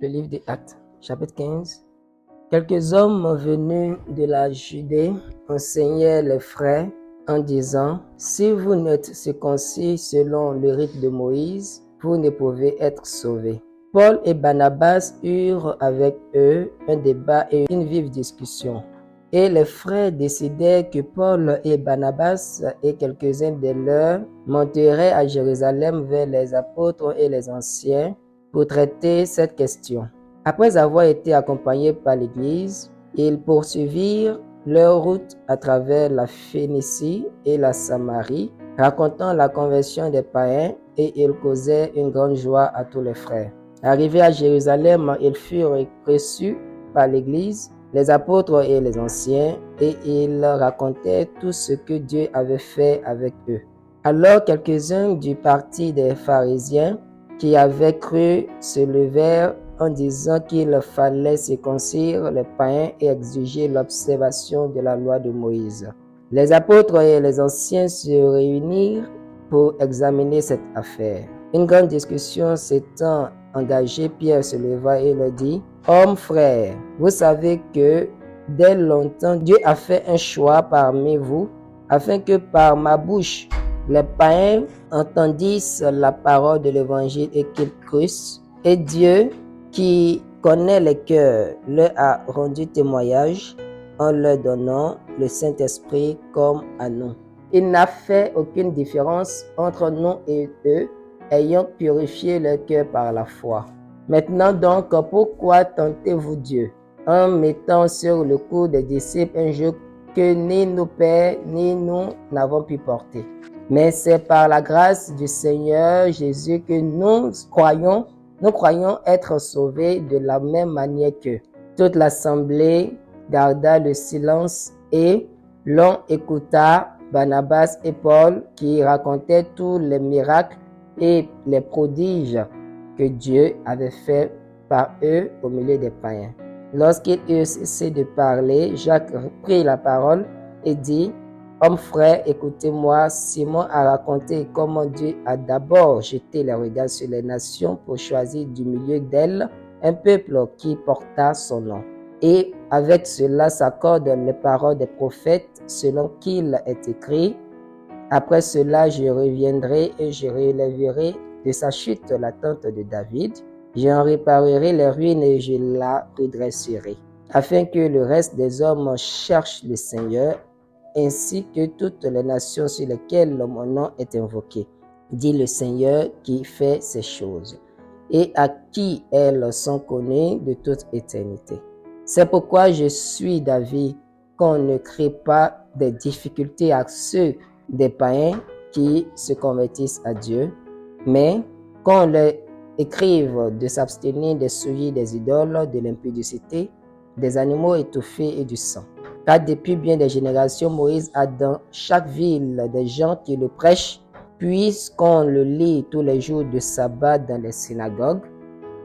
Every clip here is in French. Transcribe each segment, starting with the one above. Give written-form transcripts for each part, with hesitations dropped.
Le livre des Actes, chapitre 15. Quelques hommes venus de la Judée enseignaient les frères en disant: si vous n'êtes circoncis selon le rite de Moïse, vous ne pouvez être sauvés. Paul et Barnabas eurent avec eux un débat et une vive discussion. Et les frères décidèrent que Paul et Barnabas et quelques-uns de leurs monteraient à Jérusalem vers les apôtres et les anciens pour traiter cette question. Après avoir été accompagnés par l'Église, ils poursuivirent leur route à travers la Phénicie et la Samarie, racontant la conversion des païens, et ils causaient une grande joie à tous les frères. Arrivés à Jérusalem, ils furent reçus par l'Église, les apôtres et les anciens, et ils racontaient tout ce que Dieu avait fait avec eux. Alors quelques-uns du parti des pharisiens qui avaient cru se levèrent en disant qu'il fallait circoncire les païens et exiger l'observation de la loi de Moïse. Les apôtres et les anciens se réunirent pour examiner cette affaire. Une grande discussion s'étant engagée, Pierre se leva et leur dit: hommes frères, vous savez que dès longtemps Dieu a fait un choix parmi vous afin que par ma bouche les païens entendissent la parole de l'évangile et qu'ils crussent. Et Dieu, qui connaît les cœurs, leur a rendu témoignage en leur donnant le Saint-Esprit comme à nous. Il n'a fait aucune différence entre nous et eux, ayant purifié leur cœur par la foi. Maintenant donc, pourquoi tentez-vous Dieu en mettant sur le cou des disciples un joug que ni nos pères ni nous n'avons pu porter? Mais c'est par la grâce du Seigneur Jésus que nous croyons être sauvés de la même manière qu'eux. Toute l'assemblée garda le silence et l'on écouta Barnabas et Paul qui racontaient tous les miracles et les prodiges que Dieu avait faits par eux au milieu des païens. Lorsqu'ils eurent cessé de parler, Jacques prit la parole et dit: hommes frères, écoutez-moi, Simon a raconté comment Dieu a d'abord jeté les regards sur les nations pour choisir du milieu d'elles un peuple qui porta son nom. Et avec cela s'accordent les paroles des prophètes selon qu'il est écrit: après cela je reviendrai et je relèverai de sa chute la tente de David, j'en réparerai les ruines et je la redresserai, afin que le reste des hommes cherche le Seigneur, ainsi que toutes les nations sur lesquelles mon nom est invoqué, dit le Seigneur qui fait ces choses, et à qui elles sont connues de toute éternité. C'est pourquoi je suis d'avis qu'on ne crée pas des difficultés à ceux des païens qui se convertissent à Dieu, mais qu'on leur écrive de s'abstenir des souillures des idoles, de l'impudicité, des animaux étouffés et du sang. Car depuis bien des générations, Moïse a dans chaque ville des gens qui le prêchent, puisqu'on le lit tous les jours de sabbat dans les synagogues.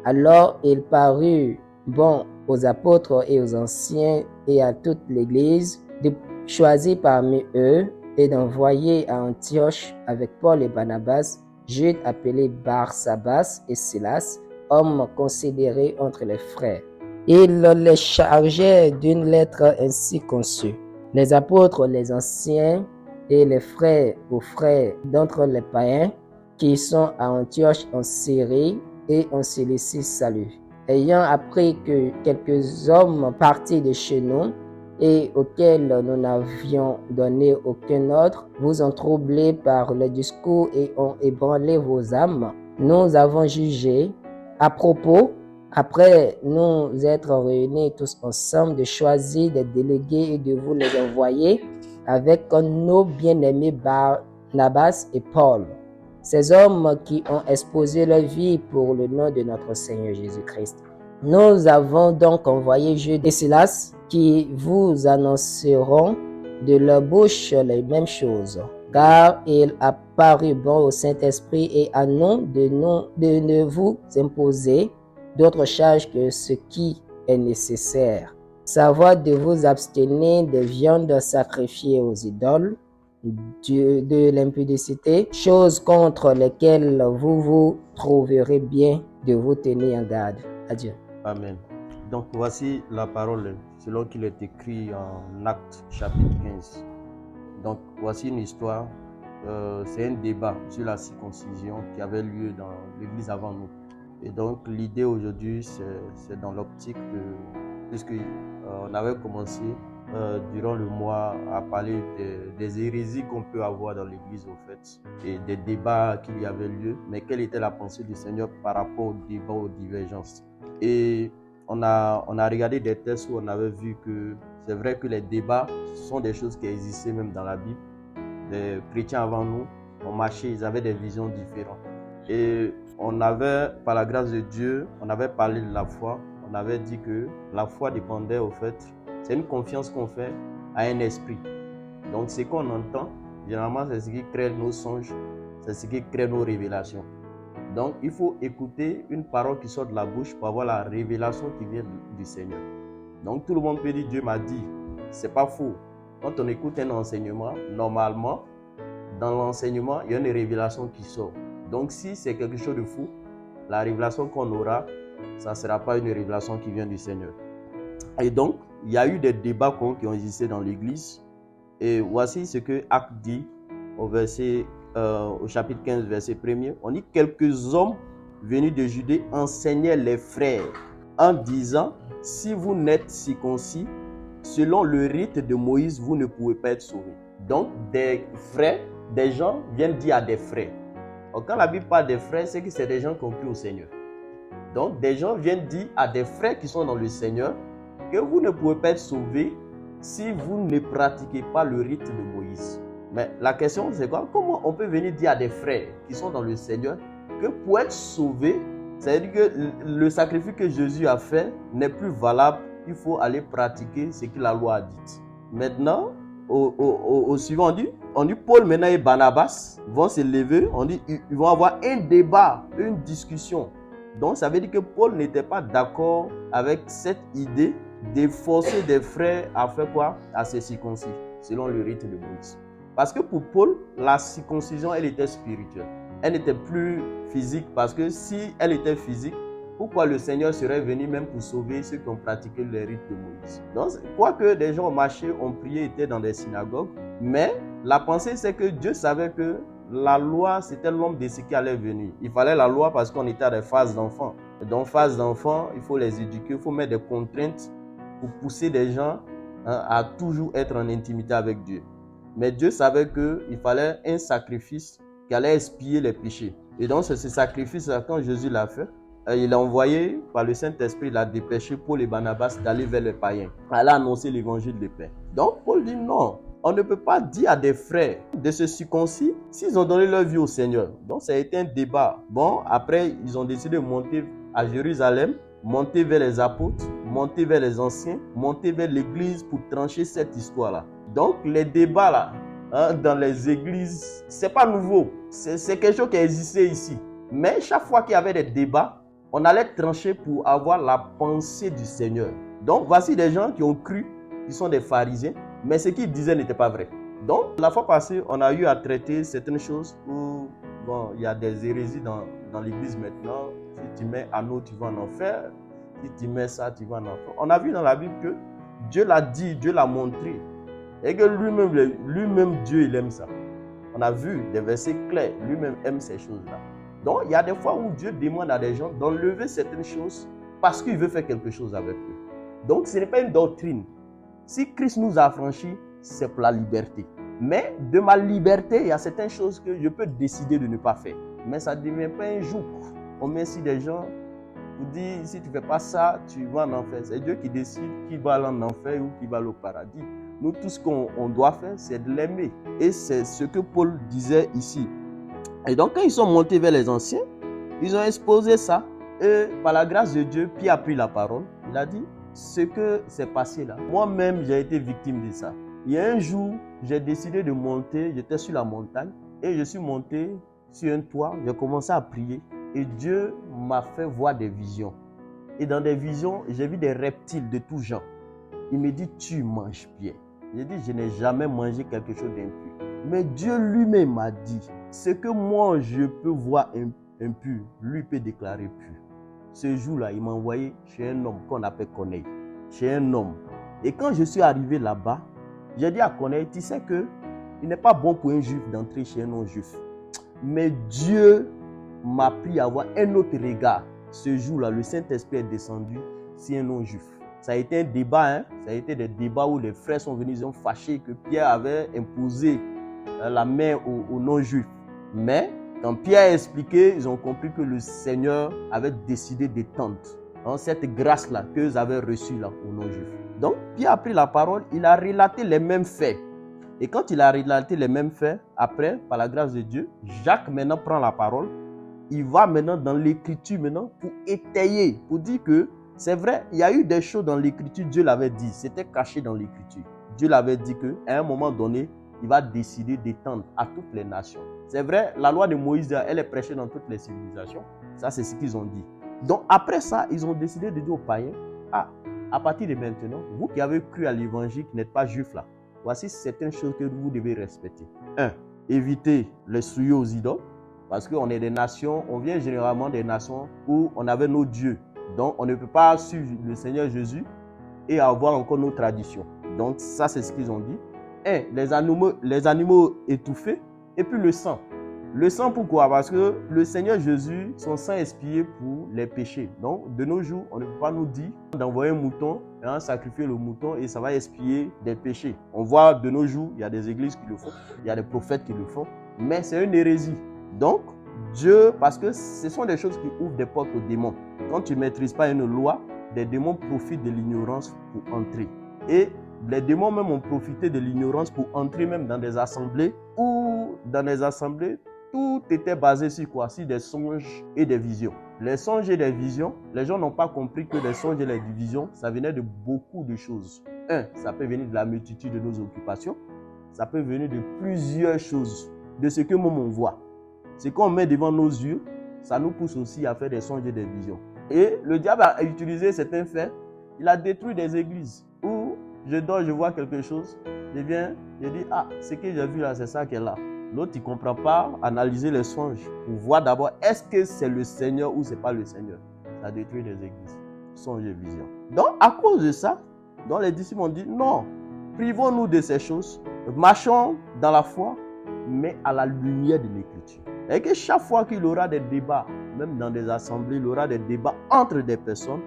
Alors il parut bon aux apôtres et aux anciens et à toute l'Église de choisir parmi eux et d'envoyer à Antioche avec Paul et Barnabas Jude appelé Barsabas et Silas, hommes considérés entre les frères. Il les chargeait d'une lettre ainsi conçue: les apôtres, les anciens et les frères aux frères d'entre les païens qui sont à Antioche en Syrie et en Cilicie saluent. Ayant appris que quelques hommes partis de chez nous et auxquels nous n'avions donné aucun ordre vous ont troublé par le discours et ont ébranlé vos âmes, nous avons jugé à propos, après nous être réunis tous ensemble, de choisir des délégués et de vous les envoyer avec nos bien-aimés Barnabas et Paul, ces hommes qui ont exposé leur vie pour le nom de notre Seigneur Jésus-Christ. Nous avons donc envoyé Jude et Silas qui vous annonceront de leur bouche les mêmes choses, car il a paru bon au Saint-Esprit et à nous de ne vous imposer d'autre charge que ce qui est nécessaire, savoir de vous abstenir des viandes sacrifiées aux idoles, de l'impudicité, choses contre lesquelles vous vous trouverez bien de vous tenir en garde. Adieu. Amen. Donc voici la parole selon qu'il est écrit en Actes chapitre 15. Donc voici une histoire, c'est un débat sur la circoncision qui avait lieu dans l'église avant nous. Et donc l'idée aujourd'hui c'est dans l'optique puisqu'on avait commencé durant le mois à parler des hérésies qu'on peut avoir dans l'église au fait et des débats qu'il y avait lieu, mais quelle était la pensée du Seigneur par rapport aux débats, aux divergences. Et on a regardé des textes où on avait vu que c'est vrai que les débats sont des choses qui existaient même dans la Bible. Les chrétiens avant nous ont marché, ils avaient des visions différentes. Et on avait, par la grâce de Dieu, on avait parlé de la foi. On avait dit que la foi dépendait au fait, c'est une confiance qu'on fait à un esprit. Donc ce qu'on entend, généralement c'est ce qui crée nos songes, c'est ce qui crée nos révélations. Donc, il faut écouter une parole qui sort de la bouche pour avoir la révélation qui vient du Seigneur. Donc, tout le monde peut dire Dieu m'a dit. C'est pas faux. Quand on écoute un enseignement, normalement, dans l'enseignement, il y a une révélation qui sort. Donc, si c'est quelque chose de fou, la révélation qu'on aura, ça ne sera pas une révélation qui vient du Seigneur. Et donc, il y a eu des débats qui ont existé dans l'Église. Et voici ce que Acte dit au chapitre 15, verset 1er. On dit « Quelques hommes venus de Judée enseignaient les frères en disant « Si vous n'êtes circoncis, selon le rite de Moïse, vous ne pouvez pas être sauvés. » Donc, des frères, des gens viennent dire à des frères. Donc, quand la Bible parle des frères, c'est que c'est des gens qui ont cru au Seigneur. Donc, des gens viennent dire à des frères qui sont dans le Seigneur que vous ne pouvez pas être sauvés si vous ne pratiquez pas le rite de Moïse. Mais la question, c'est quoi? Comment on peut venir dire à des frères qui sont dans le Seigneur que pour être sauvés, c'est-à-dire que le sacrifice que Jésus a fait n'est plus valable, il faut aller pratiquer ce que la loi a dit. Maintenant, au suivant, on dit Paul maintenant et Barnabas vont se lever, on dit ils vont avoir un débat, une discussion. Donc ça veut dire que Paul n'était pas d'accord avec cette idée de forcer des frères à faire quoi? À se circoncire, selon le rite de Moïse. Parce que pour Paul, la circoncision, elle était spirituelle. Elle n'était plus physique, parce que si elle était physique, pourquoi le Seigneur serait venu même pour sauver ceux qui ont pratiqué le rite de Moïse? Donc, quoique des gens ont marché, ont prié, étaient dans des synagogues, mais la pensée, c'est que Dieu savait que la loi, c'était l'homme de ce qui allait venir. Il fallait la loi parce qu'on était à des phases d'enfants. Et dans phase d'enfants, il faut les éduquer, il faut mettre des contraintes pour pousser des gens à toujours être en intimité avec Dieu. Mais Dieu savait qu'il fallait un sacrifice qui allait expier les péchés. Et donc, c'est ce sacrifice-là, quand Jésus l'a fait, il a envoyé par le Saint-Esprit, il a dépêché Paul et Barnabas d'aller vers les païens, aller annoncer l'évangile de paix. Donc, Paul dit non, on ne peut pas dire à des frères de se circoncire s'ils ont donné leur vie au Seigneur. Donc, ça a été un débat. Bon, après, ils ont décidé de monter à Jérusalem, monter vers les apôtres, monter vers les anciens, monter vers l'église pour trancher cette histoire-là. Donc, les débats là, dans les églises, c'est pas nouveau. C'est quelque chose qui existait ici. Mais chaque fois qu'il y avait des débats, on allait trancher pour avoir la pensée du Seigneur. Donc, voici des gens qui ont cru, qui sont des pharisiens, mais ce qu'ils disaient n'était pas vrai. Donc, la fois passée, on a eu à traiter certaines choses où il y a des hérésies dans l'église maintenant. Si tu mets anneau, tu vas en enfer. Si tu mets ça, tu vas en enfer. On a vu dans la Bible que Dieu l'a dit, Dieu l'a montré. Et que lui-même, Dieu, il aime ça. On a vu des versets clairs. Lui-même aime ces choses-là. Donc, il y a des fois où Dieu demande à des gens d'enlever certaines choses parce qu'il veut faire quelque chose avec eux. Donc, ce n'est pas une doctrine. Si Christ nous a affranchis, c'est pour la liberté. Mais de ma liberté, il y a certaines choses que je peux décider de ne pas faire. Mais ça ne devient pas un joug. On met ici des gens pour dire, si tu ne fais pas ça, tu vas en enfer. C'est Dieu qui décide qui va aller en enfer ou qui va aller au paradis. Nous, tout ce qu'on doit faire, c'est de l'aimer. Et c'est ce que Paul disait ici. Et donc, quand ils sont montés vers les anciens, ils ont exposé ça. Et par la grâce de Dieu, Pierre a pris la parole. Il a dit, ce que c'est passé là, moi-même, j'ai été victime de ça. Il y a un jour, j'ai décidé de monter, j'étais sur la montagne, et je suis monté sur un toit, j'ai commencé à prier, et Dieu m'a fait voir des visions. Et dans des visions, j'ai vu des reptiles de tout genre. Il me dit, tu manges bien. J'ai dit, je n'ai jamais mangé quelque chose d'impur. Mais Dieu lui-même m'a dit, ce que moi je peux voir impur, lui peut déclarer pur. ce jour-là, il m'a envoyé chez un homme qu'on appelle Corneille. Chez un homme. Et quand je suis arrivé là-bas, j'ai dit à Corneille, tu sais que il n'est pas bon pour un juif d'entrer chez un non-juif. Mais Dieu m'a appris à avoir un autre regard. Ce jour-là, le Saint-Esprit est descendu sur un non-juif. Ça a été un débat, ça a été des débats où les frères sont venus, ils ont fâché que Pierre avait imposé la main aux non-juifs. Mais quand Pierre a expliqué, ils ont compris que le Seigneur avait décidé d'étendre cette grâce-là qu'ils avaient reçue là aux non-juifs. Donc Pierre a pris la parole, il a relaté les mêmes faits. Et quand il a relaté les mêmes faits, après, par la grâce de Dieu, Jacques maintenant prend la parole. Il va maintenant dans l'écriture maintenant pour étayer, pour dire que c'est vrai, il y a eu des choses dans l'écriture, Dieu l'avait dit, c'était caché dans l'écriture. Dieu l'avait dit qu'à un moment donné, il va décider d'étendre à toutes les nations. C'est vrai, la loi de Moïse, elle est prêchée dans toutes les civilisations. Ça, c'est ce qu'ils ont dit. Donc, après ça, ils ont décidé de dire aux païens, à partir de maintenant, vous qui avez cru à l'évangile, qui n'êtes pas juifs là, voici certaines choses que vous devez respecter. 1. Évitez les souiller aux idoles, parce qu'on est des nations, on vient généralement des nations où on avait nos dieux. Donc, on ne peut pas suivre le Seigneur Jésus et avoir encore nos traditions. Donc, ça, c'est ce qu'ils ont dit. 1. Les animaux étouffés et puis le sang. Le sang, pourquoi? Parce que le Seigneur Jésus, son sang est expié pour les péchés. Donc, de nos jours, on ne peut pas nous dire d'envoyer un mouton, sacrifier le mouton et ça va expier des péchés. On voit de nos jours, il y a des églises qui le font, il y a des prophètes qui le font, mais c'est une hérésie. Donc, Dieu, parce que ce sont des choses qui ouvrent des portes aux démons. Quand tu ne maîtrises pas une loi, des démons profitent de l'ignorance pour entrer. Et les démons même ont profité de l'ignorance pour entrer même dans des assemblées où, dans des assemblées, tout était basé sur quoi? Sur des songes et des visions. Les songes et des visions, les gens n'ont pas compris que les songes et les visions, ça venait de beaucoup de choses. 1. Ça peut venir de la multitude de nos occupations. Ça peut venir de plusieurs choses, de ce que nous on voit. Ce qu'on met devant nos yeux, ça nous pousse aussi à faire des songes et des visions. Et le diable a utilisé certains faits. Il a détruit des églises où je dors, je vois quelque chose. Je viens, je dis, ce que j'ai vu là, c'est ça qui est là. L'autre, il ne comprend pas analyser les songes pour voir d'abord est-ce que c'est le Seigneur ou ce n'est pas le Seigneur. Ça détruit les églises, songes et visions. Donc, à cause de ça, donc les disciples ont dit non, privons-nous de ces choses, marchons dans la foi, mais à la lumière de l'Écriture. Et que chaque fois qu'il aura des débats, même dans des assemblées, il aura des débats entre des personnes,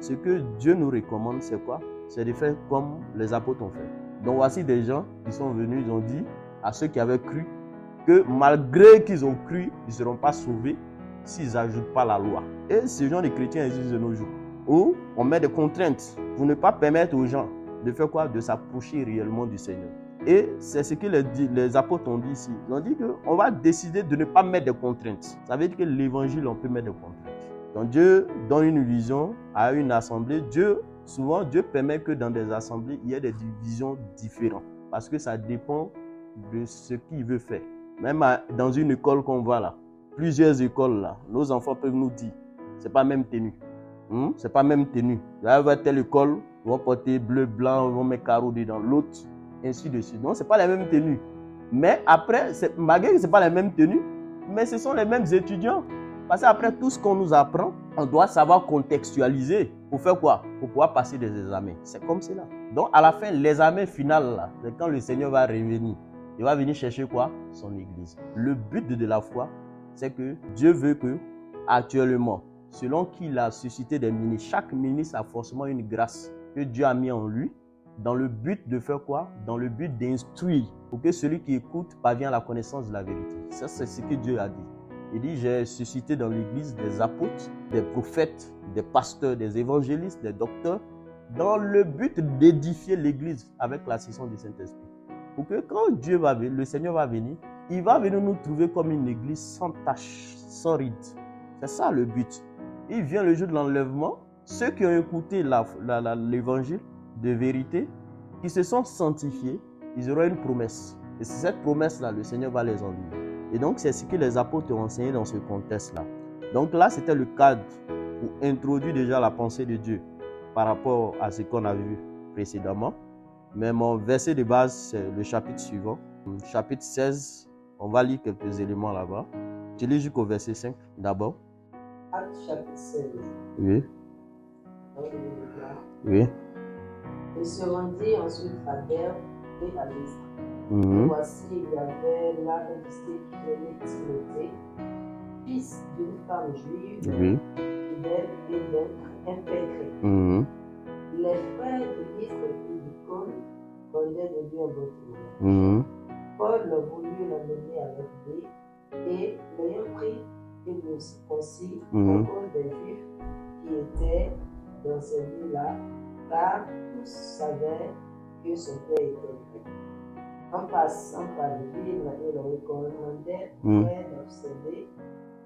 ce que Dieu nous recommande, c'est quoi? C'est de faire comme les apôtres ont fait. Donc, voici des gens qui sont venus, ils ont dit à ceux qui avaient cru, que malgré qu'ils ont cru, ils ne seront pas sauvés s'ils n'ajoutent pas la loi. Et ce genre de chrétiens existent de nos jours, où on met des contraintes pour ne pas permettre aux gens de faire quoi? De s'approcher réellement du Seigneur. Et c'est ce que les apôtres ont dit ici. Ils ont dit qu'on va décider de ne pas mettre des contraintes. Ça veut dire que l'évangile, on peut mettre des contraintes. Donc Dieu donne une vision à une assemblée. Souvent, Dieu permet que dans des assemblées, il y ait des divisions différentes. Parce que ça dépend de ce qu'il veut faire. Même dans une école qu'on va là, plusieurs écoles là, nos enfants peuvent nous dire, c'est pas même tenue. C'est pas même tenue. Là, va telle école, ils vont porter bleu, blanc, ils vont mettre carreau dedans. L'autre, ainsi de suite. Donc, c'est pas la même tenue. Mais après, malgré que c'est pas la même tenue, mais ce sont les mêmes étudiants. Parce qu'après tout ce qu'on nous apprend, on doit savoir contextualiser. Pour faire quoi? Pour pouvoir passer des examens. C'est comme cela. Donc, à la fin, l'examen final, là, c'est quand le Seigneur va revenir. Il va venir chercher quoi? Son église. Le but de la foi, c'est que Dieu veut que, actuellement, selon qu'il a suscité des ministres, chaque ministre a forcément une grâce que Dieu a mis en lui, dans le but de faire quoi? Dans le but d'instruire, pour que celui qui écoute parvienne à la connaissance de la vérité. Ça, c'est ce que Dieu a dit. Il dit, j'ai suscité dans l'église des apôtres, des prophètes, des pasteurs, des évangélistes, des docteurs, dans le but d'édifier l'église avec l'assistance du Saint-Esprit. Pour que quand Dieu va venir, le Seigneur va venir, il va venir nous trouver comme une église sans tache, sans ride. C'est ça le but. Il vient le jour de l'enlèvement. Ceux qui ont écouté l'évangile de vérité, qui se sont sanctifiés, ils auront une promesse. Et c'est cette promesse-là, le Seigneur va les enlever. Et donc, c'est ce que les apôtres ont enseigné dans ce contexte-là. Donc là, c'était le cadre pour introduire déjà la pensée de Dieu par rapport à ce qu'on a vu précédemment. Mais mon verset de base, c'est le chapitre suivant. Chapitre 16, on va lire quelques éléments là-bas. Je lis jusqu'au verset 5 d'abord. Acte chapitre 16. Oui. Donc, il est là. Oui. Il se rendit ensuite à Derbe et à Lystre. Mhm. Voici, il y avait là un disciple nommé Timothée, fils d'une femme juive, Oui. fidèle et d'un intégré. Mhm. Les frères de Lystre et d'Icône rendaient de lui un bon témoignage. Mhm. Paul voulut l'amener avec lui, et l'ayant pris, il le circoncit à cause des Juifs qui étaient dans ces lieux-là, car tous savaient que son père était grec. En passant par les villes, il leur recommandait d'observer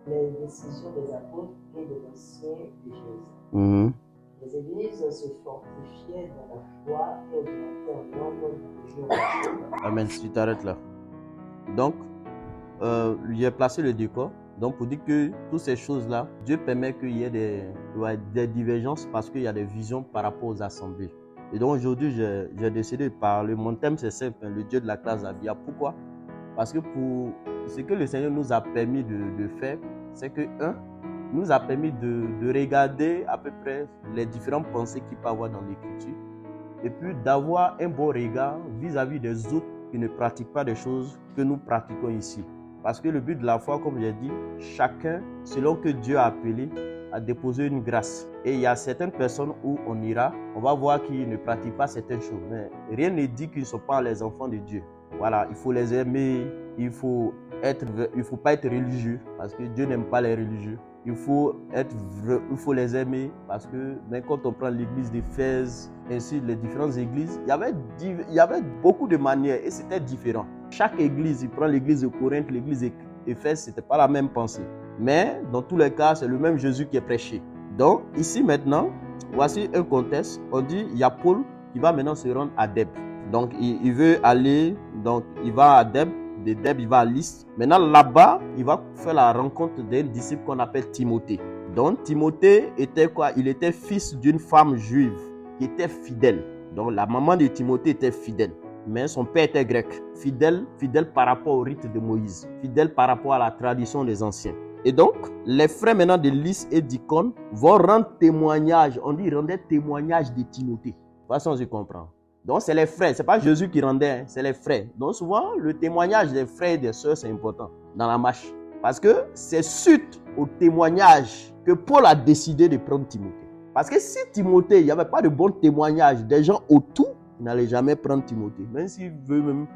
les décisions des apôtres et des anciens de Jésus. Les églises se fortifiaient dans la foi et augmentaient en nombre de jour en jour. Amen. Tu t'arrêtes là. Donc, j'ai placé le décor. Donc, pour dire que toutes ces choses-là, Dieu permet qu'il y ait des divergences parce qu'il y a des visions par rapport aux assemblées. Et donc, aujourd'hui, j'ai décidé de parler. Mon thème, c'est simple, le Dieu de la classe Abia. Pourquoi? Parce que pour ce que le Seigneur nous a permis de faire, c'est que, nous a permis de regarder à peu près les différentes pensées qu'il peut y avoir dans l'Écriture et puis d'avoir un bon regard vis-à-vis des autres qui ne pratiquent pas des choses que nous pratiquons ici. Parce que le but de la foi, comme j'ai dit, chacun, selon que Dieu a appelé, a déposé une grâce. Et il y a certaines personnes où on ira, on va voir qu'ils ne pratiquent pas certaines choses. Mais rien ne dit qu'ils ne sont pas les enfants de Dieu. Voilà, il faut les aimer, il faut pas être religieux, parce que Dieu n'aime pas les religieux. Il faut les aimer, parce que même quand on prend l'église d'Éphèse, ainsi les différentes églises, il y avait beaucoup de manières et c'était différent. Chaque église, il prend l'église de Corinthe, l'église d'Éphèse, c'était pas la même pensée. Mais dans tous les cas, c'est le même Jésus qui est prêché. Donc ici maintenant, voici un contexte. On dit, il y a Paul qui va maintenant se rendre à Dèbe. Donc il veut aller, donc il va à Dèbe. De Dèbe, il va à Lystre. Maintenant là-bas, il va faire la rencontre d'un disciple qu'on appelle Timothée. Donc Timothée était quoi? Il était fils d'une femme juive qui était fidèle. Donc la maman de Timothée était fidèle. Mais son père était grec. Fidèle par rapport au rite de Moïse. Fidèle par rapport à la tradition des anciens. Et donc, les frères maintenant de Lystre et d'Icône vont rendre témoignage. On dit, ils rendaient témoignage de Timothée. De toute façon, je comprends. Donc, c'est les frères. Ce n'est pas Jésus qui rendait, c'est les frères. Donc, souvent, le témoignage des frères et des sœurs, c'est important dans la marche. Parce que c'est suite au témoignage que Paul a décidé de prendre Timothée. Parce que si Timothée, il n'y avait pas de bon témoignage des gens autour, il n'allait jamais prendre Timothée. Même s'il veut même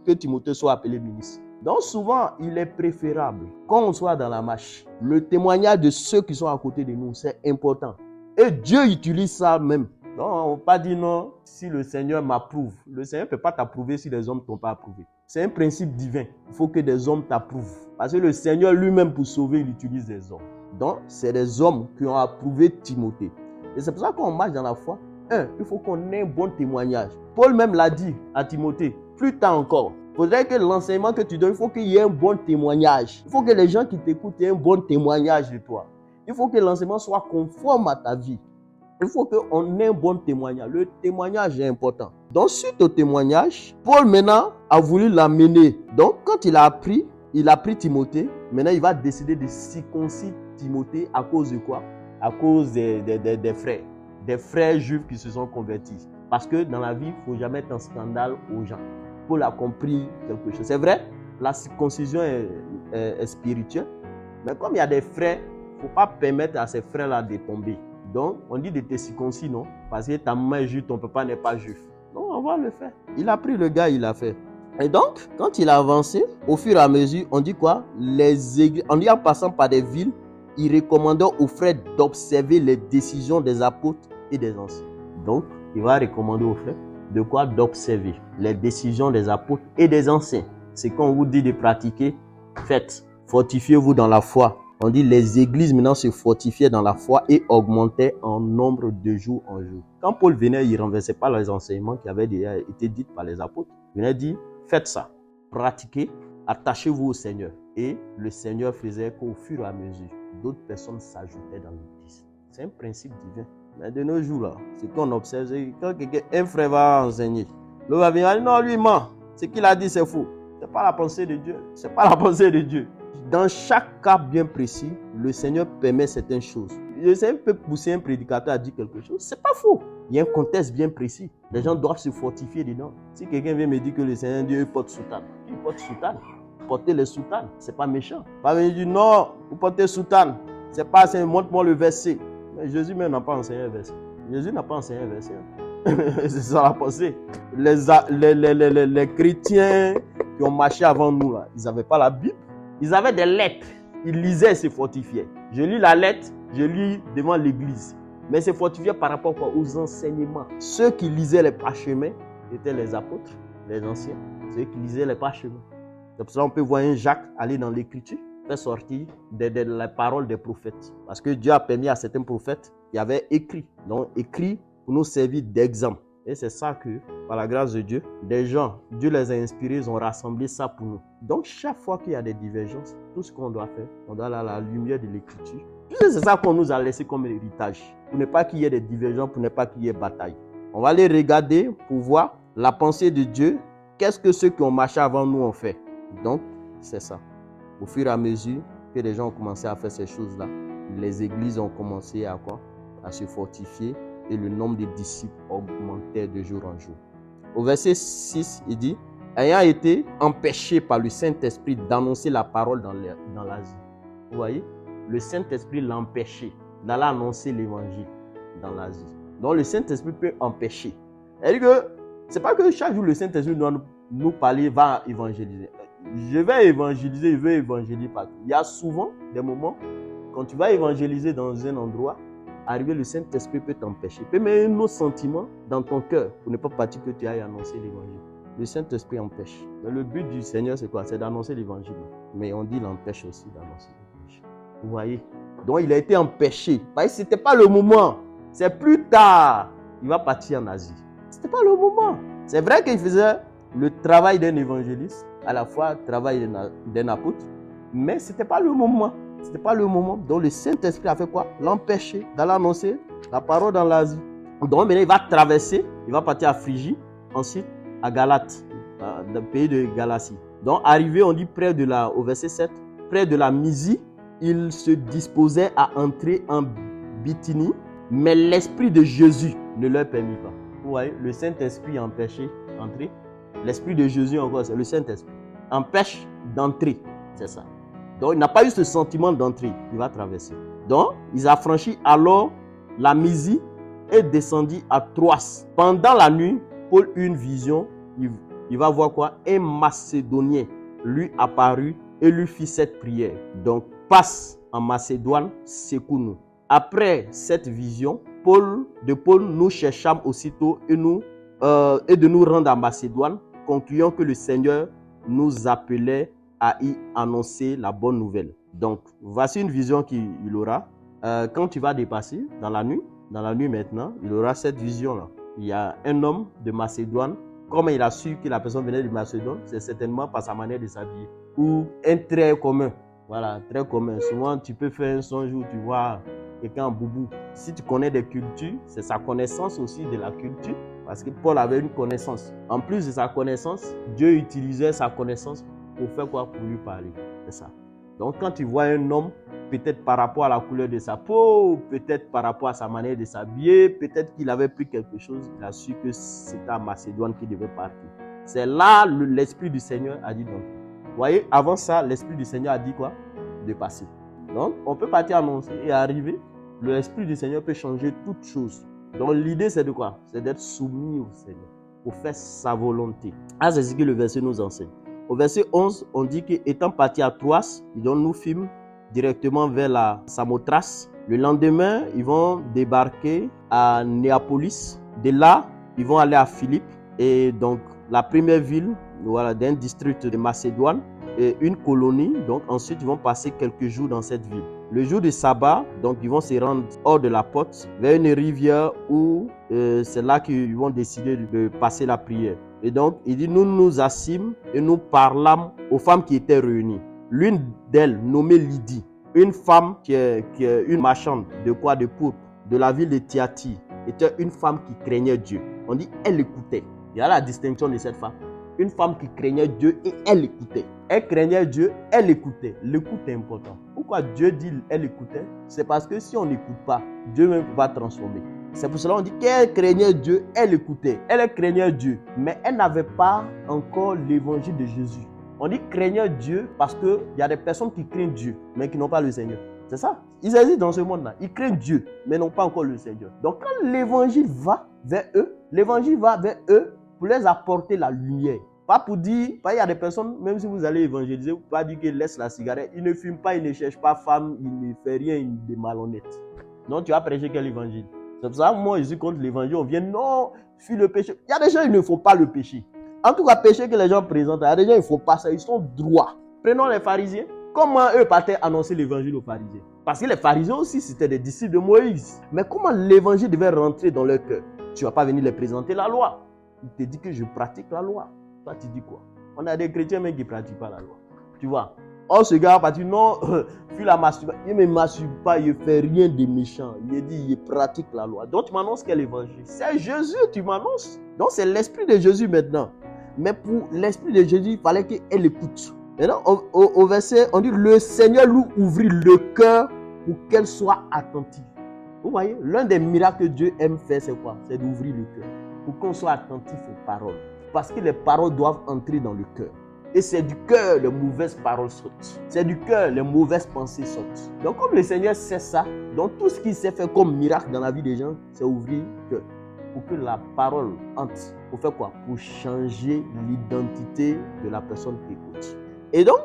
que Timothée soit appelé ministre. Donc, souvent, il est préférable, quand on soit dans la marche, le témoignage de ceux qui sont à côté de nous, c'est important. Et Dieu utilise ça même. Donc, on ne peut pas dire non, si le Seigneur m'approuve. Le Seigneur ne peut pas t'approuver si les hommes ne t'ont pas approuvé. C'est un principe divin. Il faut que des hommes t'approuvent. Parce que le Seigneur lui-même, pour sauver, il utilise des hommes. Donc, c'est des hommes qui ont approuvé Timothée. Et c'est pour ça qu'on marche dans la foi. Il faut qu'on ait un bon témoignage. Paul même l'a dit à Timothée, plus tard encore. Il faudrait que l'enseignement que tu donnes, il faut qu'il y ait un bon témoignage. Il faut que les gens qui t'écoutent aient un bon témoignage de toi. Il faut que l'enseignement soit conforme à ta vie. Il faut qu'on ait un bon témoignage. Le témoignage est important. Donc, suite au témoignage, Paul maintenant a voulu l'amener. Donc, quand il a pris Timothée. Maintenant, il va décider de circoncire Timothée à cause de quoi? À cause des frères. Des frères juifs qui se sont convertis. Parce que dans la vie, il ne faut jamais être un scandale aux gens. Paul a compris quelque chose. C'est vrai, la circoncision est spirituelle. Mais comme il y a des frères, il ne faut pas permettre à ces frères-là de tomber. Donc, on dit de te circoncire, non? Parce que ta maman est juive, ton papa n'est pas juif. Non, on va le faire. Il a pris le gars, il l'a fait. Et donc, quand il a avancé, au fur et à mesure, on dit quoi? Les églises, on dit en passant par des villes, il recommandait aux frères d'observer les décisions des apôtres et des anciens. Donc, il va recommander aux frères de quoi? D'observer les décisions des apôtres et des anciens. C'est qu'on vous dit de pratiquer, faites. Fortifiez-vous dans la foi. On dit les églises maintenant se fortifiaient dans la foi et augmentaient en nombre de jour en jour. Quand Paul venait, il ne renversait pas les enseignements qui avaient déjà été dits par les apôtres. Il venait dire, faites ça, pratiquez, attachez-vous au Seigneur. Et le Seigneur faisait qu'au fur et à mesure, d'autres personnes s'ajoutaient dans l'église. C'est un principe divin. Mais de nos jours, là, ce qu'on observe, c'est quand un frère va enseigner, l'autre va venir dire, non, lui ment. Ce qu'il a dit, c'est faux. Ce n'est pas la pensée de Dieu. Ce n'est pas la pensée de Dieu. Dans chaque cas bien précis, le Seigneur permet certaines choses. Le Seigneur peut pousser un prédicateur à dire quelque chose. C'est pas faux. Il y a un contexte bien précis. Les gens doivent se fortifier dedans. Si quelqu'un vient me dire que le Seigneur Dieu porte soutane, il porte soutane. Portez les soutanes, c'est pas méchant. Pas venir dire non, vous portez soutane. C'est pas assez, montre-moi le verset. Mais Jésus même n'a pas enseigné un verset. Jésus n'a pas enseigné un verset. C'est ça la pensée. Les chrétiens qui ont marché avant nous, là, ils n'avaient pas la Bible. Ils avaient des lettres. Ils lisaient et se fortifiaient. Je lis la lettre, je lis devant l'église. Mais se fortifiaient par rapport quoi? Aux enseignements. Ceux qui lisaient les parchemins étaient les apôtres, les anciens. Ceux qui lisaient les parchemins. C'est pour ça qu'on peut voir un Jacques aller dans l'écriture, faire sortir les paroles des prophètes. Parce que Dieu a permis à certains prophètes qui avaient écrit. Donc écrit pour nous servir d'exemple. Et c'est ça que, par la grâce de Dieu, des gens, Dieu les a inspirés, ils ont rassemblé ça pour nous. Donc chaque fois qu'il y a des divergences, tout ce qu'on doit faire, on doit aller à la lumière de l'écriture. C'est ça qu'on nous a laissé comme héritage. Pour ne pas qu'il y ait des divergences, pour ne pas qu'il y ait bataille. On va aller regarder pour voir la pensée de Dieu. Qu'est-ce que ceux qui ont marché avant nous ont fait? Donc, c'est ça. Au fur et à mesure que les gens ont commencé à faire ces choses-là, les églises ont commencé à quoi? À se fortifier et le nombre de disciples augmentait de jour en jour. Au verset 6, il dit, ayant été empêché par le Saint-Esprit d'annoncer la parole dans l'Asie. Vous voyez? Le Saint-Esprit l'a empêché d'aller annoncer l'évangile dans l'Asie. Donc, le Saint-Esprit peut empêcher. C'est-à-dire que c'est pas que chaque jour le Saint-Esprit doit nous parler, va évangéliser. Je vais évangéliser partout. Il y a souvent des moments, quand tu vas évangéliser dans un endroit, arriver le Saint-Esprit peut t'empêcher. Il peut mettre un autre sentiment dans ton cœur pour ne pas partir que tu ailles annoncer l'évangile. Le Saint-Esprit empêche. Mais le but du Seigneur, c'est quoi? C'est d'annoncer l'évangile. Mais on dit qu'il empêche aussi d'annoncer l'évangile. Vous voyez? Donc il a été empêché. Parce que ce n'était pas le moment. C'est plus tard. Il va partir en Asie. Ce n'était pas le moment. C'est vrai qu'il faisait le travail d'un évangéliste, à la fois le travail d'un apôtre, mais ce n'était pas le moment. Ce n'était pas le moment. Donc le Saint-Esprit a fait quoi? L'empêcher d'aller annoncer la parole dans l'Asie. Donc maintenant il va traverser, il va partir à Phrygie, ensuite à Galate, dans le pays de Galatie. Donc arrivé, on dit au verset 7, près de la Mysie, il se disposait à entrer en Bithynie, mais l'Esprit de Jésus ne leur permit pas. Vous voyez, le Saint-Esprit a empêché d'entrer. L'Esprit de Jésus encore, c'est le Saint-Esprit. Empêche d'entrer, c'est ça. Donc, il n'a pas eu ce sentiment d'entrer. Il va traverser. Donc, ils ont franchi alors la Mysie et descendu à Troas. Pendant la nuit, Paul eut une vision. Il va voir quoi? Un Macédonien lui apparut et lui fit cette prière. Donc, passe en Macédoine, secoue-nous. Après cette vision, Paul, nous cherchâmes aussitôt et de nous rendre à Macédoine, concluant que le Seigneur nous appelait à y annoncer la bonne nouvelle. Donc, voici une vision qu'il aura. Quand tu vas dépasser dans la nuit maintenant, il aura cette vision-là. Il y a un homme de Macédoine. Comment il a su que la personne venait de Macédoine? C'est certainement par sa manière de s'habiller. Ou un trait commun. Voilà, très commun. Souvent, tu peux faire un songe où tu vois quelqu'un en boubou. Si tu connais des cultures, c'est sa connaissance aussi de la culture. Parce que Paul avait une connaissance. En plus de sa connaissance, Dieu utilisait sa connaissance pour faire quoi? Pour lui parler. C'est ça. Donc quand tu vois un homme, peut-être par rapport à la couleur de sa peau, peut-être par rapport à sa manière de s'habiller, peut-être qu'il avait pris quelque chose, il a su que c'était à Macédoine qu'il devait partir. C'est là l'Esprit du Seigneur a dit donc. Vous voyez, avant ça, l'Esprit du Seigneur a dit quoi? De passer. Donc on peut partir annoncer et arriver. L'Esprit du Seigneur peut changer toutes choses. Donc l'idée c'est de quoi? C'est d'être soumis au Seigneur, pour faire sa volonté. Ah, c'est ce que le verset nous enseigne. Au verset 11, on dit qu'étant parti à Troas, ils nous filment directement vers la Samothrace. Le lendemain, ils vont débarquer à Néapolis. De là, ils vont aller à Philippe. Et donc, la première ville, voilà, d'un district de Macédoine, et une colonie. Donc, ensuite, ils vont passer quelques jours dans cette ville. Le jour du sabbat, donc, ils vont se rendre hors de la porte, vers une rivière où c'est là qu'ils vont décider de passer la prière. Et donc, il dit, nous nous assîmes et nous parlâmes aux femmes qui étaient réunies. L'une d'elles, nommée Lydie, une femme qui est une marchande de quoi? De pourpre, de la ville de Thyatire, était une femme qui craignait Dieu. On dit, elle écoutait. Il y a la distinction de cette femme. une femme qui craignait Dieu et elle écoutait. Elle craignait Dieu, elle écoutait. L'écoute est important. Pourquoi Dieu dit elle écoutait? C'est parce que si on n'écoute pas, Dieu même va transformer. C'est pour cela qu'on dit qu'elle craignait Dieu, elle écoutait. Elle craignait Dieu, mais elle n'avait pas encore l'évangile de Jésus. On dit craignait Dieu parce qu'il y a des personnes qui craignent Dieu, mais qui n'ont pas le Seigneur. C'est ça. Ils existent dans ce monde-là. Ils craignent Dieu, mais n'ont pas encore le Seigneur. Donc quand l'évangile va vers eux, pour les apporter la lumière. Pas pour dire, il y a des personnes, même si vous allez évangéliser, vous ne pouvez pas dire qu'ils laissent la cigarette. Ils ne fument pas, ils ne cherchent pas femme, ils ne font rien de malhonnête. Non, tu vas prêcher quel évangile? C'est pour ça que moi, je suis contre l'évangile. On vient, non, fuis le péché. Il y a des gens, ils ne font pas le péché. En tout cas, péché que les gens présentent, il y a des gens, ils ne font pas ça. Ils sont droits. Prenons les pharisiens. Comment eux partaient annoncer l'évangile aux pharisiens? Parce que les pharisiens aussi, c'était des disciples de Moïse. Mais comment l'évangile devait rentrer dans leur cœur? Tu ne vas pas venir les présenter la loi. Il te dit que je pratique la loi. Toi, tu dis quoi? On a des chrétiens mais qui ne pratiquent pas la loi. Tu vois? Oh, ce gars va dire non, fuis la masturbation. Il ne me masturbe pas, il ne fait rien de méchant. Il dit, il pratique la loi. Donc, tu m'annonces quel évangile? C'est Jésus, tu m'annonces. Donc, c'est l'esprit de Jésus maintenant. Mais pour l'esprit de Jésus, il fallait qu'elle écoute. Maintenant, au verset, on dit, le Seigneur lui ouvrit le cœur pour qu'elle soit attentive. Vous voyez, l'un des miracles que Dieu aime faire, c'est quoi? C'est d'ouvrir le cœur. Pour qu'on soit attentif aux paroles. Parce que les paroles doivent entrer dans le cœur. Et c'est du cœur les mauvaises paroles sortent. C'est du cœur les mauvaises pensées sortent. Donc comme le Seigneur sait ça, donc tout ce qu'il sait faire comme miracle dans la vie des gens, c'est ouvrir le cœur. Pour que la parole entre. Pour faire quoi? Pour changer l'identité de la personne qui écoute. Et donc,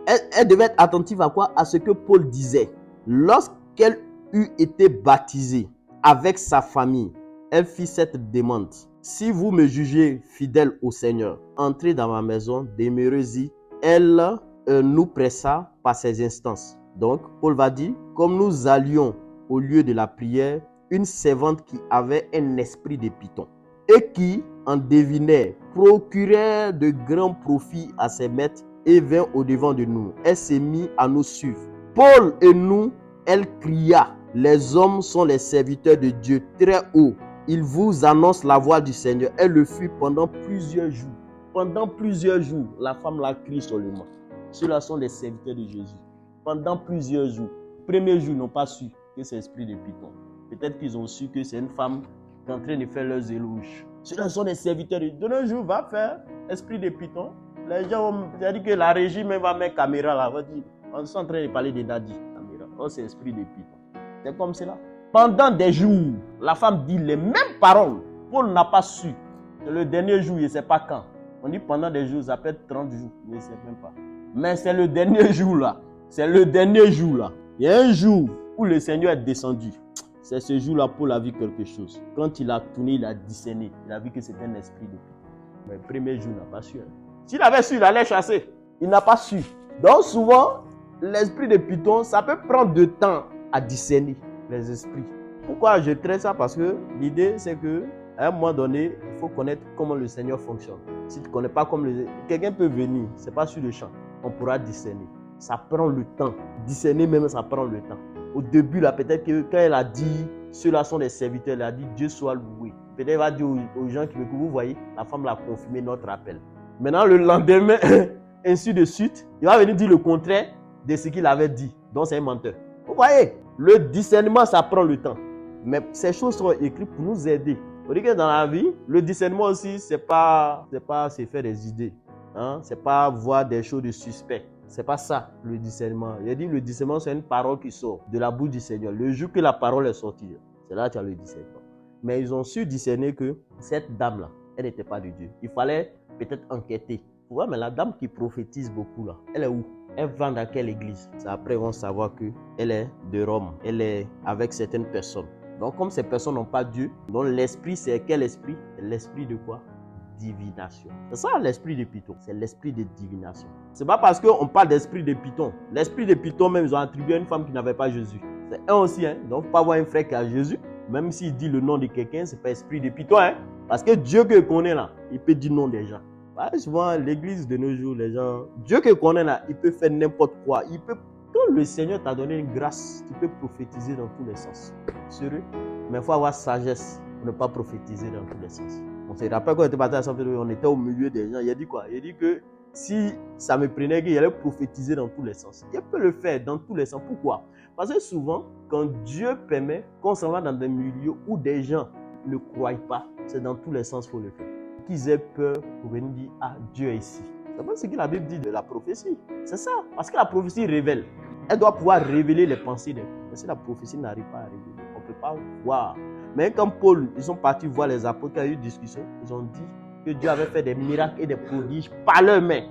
elle devait être attentive à quoi? À ce que Paul disait. Lorsqu'elle eut été baptisée avec sa famille, elle fit cette demande. Si vous me jugez fidèle au Seigneur, entrez dans ma maison, demeurez-y. Elle nous pressa par ses instances. Donc, Paul va dire, comme nous allions au lieu de la prière, une servante qui avait un esprit de python et qui en devinait, procurait de grands profits à ses maîtres et vint au-devant de nous. Elle s'est mise à nous suivre. Paul et nous, elle cria, les hommes sont les serviteurs de Dieu très haut. Il vous annonce la voix du Seigneur. Elle le fut pendant plusieurs jours. Pendant plusieurs jours, la femme l'a crié seulement. Ceux-là sont les serviteurs de Jésus. Pendant plusieurs jours. Premier jour, ils n'ont pas su que c'est l'esprit de python. Peut-être qu'ils ont su que c'est une femme qui est en train de faire leurs éloges. Ceux-là sont les serviteurs de Dieu. De nos jours, va faire esprit de python. Les gens vont dire que la régie même va mettre caméra là. Va dire, on est en train de parler de Nadi. Caméra. Oh, c'est esprit de python. C'est comme cela. Pendant des jours, la femme dit les mêmes paroles. Paul n'a pas su. C'est le dernier jour, il ne sait pas quand. On dit pendant des jours, ça peut être 30 jours. Il ne sait même pas. Mais c'est le dernier jour là. C'est le dernier jour là. Il y a un jour où le Seigneur est descendu. C'est ce jour-là, Paul a vu quelque chose. Quand il a tourné, il a discerné. Il a vu que c'était un esprit de python. Mais le premier jour, il n'a pas su. S'il avait su, il allait chasser. Il n'a pas su. Donc souvent, l'esprit de python, ça peut prendre du temps à discerner les esprits. Pourquoi je traite ça? Parce que l'idée, c'est que à un moment donné, il faut connaître comment le Seigneur fonctionne. Si tu ne connais pas comment quelqu'un peut venir, ce n'est pas sur le champ. On pourra discerner. Ça prend le temps. Discerner même, ça prend le temps. Au début, là, peut-être que quand elle a dit, ceux-là sont des serviteurs, elle a dit, Dieu soit loué. Peut-être elle va dire aux gens qui m'écoutent, vous voyez, la femme l'a confirmé notre appel. Maintenant, le lendemain, ainsi de suite, il va venir dire le contraire de ce qu'il avait dit. Donc, c'est un menteur. Vous voyez, le discernement, ça prend le temps. Mais ces choses sont écrites pour nous aider. Vous voyez que dans la vie, le discernement aussi, c'est pas se faire des idées. Hein? C'est pas voir des choses de suspect. C'est pas ça, le discernement. Il a dit le discernement, c'est une parole qui sort de la bouche du Seigneur. Le jour que la parole est sortie, c'est là que tu as le discernement. Mais ils ont su discerner que cette dame-là, elle n'était pas de Dieu. Il fallait peut-être enquêter. Vous voyez, mais la dame qui prophétise beaucoup là, elle est où? Elle va dans quelle église? C'est après ils vont savoir qu'elle est de Rome. Elle est avec certaines personnes. Donc comme ces personnes n'ont pas Dieu, donc l'esprit, c'est quel esprit? L'esprit de quoi? Divination. C'est ça l'esprit de python. C'est l'esprit de divination. C'est pas parce qu'on parle d'esprit de python. L'esprit de python même, ils ont attribué à une femme qui n'avait pas Jésus. C'est un aussi. Hein? Donc, il ne faut pas avoir un frère qui a Jésus. Même s'il dit le nom de quelqu'un, ce n'est pas esprit de python. Hein? Parce que Dieu que connaît là, il peut dire nom des gens. Souvent, l'église de nos jours, les gens, Dieu que connaît là, il peut faire n'importe quoi. Quand le Seigneur t'a donné une grâce, tu peux prophétiser dans tous les sens. Sérieux. Mais il faut avoir sagesse. pour ne pas prophétiser dans tous les sens. On se rappelle quand on était parti à Saint-Pédro, on était au milieu des gens. Il a dit quoi? Il a dit que si ça me prenait qu'il allait prophétiser dans tous les sens. Il peut le faire dans tous les sens. Pourquoi? Parce que souvent, quand Dieu permet qu'on s'en va dans des milieux où des gens ne croient pas, c'est dans tous les sens qu'il faut le faire. Qu'ils aient peur pour venir dire, ah, Dieu est ici. C'est pas ce que la Bible dit de la prophétie. C'est ça. Parce que la prophétie révèle. Elle doit pouvoir révéler les pensées des gens. Mais si la prophétie n'arrive pas à révéler, on ne peut pas voir. Mais comme Paul, ils sont partis voir les apôtres, quand il y a eu une discussion, ils ont dit que Dieu avait fait des miracles et des prodiges par leurs mains.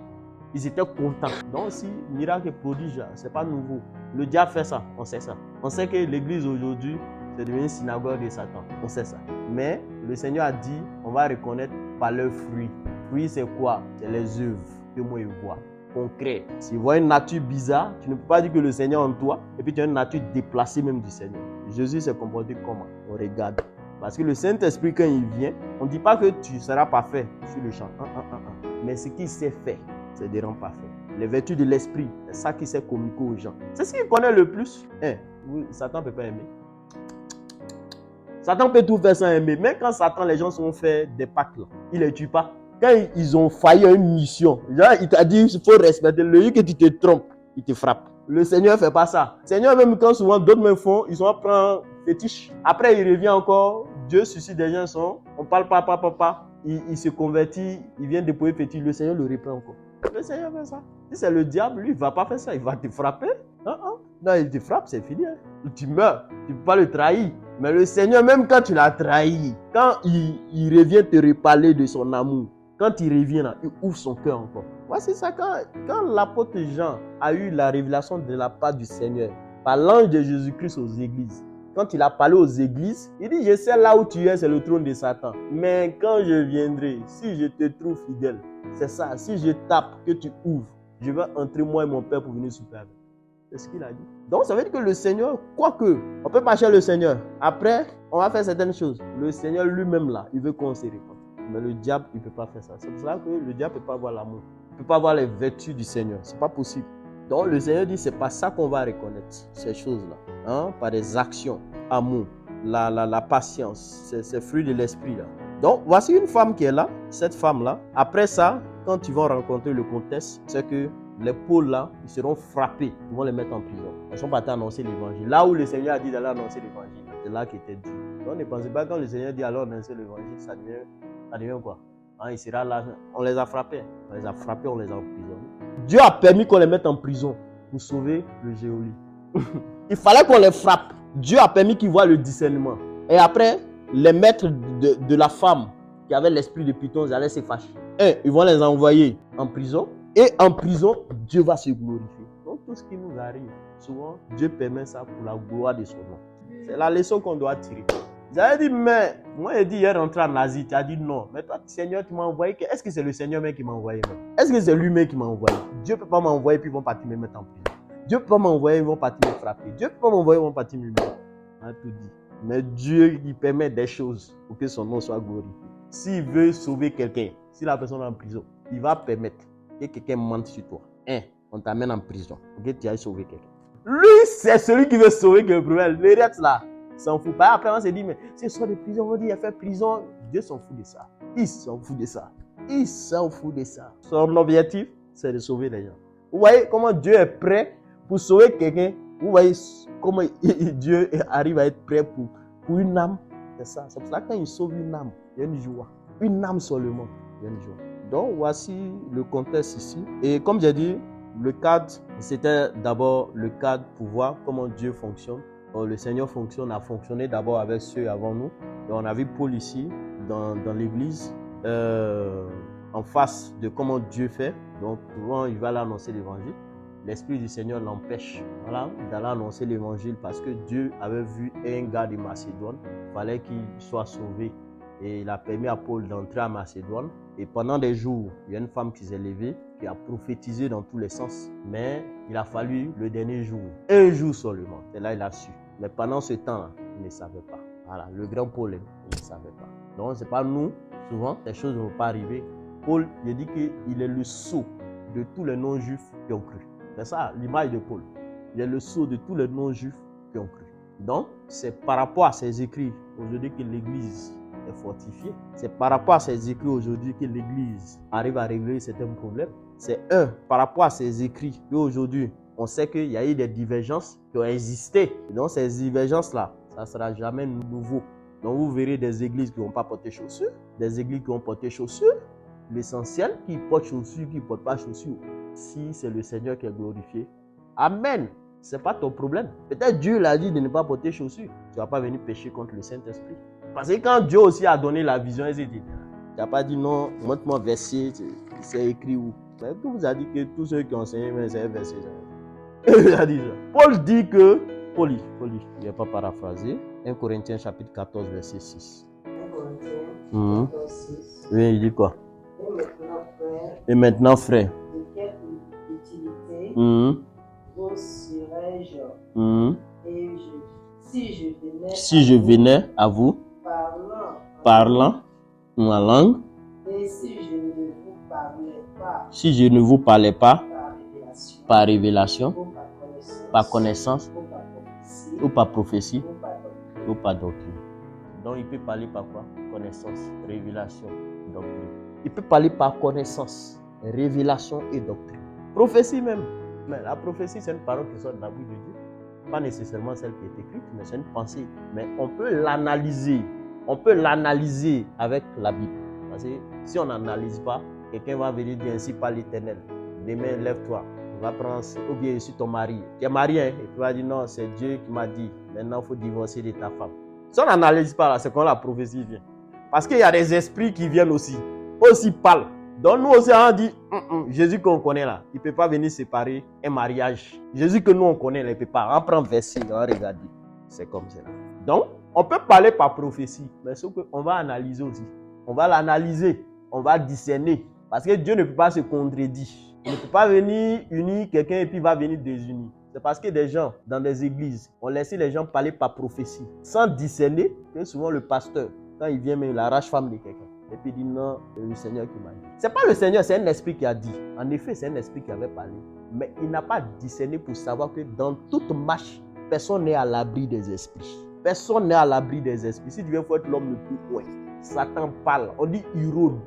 Ils étaient contents. Donc si miracle et prodige, ce n'est pas nouveau. Le diable fait ça, on sait ça. On sait que l'église aujourd'hui, c'est devenu une synagogue de Satan. On sait ça. Mais le Seigneur a dit, on va reconnaître par leurs fruits. Fruits, c'est quoi? C'est les œuvres que moi je vois. Concret. Si tu vois une nature bizarre, tu ne peux pas dire que le Seigneur est en toi et puis tu as une nature déplacée même du Seigneur. Jésus s'est comporté comment? On regarde. Parce que le Saint-Esprit, quand il vient, on ne dit pas que tu seras parfait sur le champ. Mais ce qu'il sait faire, c'est de rendre parfait. Les vertus de l'Esprit, c'est ça qui sait communiquer aux gens. C'est ce qu'il connaît le plus. Oui, Satan ne peut pas aimer. Satan peut tout faire sans aimer. Même quand Satan, les gens sont fait des pactes, là, il ne les tue pas. Quand ils ont failli à une mission, genre, il t'a dit il faut respecter. Le jour que tu te trompes, il te frappe. Le Seigneur ne fait pas ça. Le Seigneur, même quand souvent d'autres me font, ils sont à prendre fétiche. Après, il revient encore. Dieu suscite des gens, on parle papa. Il se convertit, il vient déployer fétiche. Le Seigneur le reprend encore. Le Seigneur fait ça. Si c'est le diable, lui, il ne va pas faire ça. Il va te frapper. Non, il te frappe, c'est fini. Tu meurs. Tu ne peux pas le trahir. Mais le Seigneur, même quand tu l'as trahi, quand il revient te reparler de son amour, quand il revient là, il ouvre son cœur encore. C'est ça, quand l'apôtre Jean a eu la révélation de la part du Seigneur, par l'ange de Jésus-Christ aux églises, quand il a parlé aux églises, il dit, je sais là où tu es, c'est le trône de Satan. Mais quand je viendrai, si je te trouve fidèle, c'est ça, si je tape, que tu ouvres, je vais entrer moi et mon Père pour venir souper avec. C'est ce qu'il a dit. Donc ça veut dire que le Seigneur, quoique, on peut marcher le Seigneur. Après, on va faire certaines choses. Le Seigneur lui-même là, il veut qu'on se réponde. Mais le diable, il ne peut pas faire ça. C'est pour ça que le diable ne peut pas avoir l'amour. Il ne peut pas avoir les vertus du Seigneur. Ce n'est pas possible. Donc le Seigneur dit, ce n'est pas ça qu'on va reconnaître, ces choses-là. Par des actions, amour, la patience, ces fruits de l'esprit là. Donc voici une femme qui est là, cette femme-là. Après ça, quand ils vont rencontrer le contexte, c'est que les pôles là, ils seront frappés. Ils vont les mettre en prison. Ils sont partis annoncer l'évangile. Là où le Seigneur a dit d'aller annoncer l'évangile, c'est là qu'il était dit. Donc ne pensez pas quand le Seigneur dit alors annoncer l'évangile, ça devient quoi? Il sera là. On les a frappés. On les a emprisonnés. Dieu a permis qu'on les mette en prison pour sauver le géolie. Il fallait qu'on les frappe. Dieu a permis qu'ils voient le discernement. Et après, les maîtres de la femme qui avait l'esprit de Python, ils allaient se fâcher. Ils vont les envoyer en prison. Et en prison, Dieu va se glorifier. Donc tout ce qui nous arrive, souvent, Dieu permet ça pour la gloire de son nom. C'est la leçon qu'on doit tirer. Vous avez dit, mais moi j'ai dit hier rentrer en Asie, tu as dit non. Mais toi, Seigneur, tu m'as envoyé. Est-ce que c'est le Seigneur même qui m'a envoyé? Est-ce que c'est lui-même qui m'a envoyé? Dieu ne peut pas m'envoyer puis ils vont partir me mettre en prison. Dieu ne peut pas m'envoyer, ils vont partir me frapper. Dieu ne peut pas m'envoyer, ils vont partir me mettre. On a tout dit. Mais Dieu, il permet des choses pour que son nom soit glorifié. S'il veut sauver quelqu'un, si la personne est en prison, il va permettre que quelqu'un mente sur toi. On t'amène en prison pour que tu ailles sauver quelqu'un. Lui, c'est celui qui veut sauver que le problème. Le reste là, s'en fout pas. Après, on s'est dit, mais c'est soit de prison, on dit, il a fait prison. Dieu s'en fout de ça. Il s'en fout de ça. Il s'en fout de ça. Son objectif, c'est de sauver les gens. Vous voyez comment Dieu est prêt pour sauver quelqu'un. Vous voyez comment Dieu arrive à être prêt pour une âme. C'est ça. C'est pour ça que quand il sauve une âme, il y a une joie. Une âme seulement, il y a une joie. Donc, voici le contexte ici. Et comme j'ai dit, le cadre, c'était d'abord le cadre pour voir comment Dieu fonctionne. Donc, le Seigneur a fonctionné d'abord avec ceux avant nous. Et on a vu Paul ici, dans l'église, en face de comment Dieu fait. Donc, souvent, il va aller annoncer l'évangile. L'Esprit du Seigneur l'empêche d'aller annoncer l'évangile parce que Dieu avait vu un gars de Macédoine. Il fallait qu'il soit sauvé. Et il a permis à Paul d'entrer à Macédoine. Et pendant des jours, il y a une femme qui s'est levée, qui a prophétisé dans tous les sens. Mais il a fallu le dernier jour, un jour seulement. Et là, il a su. Mais pendant ce temps-là, il ne savait pas. Voilà, le grand Paul, il ne savait pas. Donc, ce n'est pas nous, souvent, ces choses ne vont pas arriver. Paul, il dit qu'il est le sceau de tous les non-juifs qui ont cru. C'est ça l'image de Paul. Il est le sceau de tous les non-juifs qui ont cru. Donc, c'est par rapport à ces écrits aujourd'hui que l'Église est fortifiée. C'est par rapport à ces écrits aujourd'hui que l'Église arrive à régler certains problèmes. C'est par rapport à ces écrits qu'aujourd'hui, on sait qu'il y a eu des divergences qui ont existé. Et donc ces divergences-là, ça ne sera jamais nouveau. Donc vous verrez des églises qui n'ont pas porté chaussures, des églises qui ont porté chaussures. L'essentiel, qui porte chaussures, qui ne porte pas chaussures. Si c'est le Seigneur qui est glorifié, amen. Ce n'est pas ton problème. Peut-être Dieu l'a dit de ne pas porter chaussures. Tu ne vas pas venir pécher contre le Saint-Esprit. Parce que quand Dieu aussi a donné la vision, il n'a pas dit non, montre-moi verset, c'est écrit où. Mais tout vous a dit que tous ceux qui ont enseigné, c'est un verset. Il a dit ça. Paul dit que, Paul, il n'est pas paraphrasé, 1 Corinthiens chapitre 14, verset 6. 1 Corinthiens 14, 6. Oui, il dit quoi? Et maintenant, frère, de quelle utilité vous serais-je et si je venais à vous parlant ma langue, et si je ne vous parlais pas par révélation, par révélation, par connaissance, ou par prophétie, ou par doctrine. Donc il peut parler par quoi? Connaissance, révélation, doctrine. Il peut parler par connaissance, révélation et doctrine. Prophétie même. Mais la prophétie, c'est une parole qui sort de la bouche de Dieu. Pas nécessairement celle qui est écrite, mais c'est une pensée. Mais on peut l'analyser. On peut l'analyser avec la Bible. Parce que si on n'analyse pas, quelqu'un va venir dire ainsi par l'Éternel. Demain, lève-toi. On va prendre, ou bien je suis ton mari. Tu es marié, et tu vas dire non, c'est Dieu qui m'a dit. Maintenant, il faut divorcer de ta femme. Si on n'analyse pas là, c'est quand la prophétie vient. Parce qu'il y a des esprits qui viennent aussi parlent. Donc nous aussi, on dit, Jésus qu'on connaît là, il ne peut pas venir séparer un mariage. Jésus que nous on connaît, il ne peut pas. On prend verset, on regarde. C'est comme ça. Donc, on peut parler par prophétie, mais sauf qu'on va analyser aussi. On va l'analyser, on va discerner. Parce que Dieu ne peut pas se contredire. Il ne peut pas venir unir quelqu'un et puis il va venir désunir. C'est parce que des gens, dans des églises, ont laissé les gens parler par prophétie, sans discerner que souvent le pasteur, quand il vient, il arrache femme de quelqu'un. Et puis il dit non, c'est le Seigneur qui m'a dit. Ce n'est pas le Seigneur, c'est un esprit qui a dit. En effet, c'est un esprit qui avait parlé. Mais il n'a pas discerné pour savoir que dans toute marche, personne n'est à l'abri des esprits. Personne n'est à l'abri des esprits. Si tu veux être l'homme le plus loin, Satan parle. On dit il rôde.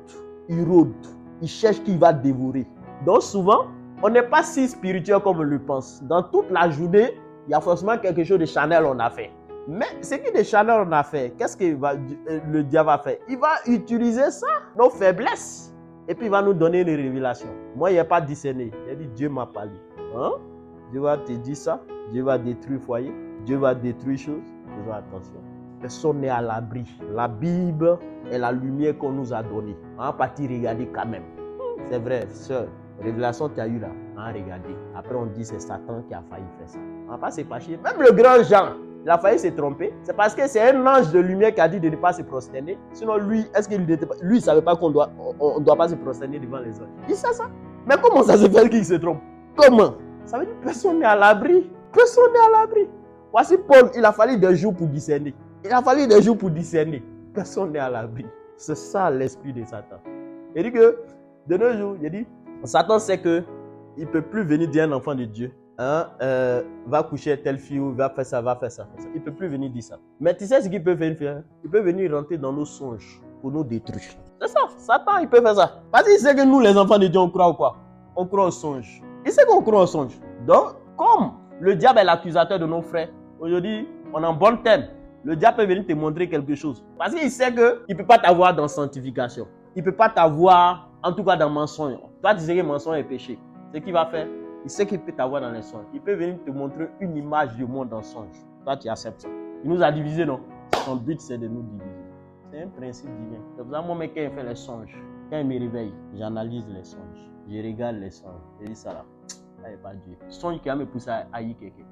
Il cherche qui va dévorer. Donc souvent, on n'est pas si spirituel comme on le pense. Dans toute la journée, il y a forcément quelque chose de charnel on a fait. Mais ce qui est de charnel on a fait, qu'est-ce que le diable va faire? Il va utiliser ça, nos faiblesses, et puis il va nous donner une révélation. Moi, il n'y a pas discerné. Il a dit Dieu m'a parlé. Dieu va te dire ça. Dieu va détruire le foyer. Dieu va détruire choses. Faisons attention. Personne n'est à l'abri. La Bible est la lumière qu'on nous a donnée. On va partir regarder quand même. C'est vrai, sœur. Révélation tu as eu là, regardez. Après on dit c'est Satan qui a failli faire ça. On va pas se fâcher. Même le grand Jean, il a failli se tromper. C'est parce que c'est un ange de lumière qui a dit de ne pas se prosterner. Sinon lui, est-ce qu'il n'était pas... Lui, il ne savait pas qu'on doit pas se prosterner devant les anges. Il sait ça. Mais comment ça se fait qu'il se trompe? Comment? Ça veut dire que personne n'est à l'abri. Personne n'est à l'abri. Voici Paul, il a fallu des jours pour discerner. Personne n'est à l'abri. C'est ça l'esprit de Satan. Il dit que, de nos jours, il dit, Satan sait qu'il ne peut plus venir dire à un enfant de Dieu, va coucher avec telle fille ou va faire ça. Il ne peut plus venir dire ça. Mais tu sais ce qu'il peut venir faire? Il peut venir rentrer dans nos songes pour nous détruire. C'est ça, Satan, il peut faire ça. Parce qu'il sait que nous, les enfants de Dieu, on croit ou quoi? On croit au songe. Il sait qu'on croit au songe. Donc, comme le diable est l'accusateur de nos frères, aujourd'hui, on est en bon terme. Le diable peut venir te montrer quelque chose. Parce qu'il sait qu'il ne peut pas t'avoir dans sanctification. Il ne peut pas t'avoir, en tout cas, dans mensonge. Toi, tu sais que mensonge est péché. Ce qu'il va faire, il sait qu'il peut t'avoir dans les songes. Il peut venir te montrer une image du monde dans le songe. Toi, tu acceptes ça. Il nous a divisés, non? Son but, c'est de nous diviser. C'est un principe divin. C'est pour ça que moi, quand il fait les songes, quand il me réveille, j'analyse les songes. Je regarde les songes. Je dis ça là. Ça n'est pas Dieu. Le songe qui va me pousser à haïr quelqu'un.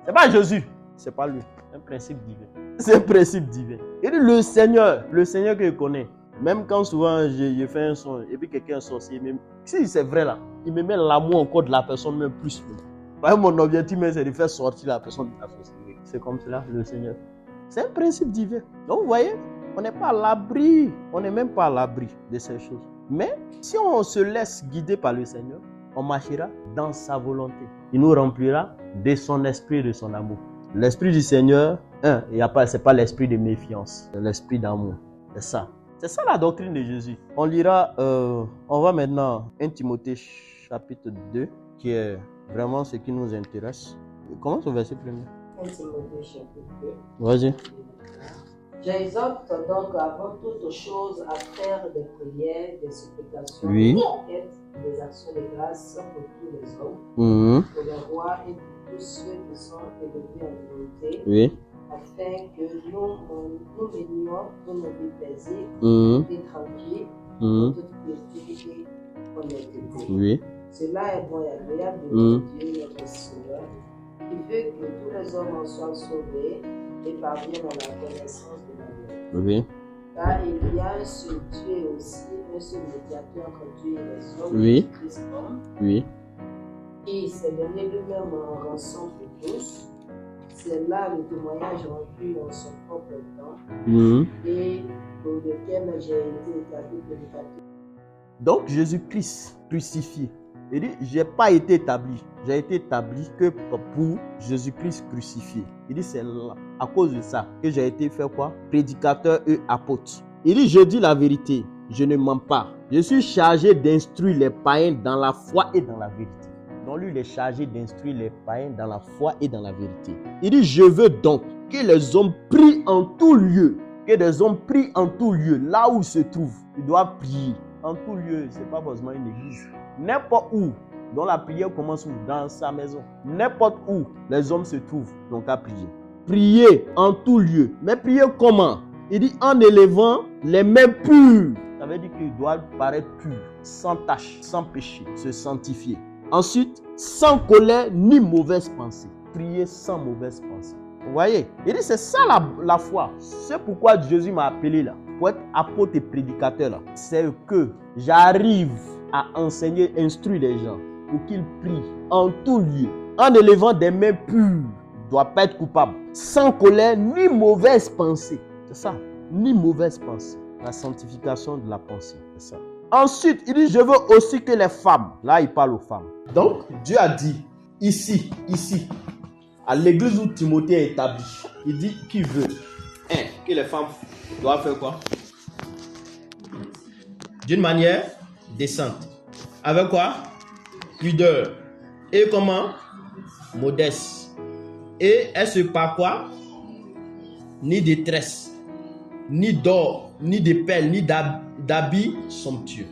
C'est pas Jésus. C'est pas lui. C'est un principe divin. C'est un principe divin. Il dit le Seigneur que je connais, même quand souvent je fais un son et puis quelqu'un est sorcier, même si c'est vrai là, il me met l'amour encore de la personne même plus. Mon objectif c'est de faire sortir la personne de la sorcellerie. C'est comme cela le Seigneur. C'est un principe divin. Donc vous voyez, on n'est pas à l'abri. On n'est même pas à l'abri de ces choses. Mais si on se laisse guider par le Seigneur, on marchera dans sa volonté. Il nous remplira de son esprit et de son amour. L'esprit du Seigneur, c'est pas l'esprit de méfiance, c'est l'esprit d'amour. C'est ça. C'est ça la doctrine de Jésus. On lira, on va maintenant 1 Timothée chapitre 2, qui est vraiment ce qui nous intéresse. Commence au verset 1er. 1 Timothée chapitre 2. Vas-y. J'exhorte donc avant toute chose à faire des prières, des supplications, Oui. des requêtes, des actions de grâce pour tous les hommes, pour les rois et pour tous ceux qui sont élevés en dignité, Oui. afin que nous menions pour nos vies paisibles et tranquilles, pour toute piété et honnêteté. Oui. Cela est bon et agréable de Dieu notre Seigneur, qui veut que tous les hommes en soient sauvés et parviennent à la connaissance de la vérité. Oui. Car il y a un seul Dieu et aussi un seul médiateur entre Dieu et les hommes, Oui. Christ homme, Oui. qui s'est donné lui-même en rançon pour tous. C'est là le témoignage rendu en son propre temps et pour lequel j'ai été établi prédicateur. Donc Jésus-Christ crucifié. Il dit, j'ai pas été établi. J'ai été établi que pour Jésus-Christ crucifié. Il dit, c'est là, à cause de ça, que j'ai été fait quoi? Prédicateur et apôtre. Il dit, je dis la vérité, je ne mens pas. Je suis chargé d'instruire les païens dans la foi et dans la vérité. Donc lui, il est chargé d'instruire les païens dans la foi et dans la vérité. Il dit, je veux donc que les hommes prient en tout lieu. Que des hommes prient en tout lieu, là où ils se trouvent. Ils doivent prier. En tout lieu, ce n'est pas forcément une église. N'importe où, dont la prière commence dans sa maison. N'importe où les hommes se trouvent, donc à prier. Prier en tout lieu. Mais prier comment? Il dit en élevant les mains pures. Ça veut dire qu'ils doivent paraître purs, sans tache, sans péché, se sanctifier. Ensuite, sans colère ni mauvaise pensée. Prier sans mauvaise pensée. Vous voyez? Il dit c'est ça la foi. C'est pourquoi Jésus m'a appelé là. Pour être apôtre et prédicateur là. C'est que j'arrive à enseigner, instruire les gens pour qu'ils prient en tout lieu. En élevant des mains pures. Il ne doit pas être coupable. Sans colère ni mauvaise pensée. C'est ça. Ni mauvaise pensée. La sanctification de la pensée. C'est ça. Ensuite, il dit, je veux aussi que les femmes. Là, il parle aux femmes. Donc, Dieu a dit, ici, à l'église où Timothée est établi, il dit qu'il veut, que les femmes doivent faire quoi? D'une manière décente. Avec quoi? Pudeur. Et comment? Modeste. Et elle se part quoi? Ni détresse, ni d'or, ni de perles, ni d'habits somptueux.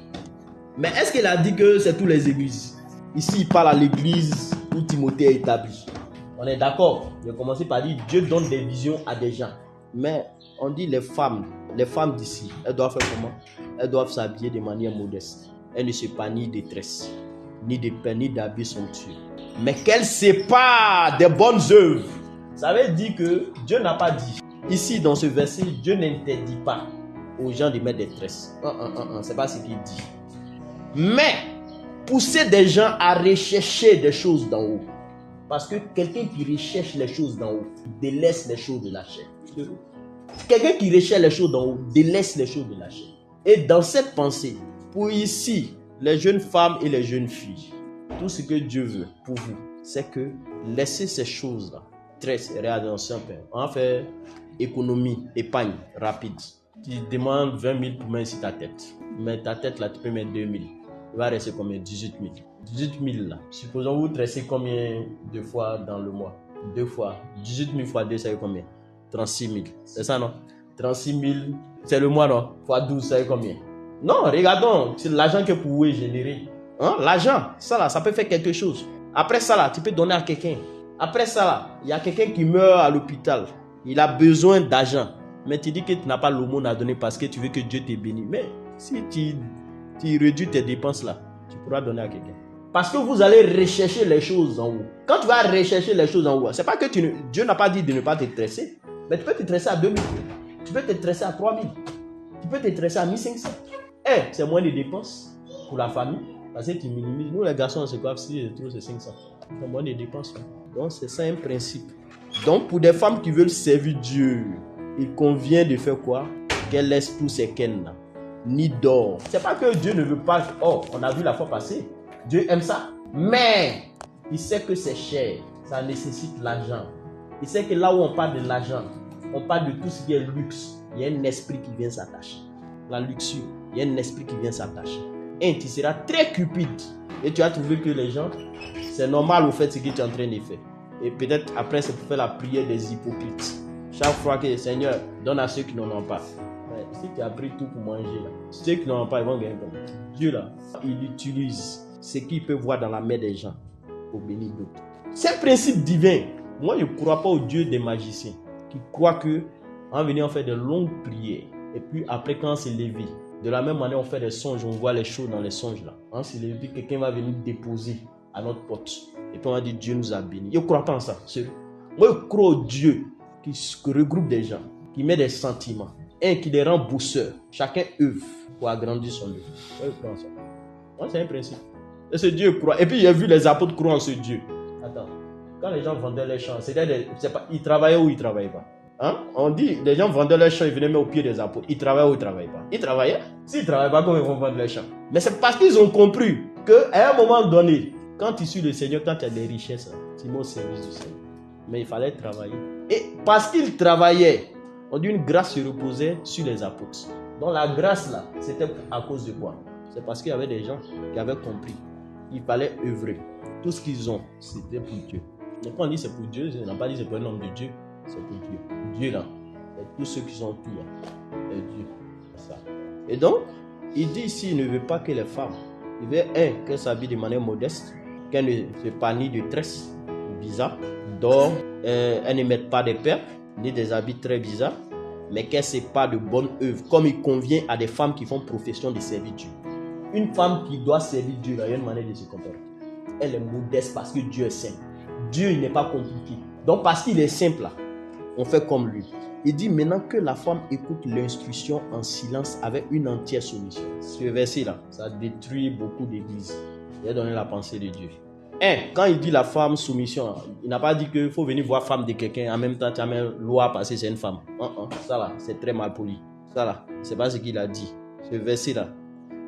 Mais est-ce qu'il a dit que c'est toutes les églises? Ici, il parle à l'église où Timothée est établi. On est d'accord. Il a commencé par dire Dieu donne des visions à des gens. Mais on dit les femmes d'ici, elles doivent faire comment? Elles doivent s'habiller de manière modeste. Elles ne se pas ni détresse, ni de perles, ni d'habits somptueux. Mais qu'elles séparent des bonnes œuvres. Ça veut dire que Dieu n'a pas dit. Ici, dans ce verset, Dieu n'interdit pas aux gens de mettre des tresses. C'est pas ce qu'il dit. Mais pousser des gens à rechercher des choses d'en haut. Parce que quelqu'un qui recherche les choses d'en haut délaisse les choses de la chair. Quelqu'un qui recherche les choses d'en haut délaisse les choses de la chair. Et dans cette pensée, pour ici, les jeunes femmes et les jeunes filles, tout ce que Dieu veut pour vous, c'est que laissez ces choses-là. Tresse, réadaptation, on va faire économie, épargne rapide. Tu demandes 20 000 pour mettre sur ta tête. Mais ta tête là, tu peux mettre 2 000. Il va rester combien? 18 000. 18 000 là. Supposons vous tressez combien de fois dans le mois? 2 fois. 18 000 fois 2, ça fait combien? 36 000. C'est ça non? 36 000, c'est le mois non? Fois 12, ça fait combien? Non, regardons, c'est l'argent que vous pouvez générer. Hein? L'argent, ça là, ça peut faire quelque chose. Après ça là, tu peux donner à quelqu'un. Après ça là, il y a quelqu'un qui meurt à l'hôpital. Il a besoin d'argent. Mais tu dis que tu n'as pas l'aumône à donner parce que tu veux que Dieu te bénisse. Mais si tu réduis tes dépenses là, tu pourras donner à quelqu'un. Parce que vous allez rechercher les choses en haut. Quand tu vas rechercher les choses en haut, c'est pas que Dieu n'a pas dit de ne pas te tresser. Mais tu peux te tresser à 2 000. Tu peux te tresser à 3 000. Tu peux te tresser à 1 500. C'est moins de dépenses pour la famille. Parce que tu minimises. Nous les garçons, on se coiffe si je trouve c'est 500. C'est moins de dépenses. Donc c'est ça un principe. Donc pour des femmes qui veulent servir Dieu, il convient de faire quoi? Qu'elles laissent tous ces cannes-là. Ni d'or. C'est pas que Dieu ne veut pas. Oh, on a vu la fois passée. Dieu aime ça. Mais il sait que c'est cher. Ça nécessite l'argent. Il sait que là où on parle de l'argent, on parle de tout ce qui est luxe. Il y a un esprit qui vient s'attacher. La luxure, il y a un esprit qui vient s'attacher. Et tu seras très cupide. Et tu as trouvé que les gens, c'est normal au fait ce que tu es en train de faire. Et peut-être après, c'est pour faire la prière des hypocrites. Chaque fois que le Seigneur donne à ceux qui n'en ont pas. Mais si tu as pris tout pour manger, là, ceux qui n'en ont pas, ils vont gagner comme Dieu, là, il utilise ce qu'il peut voir dans la main des gens pour bénir d'autres. C'est un principe divin. Moi, je ne crois pas au Dieu des magiciens qui croient qu'en venant, on fait de longues prières. Et puis après, quand on s'est levé, de la même manière, on fait des songes, on voit les choses dans les songes là. On s'est levé, quelqu'un va venir déposer à notre porte. Et puis on va dire Dieu nous a bénis. Je ne crois pas en ça. Moi, je crois au Dieu qui regroupe des gens, qui met des sentiments, et qui les rend bosseurs. Chacun œuvre pour agrandir son œuvre. Moi, je crois en ça. Moi, c'est un principe. Et ce Dieu croit. Et puis, j'ai vu les apôtres croire en ce Dieu. Attends, quand les gens vendaient les champs, ils travaillaient ou ils ne travaillaient pas? Hein? On dit, les gens vendaient leurs champs, ils venaient mettre au pied des apôtres. Ils travaillaient ou ils ne travaillaient pas? Ils travaillaient. S'ils ne travaillaient pas, comment ils vont vendre leurs champs? Mais c'est parce qu'ils ont compris qu'à un moment donné, quand tu suis le Seigneur, quand tu as des richesses, tu mets au service du Seigneur. Mais il fallait travailler. Et parce qu'ils travaillaient, on dit une grâce se reposait sur les apôtres. Donc la grâce là, c'était à cause de quoi? C'est parce qu'il y avait des gens qui avaient compris. Il fallait œuvrer. Tout ce qu'ils ont, c'était pour Dieu. Et quand on dit c'est pour Dieu, on n'a pas dit c'est pour un homme de Dieu. C'est pour Dieu. Dieu là, et tous ceux qui sont tout là, c'est Dieu. C'est ça. Et donc, il dit ici, il ne veut pas que les femmes, il veut qu'elles s'habillent de manière modeste, qu'elles ne se panient de tresses bizarres, d'or, elles ne mettent pas de perles, ni des habits très bizarres, mais qu'elles ne pas de bonnes œuvres, comme il convient à des femmes qui font profession de servir Dieu. Une femme qui doit servir Dieu, il y a une manière de se comporter. Elle est modeste parce que Dieu est simple. Dieu, il n'est pas compliqué. Donc, parce qu'il est simple là, on fait comme lui. Il dit maintenant que la femme écoute l'instruction en silence avec une entière soumission. Ce verset-là, ça détruit beaucoup d'églises. Il a donné la pensée de Dieu. Quand il dit la femme soumission, il n'a pas dit qu'il faut venir voir femme de quelqu'un en même temps tu as même loi parce que c'est une femme. Ça là, c'est très mal poli. Ça là, c'est pas ce qu'il a dit. Ce verset-là.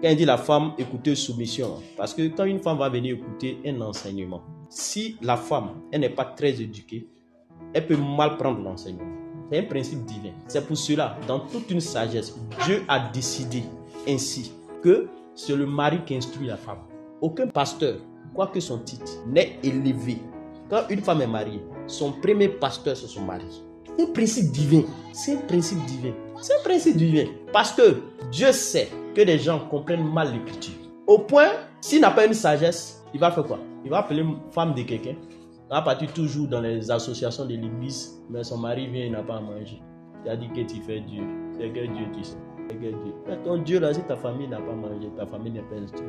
Quand il dit la femme écouter soumission, parce que quand une femme va venir écouter un enseignement, si la femme, elle n'est pas très éduquée, elle peut mal prendre l'enseignement. C'est un principe divin. C'est pour cela, dans toute une sagesse, Dieu a décidé ainsi que c'est le mari qui instruit la femme. Aucun pasteur, quoique son titre, n'est élevé. Quand une femme est mariée, son premier pasteur, c'est son mari. C'est un principe divin. C'est un principe divin. C'est un principe divin. Parce que Dieu sait que les gens comprennent mal l'écriture. Au point, s'il n'a pas une sagesse, il va faire quoi? Il va appeler une femme de quelqu'un. Il va partir toujours dans les associations de l'église, mais son mari vient, il n'a pas à manger. Il a dit que tu fais Dieu. C'est que Dieu, tu sais. C'est que Dieu. Mais ton Dieu là, si ta famille n'a pas mangé, ta famille n'est pas instruite.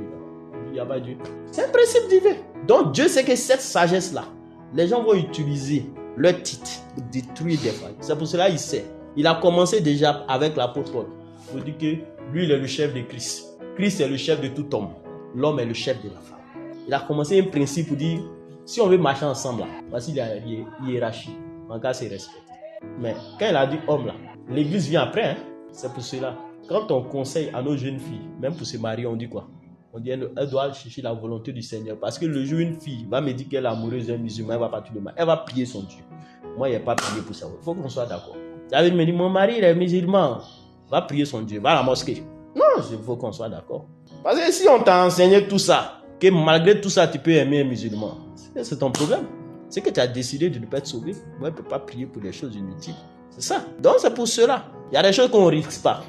Il n'y a pas Dieu. C'est un principe divin. Donc Dieu sait que cette sagesse-là, les gens vont utiliser leur titre pour détruire des familles. C'est pour cela qu'il sait. Il a commencé déjà avec l'apôtre Paul. Il faut dire que lui, il est le chef de Christ. Christ est le chef de tout homme. L'homme est le chef de la femme. Il a commencé un principe pour dire, si on veut marcher ensemble, là, voici la hiérarchie. En cas, c'est respecté. Mais quand il a dit homme, là, l'église vient après. C'est pour cela. Quand on conseille à nos jeunes filles, même pour se marier, on dit quoi? On dit elle doit chercher la volonté du Seigneur. Parce que le jour où une fille va me dire qu'elle est amoureuse d'un musulman, elle va partir de mal. Elle va prier son Dieu. Moi, il n'y a pas prié pour ça. Il faut qu'on soit d'accord. David me dit, mon mari il est musulman. Va prier son Dieu. Va à la mosquée. Non, il faut qu'on soit d'accord. Parce que si on t'a enseigné tout ça, que malgré tout ça, tu peux aimer un musulman, c'est ton problème. C'est que tu as décidé de ne pas être sauvé. Moi, je ne peux pas prier pour des choses inutiles. C'est ça. Donc, c'est pour cela. Il y a des choses qu'on ne risque pas.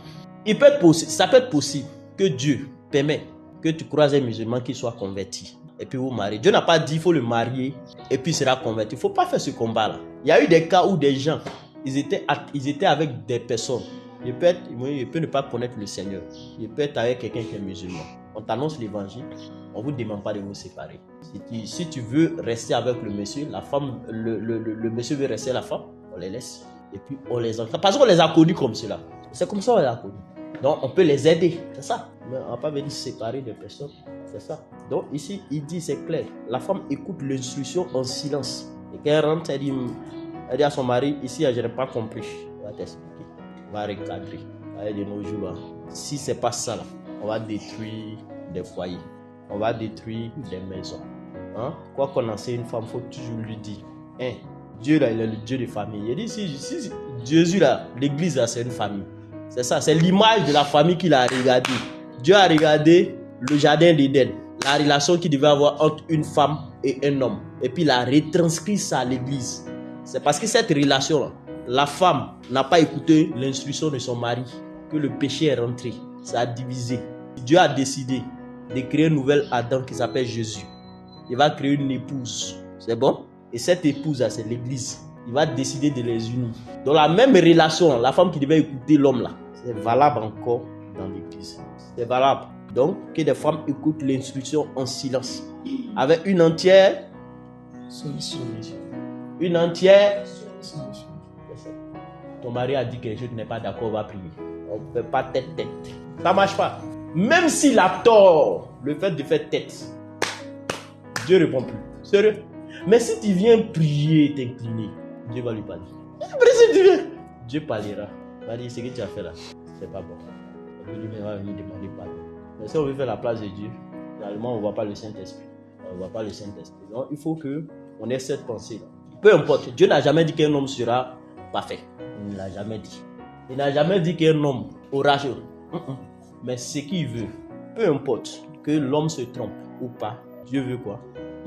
Ça peut être possible que Dieu permet que tu croises un musulman qui soit converti. Et puis vous mariez. Dieu n'a pas dit qu'il faut le marier et puis il sera converti. Il ne faut pas faire ce combat-là. Il y a eu des cas où des gens, ils étaient avec des personnes. Il peut ne pas connaître le Seigneur. Il peut être avec quelqu'un qui est musulman. On t'annonce l'évangile. On ne vous demande pas de vous séparer. Si tu veux rester avec le monsieur, la femme, le monsieur veut rester la femme, on les laisse. Et puis on les encadre. Parce qu'on les a connus comme cela. C'est comme ça qu'on les a connus. Donc on peut les aider. C'est ça. Mais on ne va pas venir séparer des personnes. C'est ça. Donc ici, il dit, c'est clair. La femme écoute l'instruction en silence. Et quand elle rentre, elle dit à son mari, ici, je n'ai pas compris. On va t'expliquer. On va recadrer. Allez, de nos jours, si ce n'est pas ça, là, on va détruire des foyers. On va détruire des maisons. Quoi qu'on enseigne une femme, il faut toujours lui dire, Dieu là, il est le Dieu de famille. Il dit si Jésus là, l'église là, c'est une famille. C'est ça, c'est l'image de la famille qu'il a regardée. Dieu a regardé le jardin d'Éden, la relation qu'il devait avoir entre une femme et un homme. Et puis il a retranscrit ça à l'église. C'est parce que cette relation-là, la femme n'a pas écouté l'instruction de son mari, que le péché est rentré. Ça a divisé. Dieu a décidé de créer un nouvel Adam qui s'appelle Jésus. Il va créer une épouse. C'est bon? Et cette épouse-là, c'est l'église. Il va décider de les unir. Dans la même relation, la femme qui devait écouter l'homme là, c'est valable encore dans l'église. C'est valable. Donc, que des femmes écoutent l'instruction en silence. Avec une entière soumission. Une entière soumission. Ton mari a dit quelque chose, tu n'es pas d'accord, on va prier. On ne fait pas tête. Ça ne marche pas. Même s'il a tort, le fait de faire tête, Dieu ne répond plus. Sérieux? Mais si tu viens prier et t'incliner, Dieu va lui parler. Mais si tu viens, Dieu parlera. Il va dire, ce que tu as fait là, c'est pas bon. Et puis lui-même va venir demander pardon. Mais si on veut faire la place de Dieu, généralement on ne voit pas le Saint-Esprit. On ne voit pas le Saint-Esprit. Donc il faut qu'on ait cette pensée-là. Peu importe, Dieu n'a jamais dit qu'un homme sera parfait. Il ne l'a jamais dit. Il n'a jamais dit qu'un homme orageux. Mais ce qu'il veut, peu importe que l'homme se trompe ou pas, Dieu veut quoi?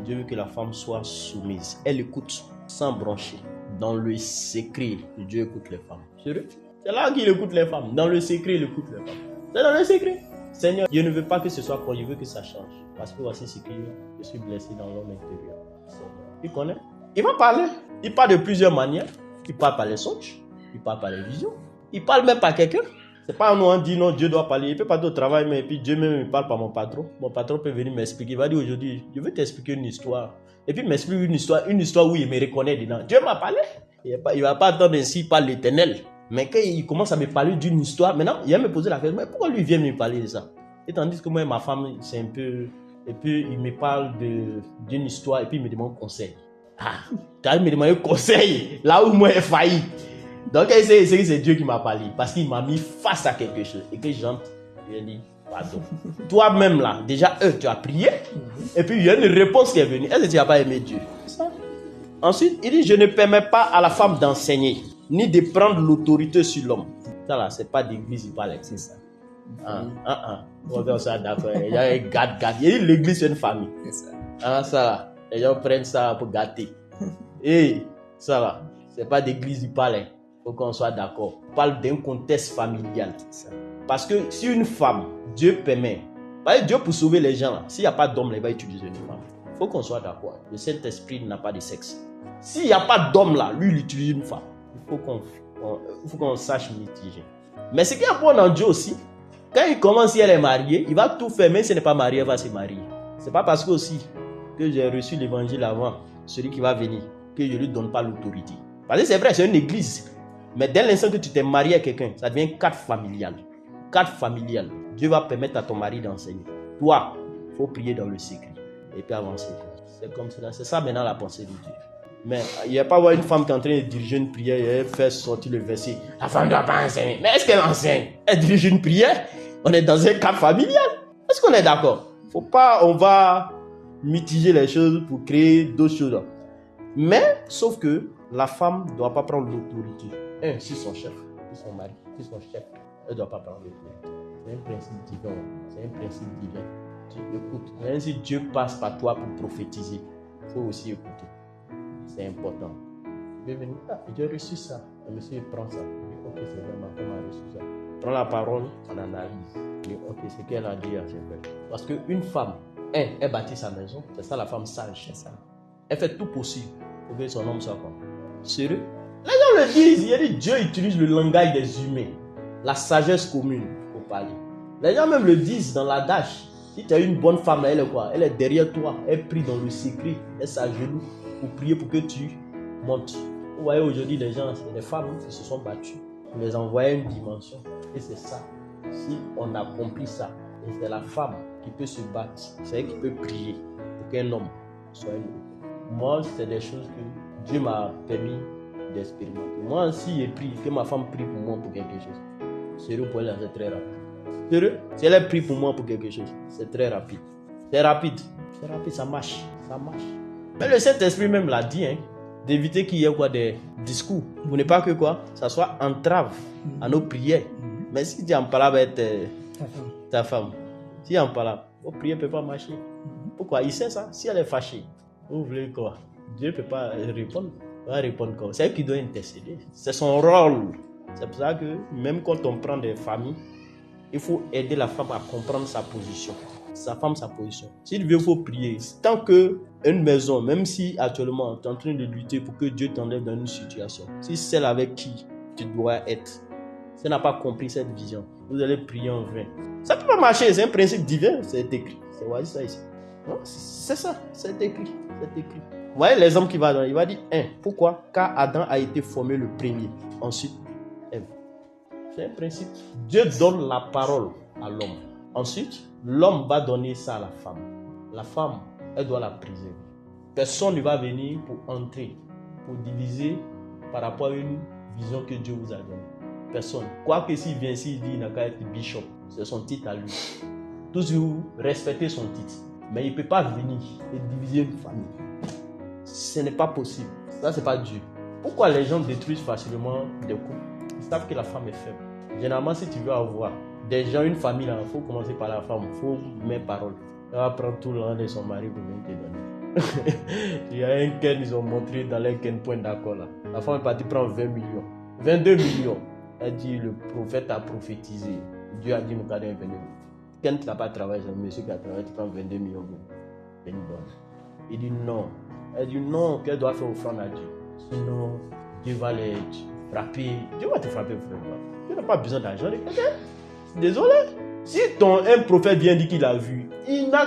Dieu veut que la femme soit soumise. Elle écoute sans broncher. Dans le secret, Dieu écoute les femmes. C'est là qu'il écoute les femmes. Dans le secret, il écoute les femmes. C'est dans le secret. Seigneur, je ne veux pas que ce soit comme je veux que ça change. Parce que voici ce que je suis blessé dans l'homme intérieur. Il connaît. Il va parler. Il parle de plusieurs manières. Il parle par les songes. Il parle par les visions. Il parle même par quelqu'un. C'est pas nous on dit non, Dieu doit parler. Il peut partir au travail, mais puis Dieu même il parle par mon patron. Mon patron peut venir m'expliquer. Il va dire aujourd'hui, je veux t'expliquer une histoire. Et puis il m'explique une histoire où il me reconnaît dedans. Dieu m'a parlé. Il ne va pas attendre ainsi par l'Éternel. Mais quand il commence à me parler d'une histoire, maintenant, il va me poser la question, mais pourquoi lui vient me parler de ça? Et tandis que moi et ma femme, c'est un peu... Et puis il me parle d'une histoire et puis il me demande conseil. Ah, tu as me demandé conseil là où moi j'ai failli. Donc c'est Dieu qui m'a parlé parce qu'il m'a mis face à quelque chose et que j'entre, il a dit pardon. Toi-même là, déjà tu as prié et puis il y a une réponse qui est venue. Est-ce que tu n'as pas aimé Dieu? Ça. Ensuite, il dit je ne permets pas à la femme d'enseigner ni de prendre l'autorité sur l'homme. Ça là, c'est pas d'église, il parle, c'est ça. On va ça d'accord. Il y a un gâte. Il dit l'église c'est une famille. C'est ça. Ah ça là, les gens prennent ça pour gâter. Et ça là, c'est pas d'église, il parle. Faut qu'on soit d'accord. On parle d'un contexte familial. Parce que si une femme, Dieu permet, Dieu pour sauver les gens, s'il n'y a pas d'homme, il va utiliser une femme. Il faut qu'on soit d'accord. Le Saint-Esprit n'a pas de sexe. S'il n'y a pas d'homme là, lui il utilise une femme. Il faut qu'on sache mitiger. Mais ce qui est bon dans Dieu aussi, quand il commence, si elle est mariée, il va tout faire, même si elle n'est pas mariée, elle va se marier. C'est pas parce que aussi que j'ai reçu l'évangile avant, celui qui va venir, que je ne lui donne pas l'autorité. Parce que c'est vrai, c'est une église. Mais dès l'instant que tu t'es marié à quelqu'un, ça devient cadre familial. Cadre familial. Dieu va permettre à ton mari d'enseigner. Toi, il faut prier dans le secret. Et puis avancer. C'est comme cela. C'est ça maintenant la pensée de Dieu. Mais il n'y a pas une femme qui est en train de diriger une prière et elle fait sortir le verset. La femme ne doit pas enseigner. Mais est-ce qu'elle enseigne? Elle dirige une prière? On est dans un cadre familial. Est-ce qu'on est d'accord? Faut pas, on va mitiger les choses pour créer d'autres choses. Mais, sauf que la femme ne doit pas prendre l'autorité. Si son chef, si son mari, si son chef, elle ne doit pas prendre l'autorité. C'est un principe divin. C'est un principe divin. Tu écoutes. Même si Dieu passe par toi pour prophétiser, il faut aussi écouter. C'est important. Je vais venir. J'ai reçu ça. Le monsieur prend ça. Il dit, ok, c'est vraiment comment reçu ça. Prends la parole, on analyse. Il dit, ok, c'est qu'elle a dit, c'est vrai. Parce qu'une femme, elle bâtit sa maison. C'est ça la femme sage. C'est ça. Elle fait tout possible pour que son homme soit comme. Sérieux? Les gens le disent. Il y a dit, Dieu utilise le langage des humains. La sagesse commune pour parler. Les gens même le disent dans l'adage. Si tu as une bonne femme, elle est quoi? Elle est derrière toi. Elle prie dans le secret. Elle s'agenouille pour prier pour que tu montes. Vous voyez aujourd'hui les gens, c'est des femmes qui se sont battues pour les envoyer à une dimension. Et c'est ça. Si on accomplit ça, et c'est la femme qui peut se battre, c'est elle qui peut prier pour qu'un homme soit élevé. Moi, c'est des choses que Dieu m'a permis d'expérimenter. Moi, si je prie, que ma femme prie pour moi pour quelque chose, sérieux pour elle, c'est très rapide. Sérieux? Si elle prie pour moi pour quelque chose, c'est très rapide. C'est rapide. C'est rapide, ça marche. Ça marche. Mais le Saint-Esprit même l'a dit, hein. d'éviter qu'il y ait quoi, des discours. Pour ne pas que quoi, ça soit entrave à nos prières. Mais si tu es en palabre avec ta femme, si tu es en palabre, vos prières ne peuvent pas marcher. Pourquoi? Il sait ça. Si elle est fâchée, vous voulez quoi? Dieu ne peut pas répondre. Il va répondre quoi? C'est elle qui doit intercéder. C'est son rôle. C'est pour ça que même quand on prend des familles, il faut aider la femme à comprendre sa position. Sa femme, sa position. S'il veut, il faut prier. Tant qu'une maison, même si actuellement tu es en train de lutter pour que Dieu t'enlève dans une situation, si celle avec qui tu dois être, si elle n'a pas compris cette vision, vous allez prier en vain. Ça ne peut pas marcher, c'est un principe divin, c'est écrit. C'est voyez ça ici. Non, c'est ça, c'est écrit. C'est écrit. Vous voyez l'exemple qu'il va donner. Il va dire 1. Pourquoi? Car Adam a été formé le premier. Ensuite, Ève. C'est un principe. Dieu donne la parole à l'homme. Ensuite, l'homme va donner ça à la femme. La femme, elle doit la préserver. Personne ne va venir pour entrer, pour diviser par rapport à une vision que Dieu vous a donnée. Personne. Quoique s'il vient ici, il dit qu'il n'a qu'à être bishop. C'est son titre à lui. Tous vous respectez son titre. Mais il ne peut pas venir et diviser une famille. Ce n'est pas possible. Ça, ce n'est pas Dieu. Pourquoi les gens détruisent facilement des couples? Ils savent que la femme est faible. Généralement, si tu veux avoir des gens, une famille, il faut commencer par la femme. Il faut mettre parole. Elle va prendre tout l'argent de son mari pour venir te donner. Il y a un Ken, ils ont montré dans les Ken point d'accord là. La femme est partie prendre 20 millions. 22 millions. Elle dit, le prophète a prophétisé. Dieu a dit, nous gardons 22 millions. Ken n'a pas travaillé, c'est un monsieur qui a travaillé, tu prends 22 millions pour venir donner. Il dit non. Elle dit non, qu'elle doit faire offrande à Dieu. Sinon, Dieu va les frapper. Dieu va te frapper, frère. Dieu n'a pas besoin d'argent. Désolé. Si un prophète vient dire qu'il a vu, lui, il n'a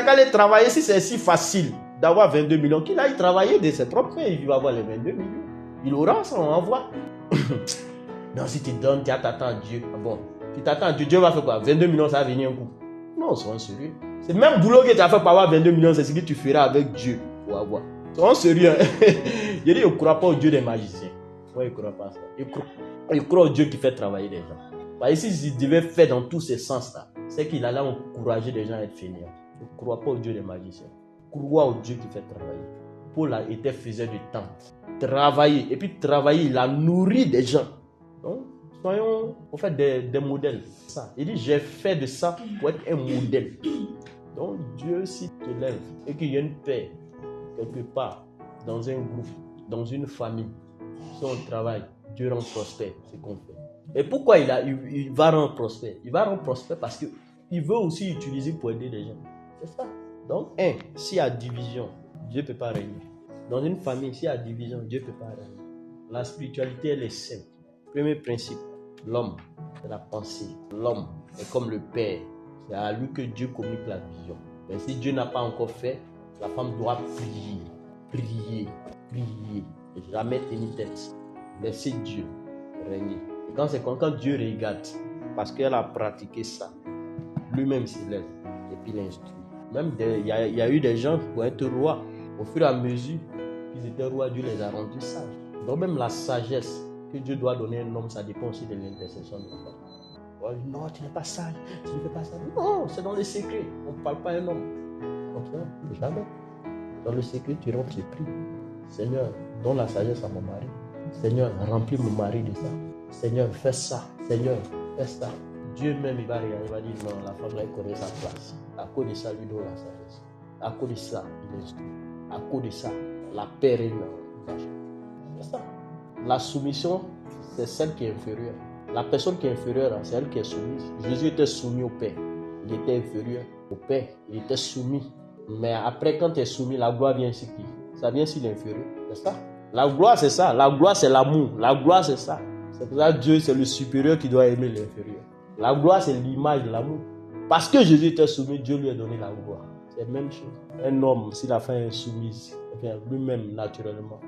qu'à aller travailler. Si c'est si facile d'avoir 22 millions, qu'il aille travailler de ses propres mains, il va avoir les 22 millions. Il aura ça, on envoie. Non, si tu donnes, tu t'attends à Dieu. Bon, tu t'attends à Dieu, Dieu va faire quoi? 22 millions, ça va venir un coup. Non, sois sérieux. C'est le même boulot que tu as fait pour avoir 22 millions, c'est ce que tu feras avec Dieu pour avoir. Sois sérieux. Je dis, il ne croit pas au Dieu des magiciens. Moi, il ne croit pas à ça. Il croit au Dieu qui fait travailler les gens. Parce que s'il devait faire dans tous ces sens-là, c'est qu'il allait encourager les gens à être fainéants. Il ne croit pas au Dieu des magiciens. Il croit au Dieu qui fait travailler. Paul était faisait du temps. Travailler. Et puis travailler, il a nourri des gens. Donc, soyons en fait des modèles. Ça. Il dit, j'ai fait de ça pour être un modèle. Donc, Dieu, si te lève et qu'il y a une paix quelque part, dans un groupe, dans une famille, si on travaille, Dieu rend prospère ce qu'on fait. Et pourquoi il va rendre prospère? Il va rendre prospère parce qu'il veut aussi utiliser pour aider les gens. C'est ça. Donc, s'il y a division, Dieu ne peut pas régner. Dans une famille, s'il y a division, Dieu ne peut pas régner. La spiritualité, elle est simple. Premier principe, l'homme, c'est la pensée. L'homme est comme le Père. C'est à lui que Dieu communique la vision. Mais si Dieu n'a pas encore fait, la femme doit prier, prier, prier. Et jamais tenir tête. Laisser Dieu régner. Et quand Dieu regarde, parce qu'elle a pratiqué ça, lui-même se lève et puis l'instruit. Même il y a eu des gens qui vont être rois. Au fur et à mesure qu'ils étaient rois, Dieu les a rendus sages. Donc même la sagesse que Dieu doit donner à un homme, ça dépend aussi de l'intercession de la femme. Non, tu n'es pas sage, tu ne fais pas ça. Non, c'est dans le secret. On ne parle pas à un homme. Comme ça, jamais. Dans le secret, tu rentres, tu pries. Seigneur, donne la sagesse à mon mari. Seigneur, remplis mon mari de ça. Seigneur, fais ça. Seigneur, fais ça. Dieu même, il va regarder, il va dire non, la femme, elle connaît sa place. À cause de ça, lui donne la sagesse. À cause de ça, il instruit. À cause de ça, la paix règne. C'est ça. La soumission, c'est celle qui est inférieure. La personne qui est inférieure, c'est elle qui est soumise. Jésus était soumis au Père. Il était inférieur au Père. Il était soumis. Mais après, quand tu es soumis, la gloire vient ici. Ça vient sur l'inférieur. C'est ça. La gloire, c'est ça. La gloire, c'est l'amour. La gloire, c'est ça. C'est pour ça que Dieu, c'est le supérieur qui doit aimer l'inférieur. La gloire, c'est l'image de l'amour. Parce que Jésus était soumis, Dieu lui a donné la gloire. C'est la même chose. Un homme, si la femme est soumise, lui-même, naturellement.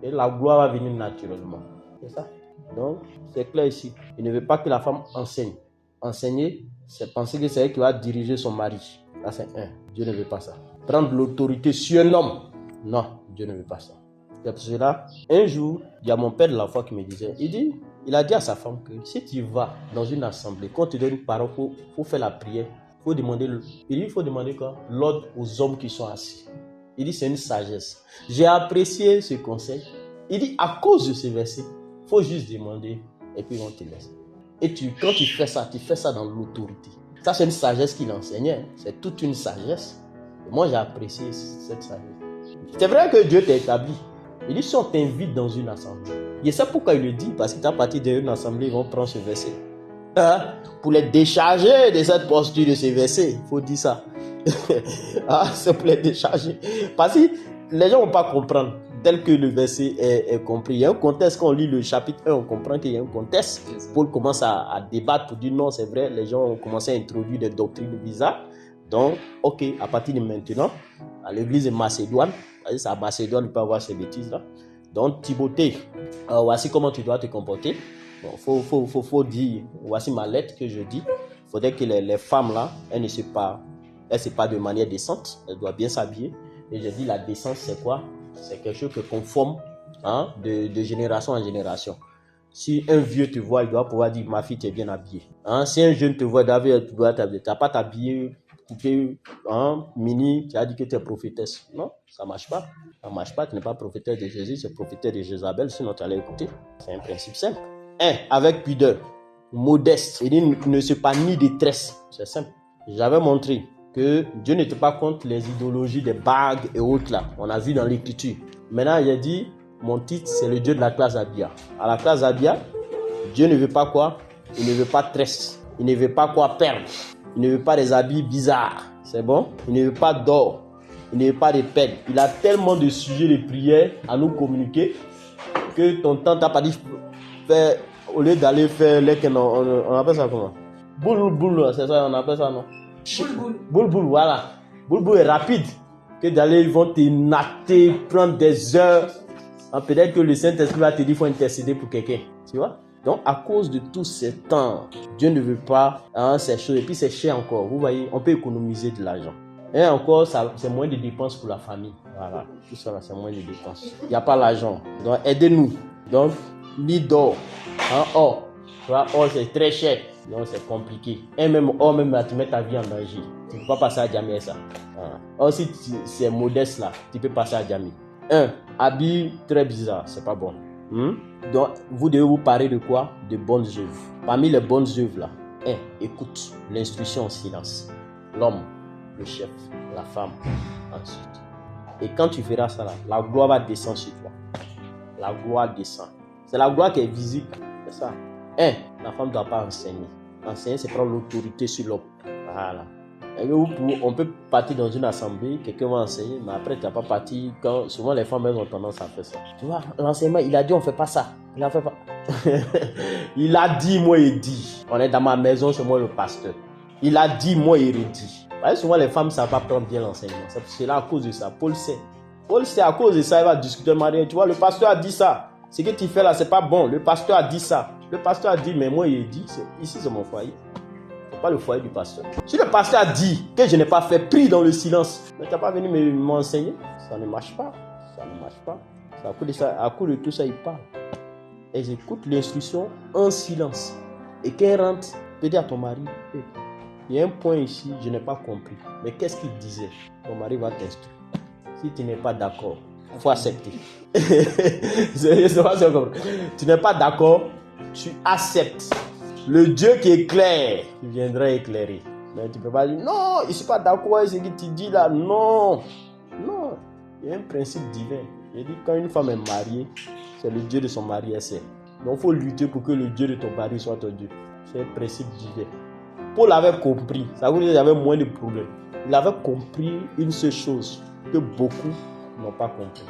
Et la gloire va venir naturellement. C'est ça. Donc, c'est clair ici. Il ne veut pas que la femme enseigne. Enseigner, c'est penser que c'est elle qui va diriger son mari. Là, c'est un. Dieu ne veut pas ça. Prendre l'autorité sur un homme. Non, Dieu ne veut pas ça. C'est pour cela, un jour, il y a mon père de la foi qui me disait, il a dit à sa femme que si tu vas dans une assemblée, quand tu donnes une parole, il faut faire la prière. Il faut demander quoi? L'ordre aux hommes qui sont assis. Il dit c'est une sagesse. J'ai apprécié ce conseil. Il dit à cause de ce verset, il faut juste demander et puis on te laisse. Et quand tu fais ça dans l'autorité. Ça c'est une sagesse qu'il enseignait. C'est toute une sagesse. Et moi j'ai apprécié cette sagesse. C'est vrai que Dieu t'a établi. Il dit si on t'invite dans une assemblée. Et c'est pourquoi il le dit. Parce que tu as parti d'une assemblée, ils vont prendre ce verset. Pour les décharger de cette posture de ces versets. Il faut dire ça. C'est pour les décharger. Parce que les gens ne vont pas comprendre tel que le verset est compris. Il y a un contexte, quand on lit le chapitre 1, on comprend qu'il y a un contexte. Paul commence à débattre pour dire non, c'est vrai, les gens ont commencé à introduire des doctrines bizarres. Donc, ok, à partir de maintenant, à l'église de Macédoine, c'est à Macédoine, il peut avoir ces bêtises-là. Donc, Timothée, voici comment tu dois te comporter. Bon, faut dire, voici ma lettre que je dis. Il faudrait que les femmes là, elles ne se parlent de manière décente. Elles doivent bien s'habiller. Et je dis la décence, c'est quoi? C'est quelque chose qui est conforme de génération en génération. Si un vieux te voit, il doit pouvoir dire ma fille, tu es bien habillée. Si un jeune te voit, David, tu dois t'habiller. Tu n'as pas t'habiller, mini, tu as dit que tu es prophétesse. Non, ça ne marche pas. Ça ne marche pas. Tu n'es pas prophétesse de Jésus, c'est prophétesse de Jézabel, sinon tu allais écouter. C'est un principe simple. Avec pudeur, modeste, il ne se pas ni détresse. C'est simple. J'avais montré que Dieu n'était pas contre les idéologies des bagues et autres là. On a vu dans l'écriture. Maintenant, il a dit, mon titre, c'est le Dieu de la classe Abia. À la classe Abia, Dieu ne veut pas quoi? Il ne veut pas tresse. Il ne veut pas quoi perdre. Il ne veut pas des habits bizarres. C'est bon? Il ne veut pas d'or. Il ne veut pas de peine. Il a tellement de sujets de prière à nous communiquer que ton temps t'a pas dit faire, au lieu d'aller faire les on appelle ça comment? Boule, c'est ça, on appelle ça, non? Boule, voilà. Boule est rapide. Que d'aller, ils vont te natter, prendre des heures. Peut-être que le Saint-Esprit va te dire qu'il faut intercéder pour quelqu'un. Tu vois? Donc, à cause de tout ce temps, Dieu ne veut pas ces choses. Et puis, c'est cher encore. Vous voyez, on peut économiser de l'argent. Et encore, c'est moins de dépenses pour la famille. Voilà. Tout ça, c'est moins de dépenses. Il n'y a pas l'argent. Donc, aidez-nous. Donc, ni d'or. Or. Tu vois, or, c'est très cher. Donc, c'est compliqué. Et même or, même tu mets ta vie en danger. Tu ne peux pas passer à jamais ça. Or, si c'est modeste là, tu peux passer à jamais. Habit très bizarre, c'est pas bon. Donc, vous devez vous parler de quoi? De bonnes œuvres. Parmi les bonnes œuvres là, écoute, l'instruction en silence. L'homme, le chef, la femme, ensuite. Et quand tu feras ça là, la gloire va descendre sur toi. La gloire descend. C'est la gloire qui est visible. C'est ça. La femme ne doit pas enseigner. Enseigner, c'est prendre l'autorité sur l'homme. Voilà. On peut partir dans une assemblée, quelqu'un va enseigner, mais après tu n'as pas parti. Souvent les femmes elles ont tendance à faire ça. Tu vois, l'enseignement, il a dit on ne fait pas ça. Il a fait pas. Il a dit, moi il dit. On est dans ma maison, c'est moi le pasteur. Il a dit, moi il redit. Souvent les femmes ne savent pas prendre bien l'enseignement. C'est là à cause de ça. Paul sait à cause de ça, il va discuter mariage. Tu vois, le pasteur a dit ça. Ce que tu fais là, c'est pas bon. Le pasteur a dit ça. Le pasteur a dit, mais moi il dit, ici c'est mon foyer. Pas le foyer du pasteur. Si le pasteur a dit que je n'ai pas fait, prie dans le silence, mais tu n'as pas venu m'enseigner, ça ne marche pas. Ça ne marche pas. À cause de tout ça, il parle. Et j'écoute l'instruction en silence. Et quand elle rentre, peut dire à ton mari, il y a un point ici, je n'ai pas compris. Mais qu'est-ce qu'il disait? Ton mari va t'instruire. Si tu n'es pas d'accord, il faut accepter. Tu n'es pas d'accord, tu acceptes. Le Dieu qui est clair, il viendra éclairer. Mais tu ne peux pas dire, non, je ne suis pas d'accord avec ce que tu dis là. Non, il y a un principe divin. Il dit, quand une femme est mariée, c'est le Dieu de son mari, elle sait. Donc il faut lutter pour que le Dieu de ton mari soit ton Dieu. C'est un principe divin. Paul avait compris, ça veut dire qu'il y avait moins de problèmes. Il avait compris une seule chose que beaucoup n'ont pas compris.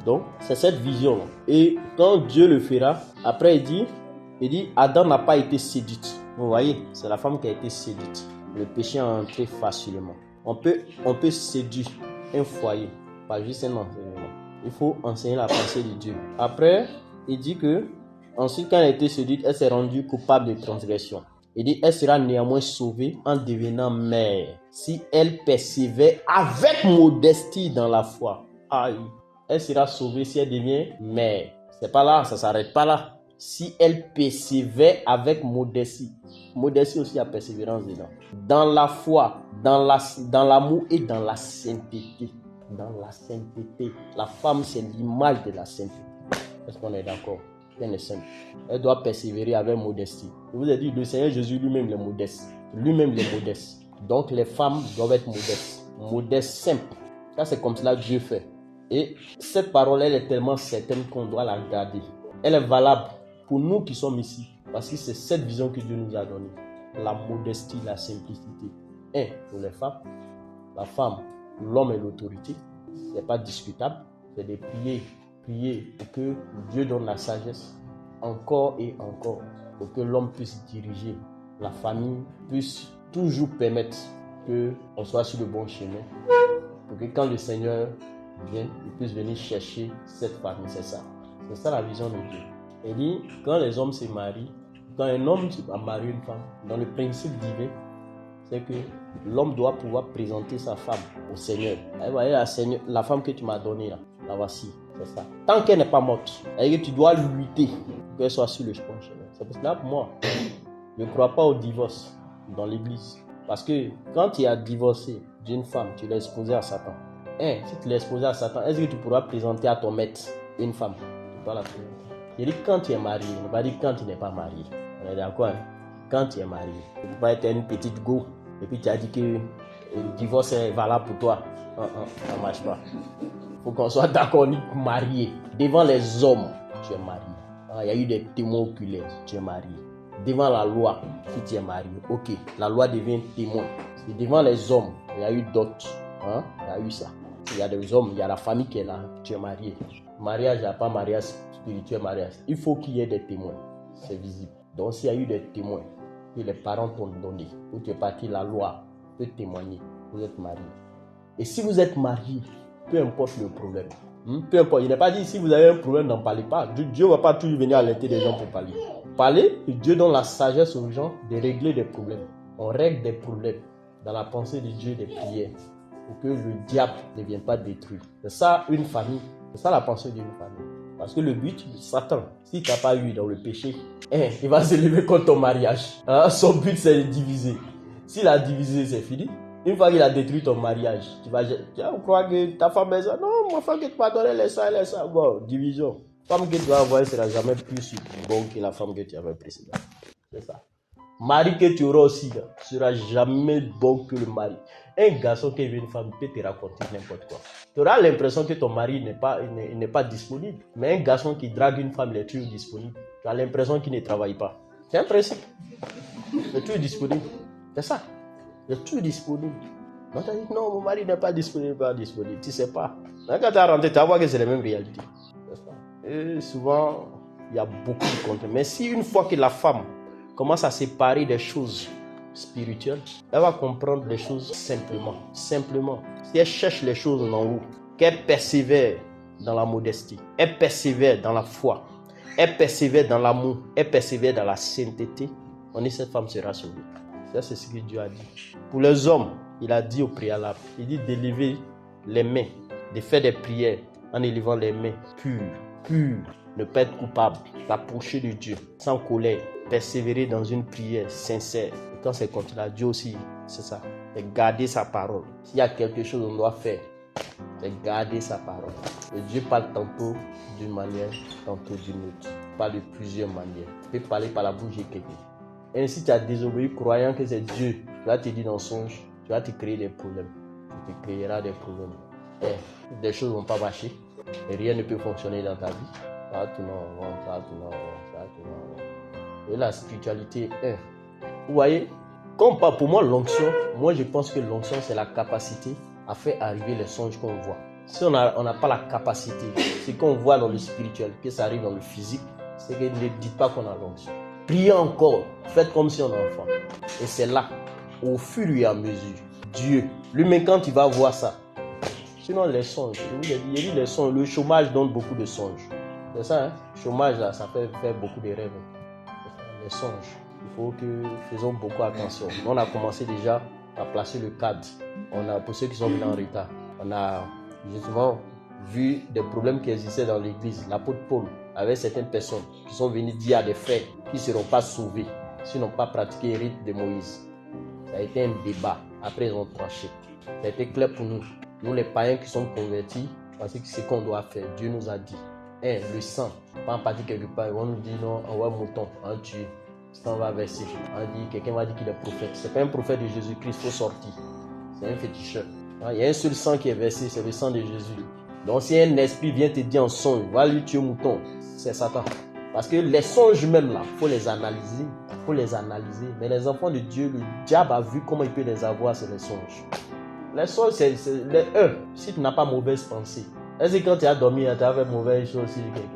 Donc, c'est cette vision-là. Et quand Dieu le fera, après il dit, Adam n'a pas été séduite. Vous voyez, c'est la femme qui a été séduite. Le péché est entré facilement. On peut séduire un foyer, pas juste un enseignement. Il faut enseigner la pensée de Dieu. Après, il dit que, ensuite, quand elle a été séduite, elle s'est rendue coupable de transgression. Il dit, elle sera néanmoins sauvée en devenant mère, si elle persévère avec modestie dans la foi. Aïe. Elle sera sauvée si elle devient mère. C'est pas là, ça s'arrête pas là. Si elle persévère avec modestie. Modestie aussi, il y a persévérance dedans. Dans la foi, dans l'amour et dans la sainteté. dans la sainteté. La femme, c'est l'image de la sainteté. Est-ce qu'on est d'accord? Elle est sainte. Elle doit persévérer avec modestie. Je vous ai dit, le Seigneur Jésus lui-même est modeste. Lui-même est modeste. Donc les femmes doivent être modestes. Modestes, simples. Ça, c'est comme cela que Dieu fait. Et cette parole, elle est tellement certaine qu'on doit la garder. Elle est valable pour nous qui sommes ici. Parce que c'est cette vision que Dieu nous a donnée. La modestie, la simplicité. Pour les femmes, la femme, l'homme et l'autorité. Ce n'est pas discutable. C'est de prier pour que Dieu donne la sagesse encore et encore. Pour que l'homme puisse diriger la famille, puisse toujours permettre qu'on soit sur le bon chemin. Pour que quand le Seigneur vient, il puisse venir chercher cette famille. C'est ça la vision de Dieu. Il dit, quand les hommes se marient, quand un homme marie une femme, dans le principe divin, c'est que l'homme doit pouvoir présenter sa femme au Seigneur. Vous voyez, la femme que tu m'as donnée, là, la voici, c'est ça. Tant qu'elle n'est pas morte, tu dois lutter pour qu'elle soit sur le bon chemin. C'est pour cela que moi, je ne crois pas au divorce dans l'église. Parce que quand tu as divorcé d'une femme, tu l'as exposée à Satan. Si tu l'as exposée à Satan, est-ce que tu pourras présenter à ton maître une femme? Tu dois la présenter. Il dit quand tu es marié, il ne va pas dire quand tu n'es pas marié. On est d'accord, hein? Quand tu es marié. Tu ne peux pas être une petite go et puis tu as dit que le divorce est valable pour toi. Ça ne marche pas. Il faut qu'on soit d'accord, on est marié. Devant les hommes, tu es marié. Il y a eu des témoins oculaires, tu es marié. Devant la loi, si tu es marié, ok, la loi devient témoin. Et devant les hommes, il y a eu d'autres. Il y a eu ça. Il y a des hommes, il y a la famille qui est là, tu es marié. Mariage, il n'y a pas mariage spirituel, mariage. Il faut qu'il y ait des témoins. C'est visible. Donc s'il y a eu des témoins que les parents t'ont donné, où tu es parti, la loi peut témoigner. Vous êtes marié. Et si vous êtes marié, peu importe le problème. Peu importe. Il n'est pas dit si vous avez un problème, n'en parlez pas. Dieu ne va pas toujours venir alerter des gens pour parler. Parler, et Dieu donne la sagesse aux gens de régler des problèmes. On règle des problèmes dans la pensée de Dieu, des prières, pour que le diable ne vienne pas détruire. C'est ça une famille. C'est ça la pensée d'une famille. Parce que le but de Satan, si tu n'as pas eu dans le péché, il va se lever contre ton mariage. Son but, c'est de diviser. S'il a divisé, c'est fini. Une fois qu'il a détruit ton mariage, tu vas croire que ta femme est ça. Non, ma femme que tu m'as donné, elle est ça. Bon, division. La femme que tu vas avoir, ne sera jamais plus bonne que la femme que tu avais précédemment. C'est ça. Mari que tu auras aussi, ne sera jamais bon que le mari. Un garçon qui veut une femme peut te raconter n'importe quoi. Tu auras l'impression que ton mari n'est pas disponible. Mais un garçon qui drague une femme, il est toujours disponible. Tu as l'impression qu'il ne travaille pas. C'est un principe. Il est toujours disponible. C'est ça. Il est toujours disponible. Donc tu as dit non, mon mari n'est pas disponible, Tu ne sais pas. Donc, quand tu as rentré, tu vas voir que c'est la même réalité. C'est ça. Et souvent, il y a beaucoup de contre. Mais si une fois que la femme commence à séparer des choses spirituelles, elle va comprendre les choses simplement. Si elle cherche les choses en haut, qu'elle persévère dans la modestie, elle persévère dans la foi, elle persévère dans l'amour, elle persévère dans la sainteté, on dit cette femme sera sauvée. Ça, c'est ce que Dieu a dit. Pour les hommes, il a dit au préalable, il dit d'élever les mains, de faire des prières en élevant les mains pures, ne pas être coupable, s'approcher de Dieu sans colère, persévérer dans une prière sincère. Et quand c'est comme ça, Dieu aussi, c'est ça, c'est garder sa parole. S'il y a quelque chose qu'on doit faire, c'est garder sa parole. Et Dieu parle tantôt d'une manière, tantôt d'une autre. Il parle de plusieurs manières. Tu peux parler par la bouche de quelqu'un. Et si tu as désobéi, croyant que c'est Dieu, tu vas te dire dans le songe, tu vas te créer des problèmes. Tu te créeras des problèmes. Des choses ne vont pas marcher. Et rien ne peut fonctionner dans ta vie. Ça tourne en rond. Et la spiritualité, vous voyez, comme pour moi l'onction, moi je pense que l'onction c'est la capacité à faire arriver les songes qu'on voit. Si on n'a pas la capacité, ce qu'on voit dans le spirituel, que ça arrive dans le physique, c'est que ne dites pas qu'on a l'onction. Priez encore, faites comme si on est enfant. Et c'est là, au fur et à mesure, Dieu, lui-même quand il va voir ça, sinon les songes, il dit les songes, le chômage donne beaucoup de songes. C'est ça, hein? Le chômage là, ça fait faire beaucoup de rêves. Les songes, il faut que faisons beaucoup attention. On a commencé déjà à placer le cadre. Pour ceux qui sont venus en retard, on a justement vu des problèmes qui existaient dans l'église. L'apôtre Paul avait certaines personnes qui sont venues dire à des frères qui ne seront pas sauvés s'ils n'ont pas pratiqué le rite de Moïse. Ça a été un débat. Après, ils ont tranché. Ça a été clair pour nous. Nous, les païens qui sont convertis, parce que c'est ce qu'on doit faire. Dieu nous a dit. Le sang, pas en partie quelque part, on nous dit non, on va mouton, on tue. On va verser. Quelqu'un va dire qu'il est prophète. Ce n'est pas un prophète de Jésus-Christ, il faut sortir. C'est un féticheur. Il y a un seul sang qui est versé, c'est le sang de Jésus. Donc si un esprit vient te dire en songe, va lui tuer mouton, c'est Satan. Parce que les songes même là, il faut les analyser. Il faut les analyser. Mais les enfants de Dieu, le diable a vu comment il peut les avoir, c'est les songes. Les songes, c'est les si tu n'as pas mauvaise pensée. Est-ce que quand tu as dormi, tu as fait mauvaise chose sur quelqu'un?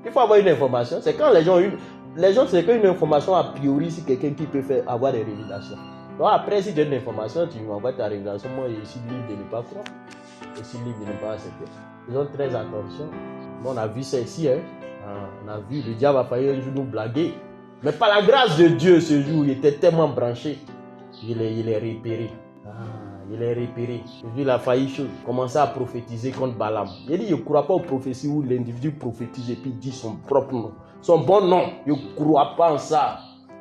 Il faut avoir une information. C'est quand les gens, c'est qu'une information a priori sur quelqu'un qui peut avoir des révélations. Donc après, si tu as une information, tu m'envoies ta révélation. Moi, je suis libre de ne pas croire. Je suis libre de ne pas accepter. Ils ont très attention. Bon, on a vu ça ici. On a vu, le diable a failli un jour nous blaguer. Mais par la grâce de Dieu, ce jour, il était tellement branché. Il est repéré. Il est repéré. Il a failli commencer à prophétiser contre Balaam. Il dit, je ne crois pas aux prophéties où l'individu prophétise et puis dit son propre nom. Son bon nom, je ne crois pas en ça.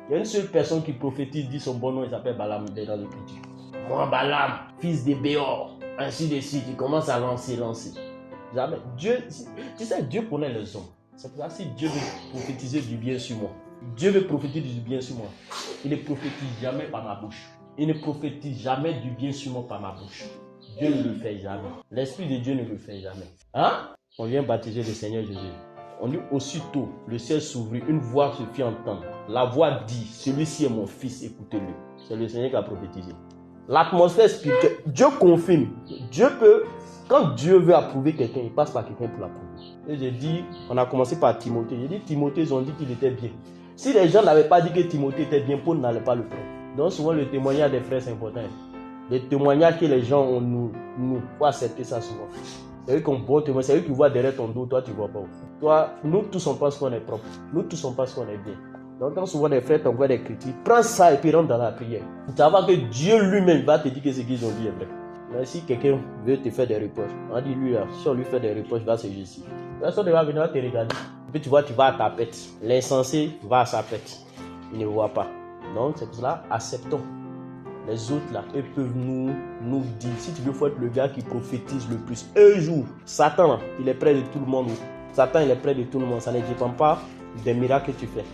Il y a une seule personne qui prophétise, dit son bon nom, il s'appelle Balaam dans l'Écriture. Moi, Balaam, fils de Béor, ainsi de suite, il commence à lancer. Jamais. Dieu, tu sais, Dieu connaît les hommes. C'est pour ça que si Dieu veut prophétiser du bien sur moi, Dieu veut prophétiser du bien sur moi, il ne prophétise jamais par ma bouche. Il ne prophétise jamais du bien sur moi par ma bouche. Dieu ne le fait jamais. L'Esprit de Dieu ne le fait jamais. On vient baptiser le Seigneur Jésus. On dit aussitôt, le ciel s'ouvrit, une voix se fit entendre. La voix dit, celui-ci est mon fils, écoutez-le. C'est le Seigneur qui a prophétisé. L'atmosphère spirituelle, Dieu confirme. Dieu peut, quand Dieu veut approuver quelqu'un, il passe par quelqu'un pour l'approuver. Et j'ai dit, on a commencé par Timothée. J'ai dit, Timothée, ils ont dit qu'il était bien. Si les gens n'avaient pas dit que Timothée était bien, Paul n'allait pas le prendre. Donc souvent le témoignage des frères c'est important. Les témoignages que les gens ont, nous faut accepter ça souvent. C'est eux qui ont bon témoignage, c'est eux qui voient derrière ton dos, toi tu ne vois pas. Toi, nous tous on pense qu'on est propre, nous tous on pense qu'on est bien. Donc quand souvent les frères t'envoient des critiques, prends ça et puis rentre dans la prière. Tu vas voir que Dieu lui-même va te dire que ce qu'ils ont dit est vrai. Mais si quelqu'un veut te faire des reproches, on dit lui là, si on lui fait des reproches, il va se justifier. Personne ne va venir te regarder. Et puis tu vois, tu vas à ta pète. L'insensé va à sa pète. Il ne voit pas. Donc c'est pour cela, acceptons. Les autres là, eux peuvent nous dire, si tu veux, faut être le gars qui prophétise le plus. Un jour, Satan là, il est près de tout le monde. Satan il est près de tout le monde. Ça ne dépend pas des miracles que tu fais.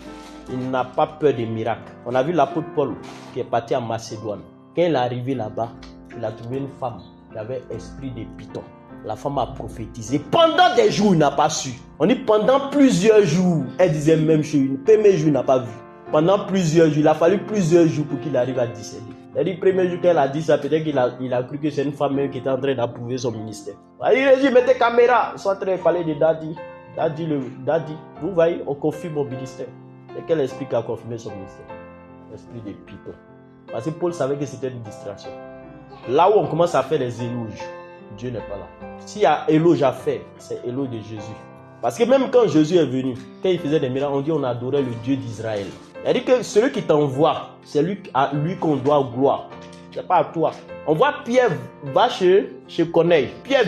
Il n'a pas peur des miracles. On a vu l'apôtre Paul qui est parti en Macédoine. Quand il est arrivé là-bas, il a trouvé une femme qui avait esprit de python. La femme a prophétisé. Pendant des jours, il n'a pas su. On dit pendant plusieurs jours, elle disait même chose. Le premier jour, il n'a pas vu. Pendant plusieurs jours, il a fallu plusieurs jours pour qu'il arrive à discerner. Le premier jour qu'elle a dit ça, peut-être qu'il a cru que c'est une femme qui était en train d'approuver son ministère. Il a dit, mettez caméra. Ils sont en train de parler de Daddy. Daddy, vous voyez, on confirme mon ministère. C'est quel esprit qui a confirmé son ministère? L'esprit de python. Parce que Paul savait que c'était une distraction. Là où on commence à faire les éloges, Dieu n'est pas là. S'il y a éloge à faire, c'est éloge de Jésus. Parce que même quand Jésus est venu, quand il faisait des miracles, on dit on adorait le Dieu d'Israël. C'est-à-dire que celui qui t'envoie, c'est à lui qu'on doit gloire. Ce n'est pas à toi. On voit Pierre va chez Corneille. Pierre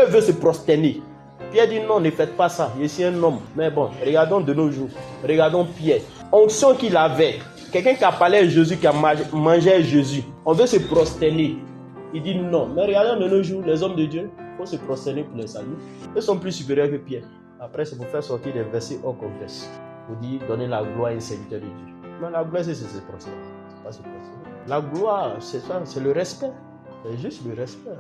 veut se prosterner. Pierre dit non, ne faites pas ça. Je suis un homme. Mais bon, regardons de nos jours. Regardons Pierre. Onction qu'il avait. Quelqu'un qui a parlé à Jésus, qui a mangé à Jésus. On veut se prosterner. Il dit non. Mais regardons de nos jours, les hommes de Dieu, il faut se prosterner pour les saluer. Ils sont plus supérieurs que Pierre. Après, c'est pour faire sortir des versets hors contexte. Pour dire donner la gloire à un serviteur de Dieu. Mais la gloire, c'est se prosterner. C'est pas se prosterner. La gloire, c'est ça, c'est le respect. C'est juste le respect.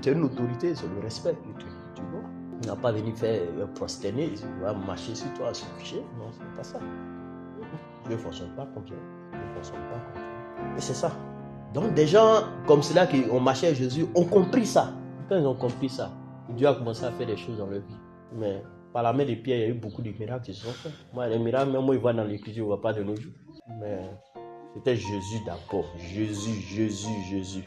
Tu as une autorité, c'est le respect que tu vois. Il n'a pas venu faire prosterner, il va marcher sur toi, se ficher. Non, c'est pas ça. Dieu ne fonctionne pas comme ça. Dieu ne fonctionne pas comme ça. Et c'est ça. Donc des gens comme cela qui ont marché à Jésus ont compris ça. Quand ils ont compris ça, Dieu a commencé à faire des choses dans leur vie. Mais par la main de Pierre, il y a eu beaucoup de miracles qui se sont faits. Moi, les miracles, même moi, ils voient dans l'Écriture, je ne vois pas de nos jours. Mais c'était Jésus d'abord. Jésus.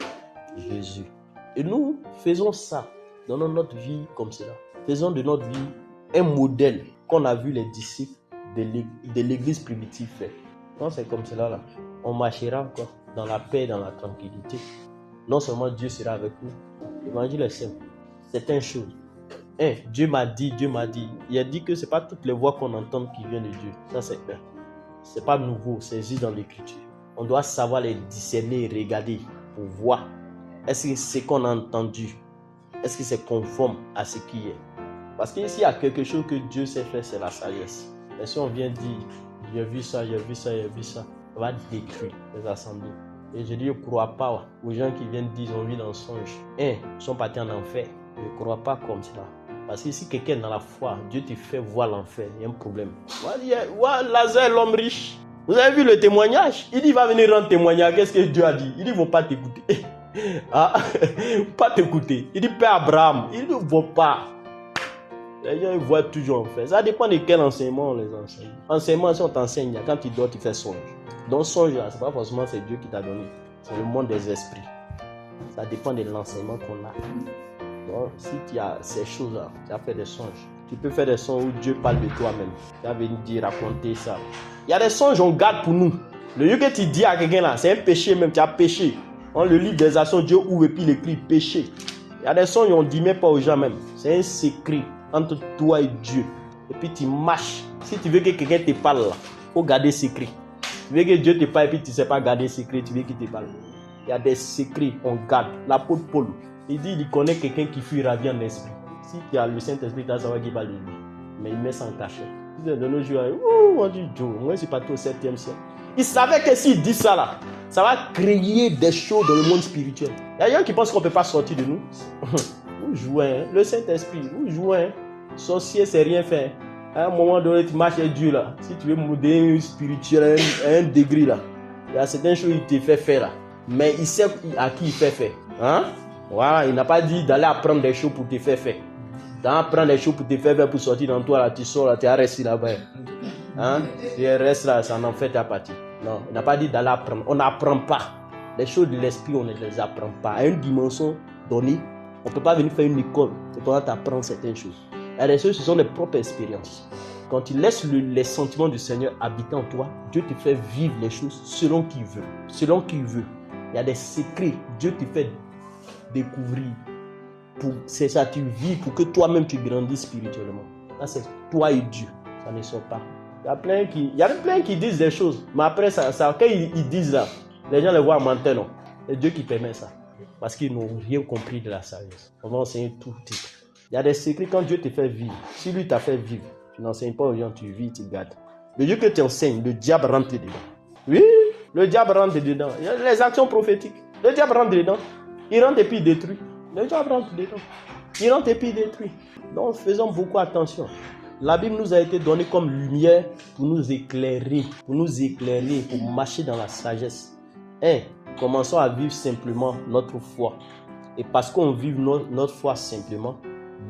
Et nous faisons ça dans notre vie comme cela. Faisons de notre vie un modèle qu'on a vu les disciples de l'église primitive faire. Quand c'est comme cela, là, on marchera encore dans la paix et dans la tranquillité. Non seulement Dieu sera avec nous, l'évangile est simple. C'est une chose. Dieu m'a dit. Il a dit que ce n'est pas toutes les voix qu'on entend qui viennent de Dieu. Ça, c'est un. Ce n'est pas nouveau, c'est juste dans l'Écriture. On doit savoir les discerner et regarder pour voir. Est-ce que ce qu'on a entendu Est-ce que c'est conforme à ce qui est? Parce qu'ici, il y a quelque chose que Dieu sait faire, c'est la sagesse. Mais si on vient dire, j'ai vu ça, ça va détruire les assemblées. Et je dis, je ne crois pas aux gens qui viennent dire, ils ont vu dans le songe. Ils sont partis en enfer. Je ne crois pas comme cela. Parce que si quelqu'un est dans la foi, Dieu te fait voir l'enfer, il y a un problème. Lazare, l'homme riche. Vous avez vu le témoignage? Il dit, il va venir rendre témoignage. Qu'est-ce que Dieu a dit? Il dit, ils ne vont pas t'écouter. Pas t'écouter. Il dit, Père Abraham, ils ne vont pas. Les gens ils voient toujours en fait. Ça dépend de quel enseignement on les enseigne. Enseignement, si on t'enseigne, quand tu dors, tu fais songe. Donc songe, là, c'est pas forcément c'est Dieu qui t'a donné. C'est le monde des esprits. Ça dépend de l'enseignement qu'on a. Donc si tu as ces choses-là, tu as fait des songes. Tu peux faire des songes où Dieu parle de toi-même. Tu as venu dire, raconter ça. Il y a des songes on garde pour nous. Le lieu que tu dis à quelqu'un là, c'est un péché même, tu as péché. On le livre des actions, Dieu ouvre et puis il écrit péché. Il y a des songes on ne dit même pas aux gens même. C'est un secret entre toi et Dieu. Et puis tu marches. Si tu veux que quelqu'un te parle là, il faut garder secret. Tu veux que Dieu te parle et puis tu ne sais pas garder secret, tu veux qu'il te parle. Il y a des secrets qu'on garde. L'apôtre Paul, il dit il connaît quelqu'un qui fuit ravie en esprit. Si tu as le Saint-Esprit, tu vas savoir qu'il parle de lui. Mais il met ça en cachet. De nos jours, moi je suis parti au 7e siècle. Il savait que s'il dit ça là, ça va créer des choses dans le monde spirituel. Il y a des gens qui pensent qu'on ne peut pas sortir de nous. Vous jouez, le Saint-Esprit, vous jouez. Sorcier, c'est rien faire. À un moment donné, tu marches avec Dieu là. Si tu veux monter spirituel à un degré là, il y a certaines choses qu'il te fait faire là. Mais il sait à qui il fait faire. Hein? Voilà, il n'a pas dit d'aller apprendre des choses pour te faire faire. D'apprendre des choses pour te faire faire pour sortir dans toi là, tu sors là, tu restes là-bas. Hein? Tu restes là, ça en fait ta partie. Non, il n'a pas dit d'aller apprendre. On n'apprend pas. Les choses de l'esprit, on ne les apprend pas. À une dimension donnée, on ne peut pas venir faire une école et pouvoir t'apprendre certaines choses. Et les choses, ce sont les propres expériences. Quand tu laisses les sentiments du Seigneur habiter en toi, Dieu te fait vivre les choses selon qu'il veut. Selon qu'il veut. Il y a des secrets. Dieu te fait découvrir. C'est ça, tu vis pour que toi-même tu grandisses spirituellement. Là, c'est toi et Dieu. Ça ne sort pas. Il y a plein qui disent des choses. Mais après, ça quand ils disent ça, les gens les voient mentir, non. C'est Dieu qui permet ça. Parce qu'ils n'ont rien compris de la sagesse. On va enseigner tout. Il y a des secrets quand Dieu te fait vivre. Si lui t'a fait vivre, tu n'enseignes pas aux gens, tu vis, tu gardes. Le Dieu que tu enseignes, le diable rentre dedans. Oui, le diable rentre dedans. Il y a les actions prophétiques. Le diable rentre dedans. Il rentre et puis il détruit. Le diable rentre dedans. Il rentre et puis il détruit. Donc faisons beaucoup attention. La Bible nous a été donnée comme lumière pour nous éclairer, pour marcher dans la sagesse. Commençons à vivre simplement notre foi. Et parce qu'on vit notre foi simplement,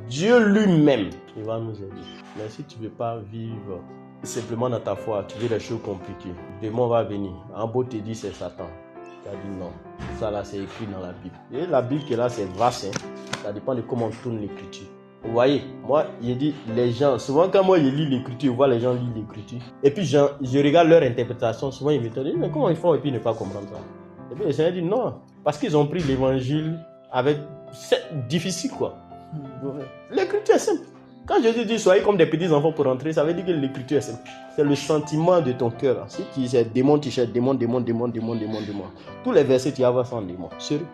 Dieu lui-même, il va nous aider. Mais si tu ne veux pas vivre simplement dans ta foi, tu veux des choses compliquées. Le démon va venir. En beau te dit c'est Satan. Tu as dit non. Ça là c'est écrit dans la Bible. Et la Bible qui est là c'est vaste. Ça dépend de comment on tourne l'écriture. Vous voyez, moi, je dis, les gens, souvent quand moi je lis l'écriture, je vois les gens lire l'écriture. Et puis je regarde leur interprétation, souvent ils me disent, mais comment ils font et puis ne pas comprendre ça? Et puis le Seigneur dit non, parce qu'ils ont pris l'évangile avec... C'est difficile quoi. L'écriture est simple. Quand Jésus dit soyez comme des petits enfants pour rentrer, ça veut dire que l'écriture est simple. C'est le sentiment de ton cœur. Si tu cherches démon, tu cherches démon. Tous les versets, tu vas voir ça en démon. Sérieux.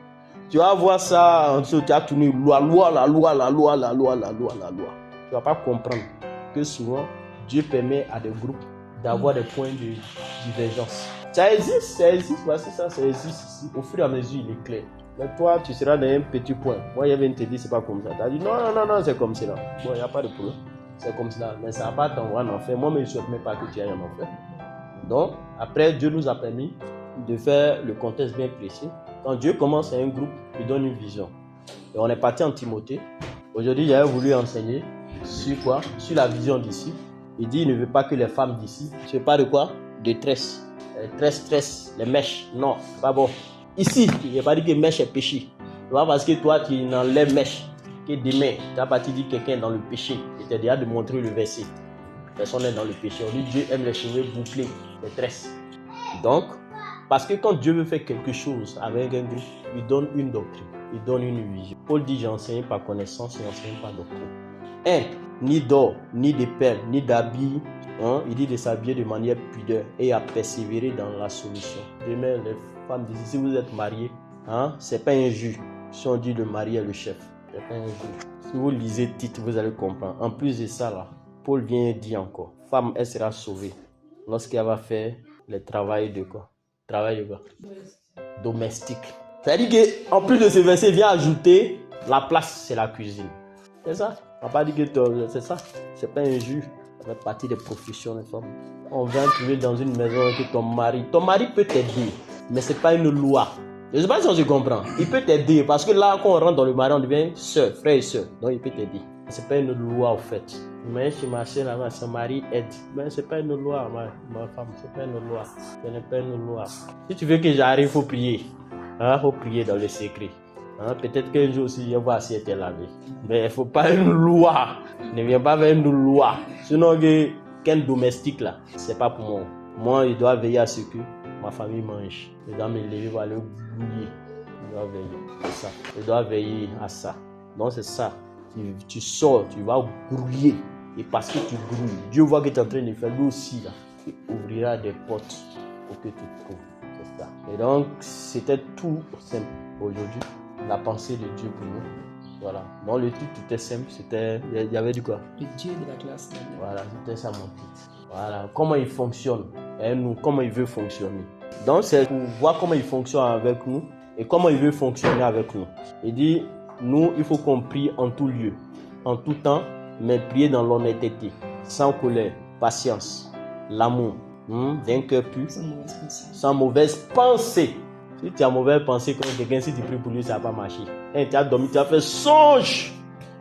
Tu vas voir ça, en dessous, tu as tourné la loi. Tu ne vas pas comprendre que souvent, Dieu permet à des groupes d'avoir des points de divergence. Ça existe, voici ça existe ici. Au fur et à mesure, il est clair. Mais toi, tu seras dans un petit point. Moi, il viens te dire, c'est pas comme ça. Tu as dit, non, c'est comme cela. Bon, il n'y a pas de problème. C'est comme cela. Mais ça ne va pas t'envoyer en enfer. Moi, je ne souhaite même pas que tu ailles en enfer. Donc, après, Dieu nous a permis de faire le contexte bien précis. Quand Dieu commence à un groupe, il donne une vision. Et on est parti en Timothée. Aujourd'hui, j'avais voulu enseigner sur quoi? Sur la vision d'ici. Il dit, il ne veut pas que les femmes d'ici. Je ne sais pas de quoi? De tresse. Les mèches. Non, pas bon. Ici, il n'y a pas dit que mèche est péché. Tu vois, parce que toi, tu n'enlèves mèche. Que demain, tu as parti dire quelqu'un dans le péché. Et tu as déjà démontré le verset. Personne n'est dans le péché. On dit Dieu aime les cheveux bouclés, les tresses. Donc, parce que quand Dieu veut faire quelque chose avec un groupe, il donne une doctrine, il donne une vision. Paul dit j'enseigne par connaissance et j'enseigne par doctrine. Ni d'or, ni de perles, ni d'habits. Il dit de s'habiller de manière pudeur et à persévérer dans la solution. Demain, les femmes disent si vous êtes mariés, c'est pas injuste si on dit le mari est le chef. C'est pas un jeu. Si vous lisez Tite, vous allez comprendre. En plus de ça, là, Paul vient dire encore, femme, elle sera sauvée lorsqu'elle va faire le travail de quoi? Travail de quoi? Domestique. C'est-à-dire qu'en plus de ce verset, il vient ajouter la place, c'est la cuisine. C'est ça. On va pas dire que c'est ça. C'est pas un jus. Ça fait partie des professions des femmes. On vient trouver dans une maison que ton mari peut t'aider, mais c'est pas une loi. Je ne sais pas si on se comprend. Il peut t'aider parce que là, quand on rentre dans le mari, on devient soeur, frère et soeur. Donc il peut t'aider. C'est pas une loi au fait. Mais chez ma soeur, là, son mari aide. Mais c'est pas une loi, ma femme. C'est pas une loi. Ce n'est pas une loi. Si tu veux que j'arrive, il faut prier. Il faut prier dans le secret. Peut-être qu'un jour aussi, je vois si elle était lavée. Mais il ne faut pas une loi. Ne viens pas avec une loi. Sinon, qu'un domestique là, c'est pas pour moi. Moi, il doit veiller à ce que ma famille mange. Il doit me lever pour aller bouillir. Il doit veiller à ça. Il doit veiller à ça. Donc c'est ça. Tu sors, tu vas grouiller. Et parce que tu grouilles, Dieu voit que tu es en train de faire, lui aussi là. Il ouvrira des portes pour que tu trouves. C'est ça. Et donc, c'était tout simple aujourd'hui. La pensée de Dieu pour nous. Voilà. Donc le titre était simple. Il y avait du quoi? Le Dieu de la classe. Voilà, c'était ça mon titre. Voilà. Comment il fonctionne. Et nous, comment il veut fonctionner. Donc c'est pour voir comment il fonctionne avec nous. Et comment il veut fonctionner avec nous. Il dit, nous, il faut qu'on prie en tout lieu, en tout temps, mais prier dans l'honnêteté, sans colère, patience, l'amour, d'un cœur pur, sans mauvaise pensée. Si tu as mauvaise pensée comme quelqu'un, si tu pries pour lui, ça ne va pas marcher. Tu as dormi, tu as fait songe.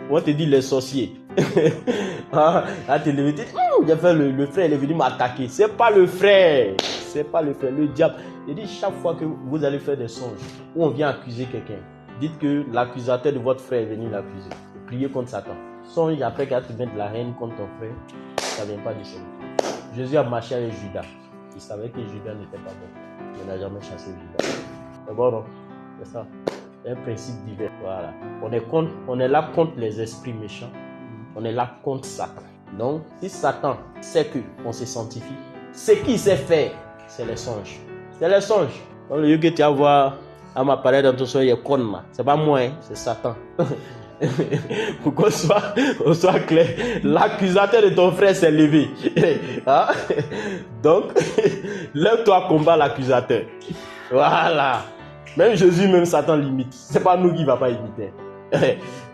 On te dit les sorciers. Là, tu es levé, tu dis, j'ai fait le frère, il est venu m'attaquer. Ce n'est pas le frère. Ce n'est pas le frère, le diable. Il dit, chaque fois que vous allez faire des songes, où on vient accuser quelqu'un, dites que l'accusateur de votre frère est venu l'accuser. Priez contre Satan. Songe après qu'il te mettre la haine contre ton frère, ça ne vient pas du Seigneur. Jésus a marché avec Judas. Il savait que Judas n'était pas bon. Il n'a jamais chassé Judas. C'est bon, non? C'est ça. C'est un principe divin. Voilà. On est là contre les esprits méchants. On est là contre Satan. Donc, si Satan sait qu'on se sanctifie, ce qu'il sait faire, c'est les songes. C'est les songes. Donc, le lieu que tu vas voir à m'apparaître dans ton soleil, il est con là. C'est pas moi, hein, c'est Satan. Pour qu'on soit clair, l'accusateur de ton frère s'est levé. Hein? Donc, lève-toi combat l'accusateur. Voilà. Même Jésus, même Satan limite. C'est pas nous qui ne va pas imiter.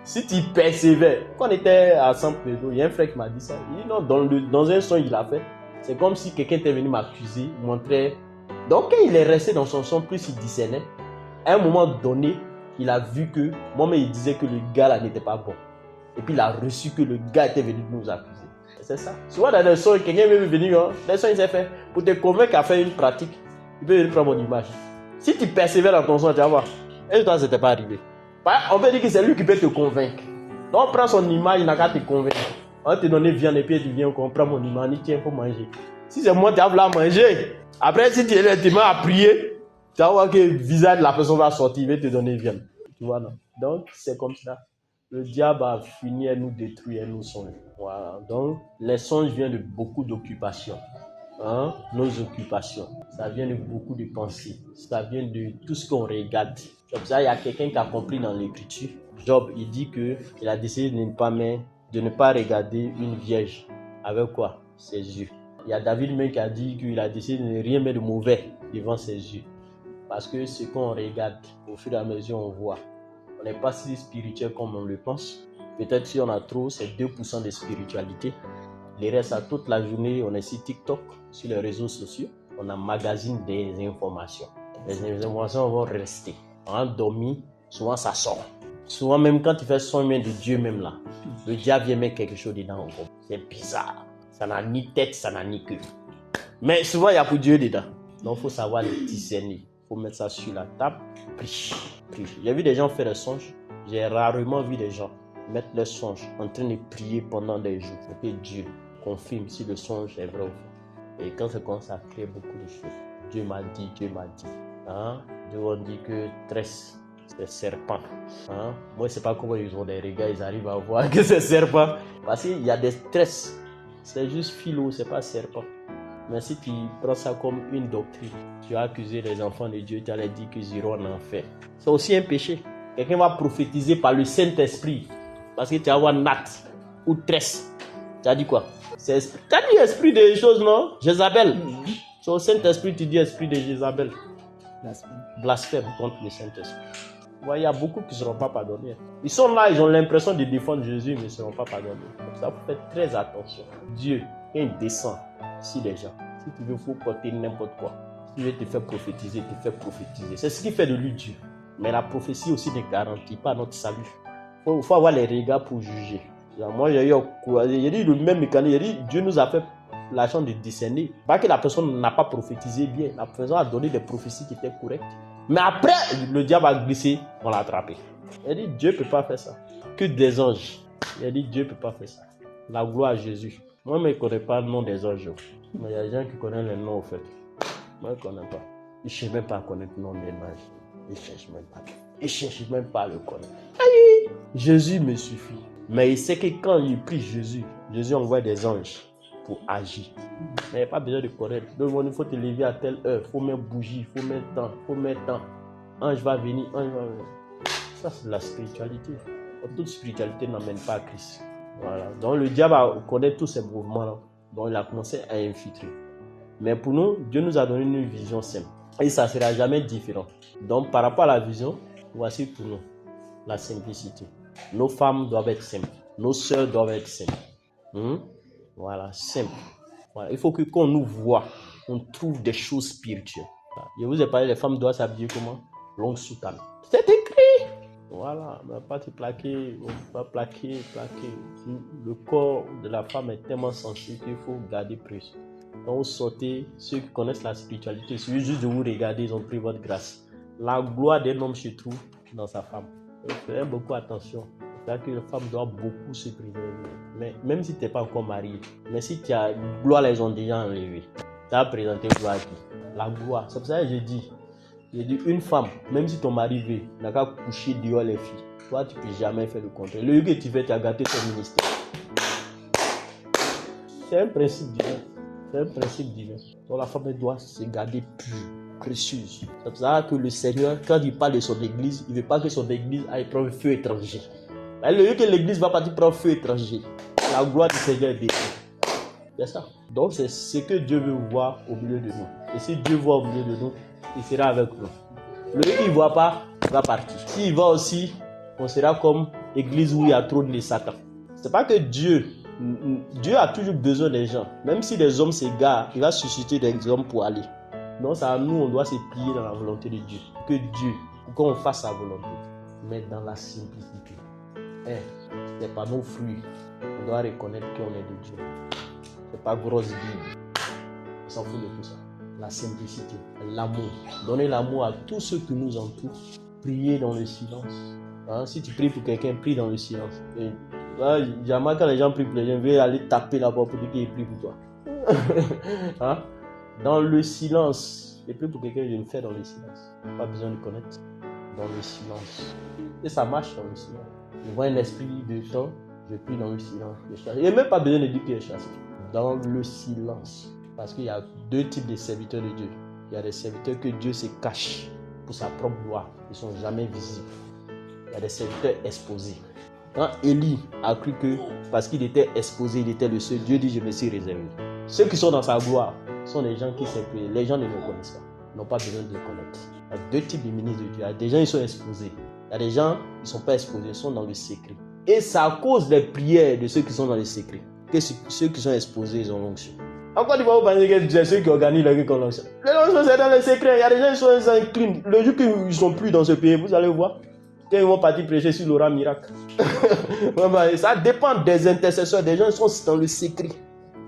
Si tu persévères, quand on était à San Pedro, il y a un frère qui m'a dit ça. Il dit non, dans un son, il a fait. C'est comme si quelqu'un était venu m'accuser, montrer. Donc, quand il est resté dans son son, plus il discernait, à un moment donné, il a vu que moi-même, il disait que le gars là n'était pas bon. Et puis, il a reçu que le gars était venu nous accuser. C'est ça. Souvent, dans des sons, quelqu'un est venu, des sons, il s'est fait. Pour te convaincre à faire une pratique, il peut venir prendre mon image. Si tu persévères dans ton son, tu vas voir. Et toi, ça n'était pas arrivé. On peut dire que c'est lui qui peut te convaincre. Donc, on prend son image, il n'a qu'à te convaincre. On te donne viande et puis tu viens, on prend mon image, tiens, il faut manger. Si c'est moi, tu vas manger. Après, si tu es là à prier, tu vas voir que le visage de la personne va sortir, il va te donner viande. Tu vois, non? Donc, c'est comme ça. Le diable a fini à nous détruire, à nous songes. Voilà. Donc, les songes viennent de beaucoup d'occupations. Nos occupations. Ça vient de beaucoup de pensées. Ça vient de tout ce qu'on regarde. Comme ça, il y a quelqu'un qui a compris dans l'écriture. Job, il dit qu'il a décidé de ne pas regarder une vierge. Avec quoi? Ses yeux. Il y a David même qui a dit qu'il a décidé de ne rien mettre de mauvais devant ses yeux. Parce que ce qu'on regarde, au fur et à mesure, on voit. On n'est pas si spirituel comme on le pense. Peut-être si on a trop, c'est 2% de spiritualité. Le reste, à toute la journée, on est sur TikTok, sur les réseaux sociaux. On emmagasine des informations. Les informations vont rester. On a dormi, souvent ça sort. Souvent, même quand tu fais son main de Dieu, même là, le diable vient mettre quelque chose dedans. C'est bizarre. Ça n'a ni tête, ça n'a ni queue. Mais souvent, il y a pour Dieu dedans. Donc, il faut savoir les discerner. Il faut mettre ça sur la table. Prie. J'ai vu des gens faire des songes. J'ai rarement vu des gens mettre leurs songes en train de prier pendant des jours. Pour que Dieu confirme si le songe est vrai ou faux. Et quand c'est comme ça, ça crée beaucoup de choses. Dieu m'a dit. Dieu on dit que tresse, c'est serpent. Moi, je ne sais pas comment ils ont des regards, ils arrivent à voir que c'est serpent. Parce qu'il y a des tresses. C'est juste philo, c'est pas serpent. Mais si tu prends ça comme une doctrine, tu as accusé les enfants de Dieu, tu as dit qu'ils iront en enfer. C'est aussi un péché. Quelqu'un va prophétiser par le Saint-Esprit. Parce que tu vas avoir Nat ou Tresse. Tu as dit quoi? Tu as dit esprit des choses, non? Jézabel. Sur le Saint-Esprit, tu dis esprit de Jézabel. Blasphème contre le Saint-Esprit. Il y a beaucoup qui ne seront pas pardonnés. Ils sont là, ils ont l'impression de défendre Jésus, mais ils ne seront pas pardonnés. Comme ça, vous faites très attention. Dieu, quand il descend ici les gens, si tu veux, il faut porter n'importe quoi. Si tu veux te faire prophétiser, te faire prophétiser. C'est ce qui fait de lui Dieu. Mais la prophétie aussi ne garantit pas notre salut. Il faut avoir les regards pour juger. Moi, j'ai dit le même mécanisme. J'ai dit, Dieu nous a fait la chance de discerner. Pas que la personne n'a pas prophétisé bien. La personne a donné des prophéties qui étaient correctes. Mais après, le diable a glissé, on l'a attrapé. Il a dit, Dieu ne peut pas faire ça. Que des anges. Il a dit, Dieu ne peut pas faire ça. La gloire à Jésus. Moi, je ne connais pas le nom des anges. Mais il y a des gens qui connaissent les noms, au fait. Moi, je ne connais pas. Ils ne cherchent même pas à connaître le nom des anges. Ils ne cherchent même pas. Ils ne cherchent même pas à le connaître. Aïe! Jésus me suffit. Mais il sait que quand il prie Jésus, Jésus envoie des anges pour agir. Mais il n'y a pas besoin de connaître. Donc, il faut te lever à telle heure. Il faut mettre bougie, il faut mettre temps. Ange va venir, ange va venir. Ça, c'est de la spiritualité. Toute spiritualité n'amène pas à Christ. Voilà. Donc, le diable connaît tous ces mouvements-là. Donc, il a commencé à infiltrer. Mais pour nous, Dieu nous a donné une vision simple. Et ça ne sera jamais différent. Donc, par rapport à la vision, voici pour nous la simplicité. Nos femmes doivent être simples. Nos sœurs doivent être simples. Voilà, simple. Voilà. Il faut que quand on nous voit, on trouve des choses spirituelles. Voilà. Je vous ai parlé, les femmes doivent s'habiller comment? Longue soutane. C'est écrit. Voilà, on ne va pas te plaquer, on ne va pas plaquer. Le corps de la femme est tellement sensible qu'il faut garder précieux. Quand vous sortez, ceux qui connaissent la spiritualité, il suffit juste de vous regarder, ils ont pris votre grâce. La gloire d'un homme se trouve dans sa femme. Faites beaucoup attention. C'est-à-dire que la femme doit beaucoup se préserver. Mais même si tu n'es pas encore marié, mais si tu as gloire, les ont déjà enlevés. Tu as présenté gloire à qui? La gloire. C'est pour ça que j'ai dit, une femme, même si ton mari veut, n'a qu'à coucher dehors les filles. Toi, tu ne peux jamais faire le contraire. Le lieu que tu fais, tu as gâté ton ministère. C'est un principe divin. C'est un principe divin. Donc la femme doit se garder pure, précieuse. C'est pour ça que le Seigneur, quand il parle de son église, il ne veut pas que son église aille prendre feu étranger. Le lieu que l'église va partir prendre feu étranger, la gloire du Seigneur est détruite. C'est ça. Donc c'est ce que Dieu veut voir au milieu de nous. Et si Dieu voit au milieu de nous, il sera avec nous. Le lieu qu'il ne voit pas, il va partir. S'il va aussi, on sera comme l'église où il y a trop de Satan. C'est pas que Dieu a toujours besoin des gens. Même si les hommes s'égarent, il va susciter des hommes pour aller. Donc c'est à nous, on doit se plier dans la volonté de Dieu. Que Dieu, qu'on fasse sa volonté. Mais dans la simplicité. C'est pas nos fruits. On doit reconnaître qu'on est de Dieu. C'est pas grosse Bible. On s'en fout de tout ça. La simplicité, l'amour. Donner l'amour à tous ceux qui nous entourent. Prier dans le silence. Si tu pries pour quelqu'un, prie dans le silence. Jamais quand les gens prient pour les gens, je vais aller taper là-bas pour dire qu'ils prient pour toi. Dans le silence. Je prie pour quelqu'un, je le fais dans le silence. Pas besoin de connaître. Dans le silence. Et ça marche dans le silence. Je vois un esprit de temps, je prie dans le silence. Il n'y a même pas besoin de dire qu'il est chassé. Dans le silence. Parce qu'il y a deux types de serviteurs de Dieu. Il y a des serviteurs que Dieu se cache pour sa propre gloire. Ils ne sont jamais visibles. Il y a des serviteurs exposés. Quand Élie a cru que parce qu'il était exposé, il était le seul, Dieu dit, je me suis réservé. Ceux qui sont dans sa gloire sont les gens qui s'impliquent. Les gens ne le connaissent pas. Ils n'ont pas besoin de le connaître. Il y a deux types de ministres de Dieu. Il y a des gens qui sont exposés. Il y a des gens qui ne sont pas exposés, ils sont dans le secret. Et c'est à cause des prières de ceux qui sont dans le secret que ceux qui sont exposés, ils ont l'onction. Encore une fois, vous pensez que c'est ceux qui organisent les l'onction. L'onction, c'est dans le secret. Il y a des gens qui sont inclines. Le jour qu'ils ne sont plus dans ce pays, vous allez voir, quand ils vont partir prêcher sur l'aura miracle. Ça dépend des intercesseurs. Des gens qui sont dans le secret.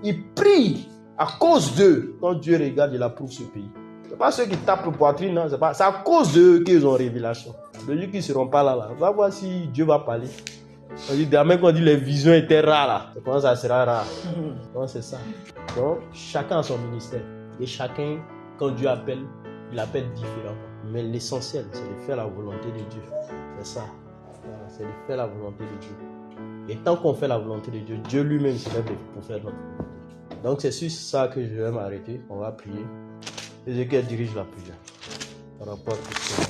Ils prient à cause d'eux. Quand Dieu regarde, il approuve ce pays. Ce n'est pas ceux qui tapent le poitrine, non. C'est à cause d'eux qu'ils ont révélation. Le jour qu'ils ne seront pas là, va voir si Dieu va parler. On dit, demain quand on dit les visions étaient rares là, c'est quand ça sera rare. Donc c'est ça. Donc chacun a son ministère. Et chacun, quand Dieu appelle, il appelle différemment. Mais l'essentiel, c'est de faire la volonté de Dieu. C'est ça. C'est de faire la volonté de Dieu. Et tant qu'on fait la volonté de Dieu, Dieu lui-même se lève pour faire notre volonté. Donc c'est sur ça que je vais m'arrêter. On va prier. Ézéchiel dirige la prière. Par rapport à tout ça.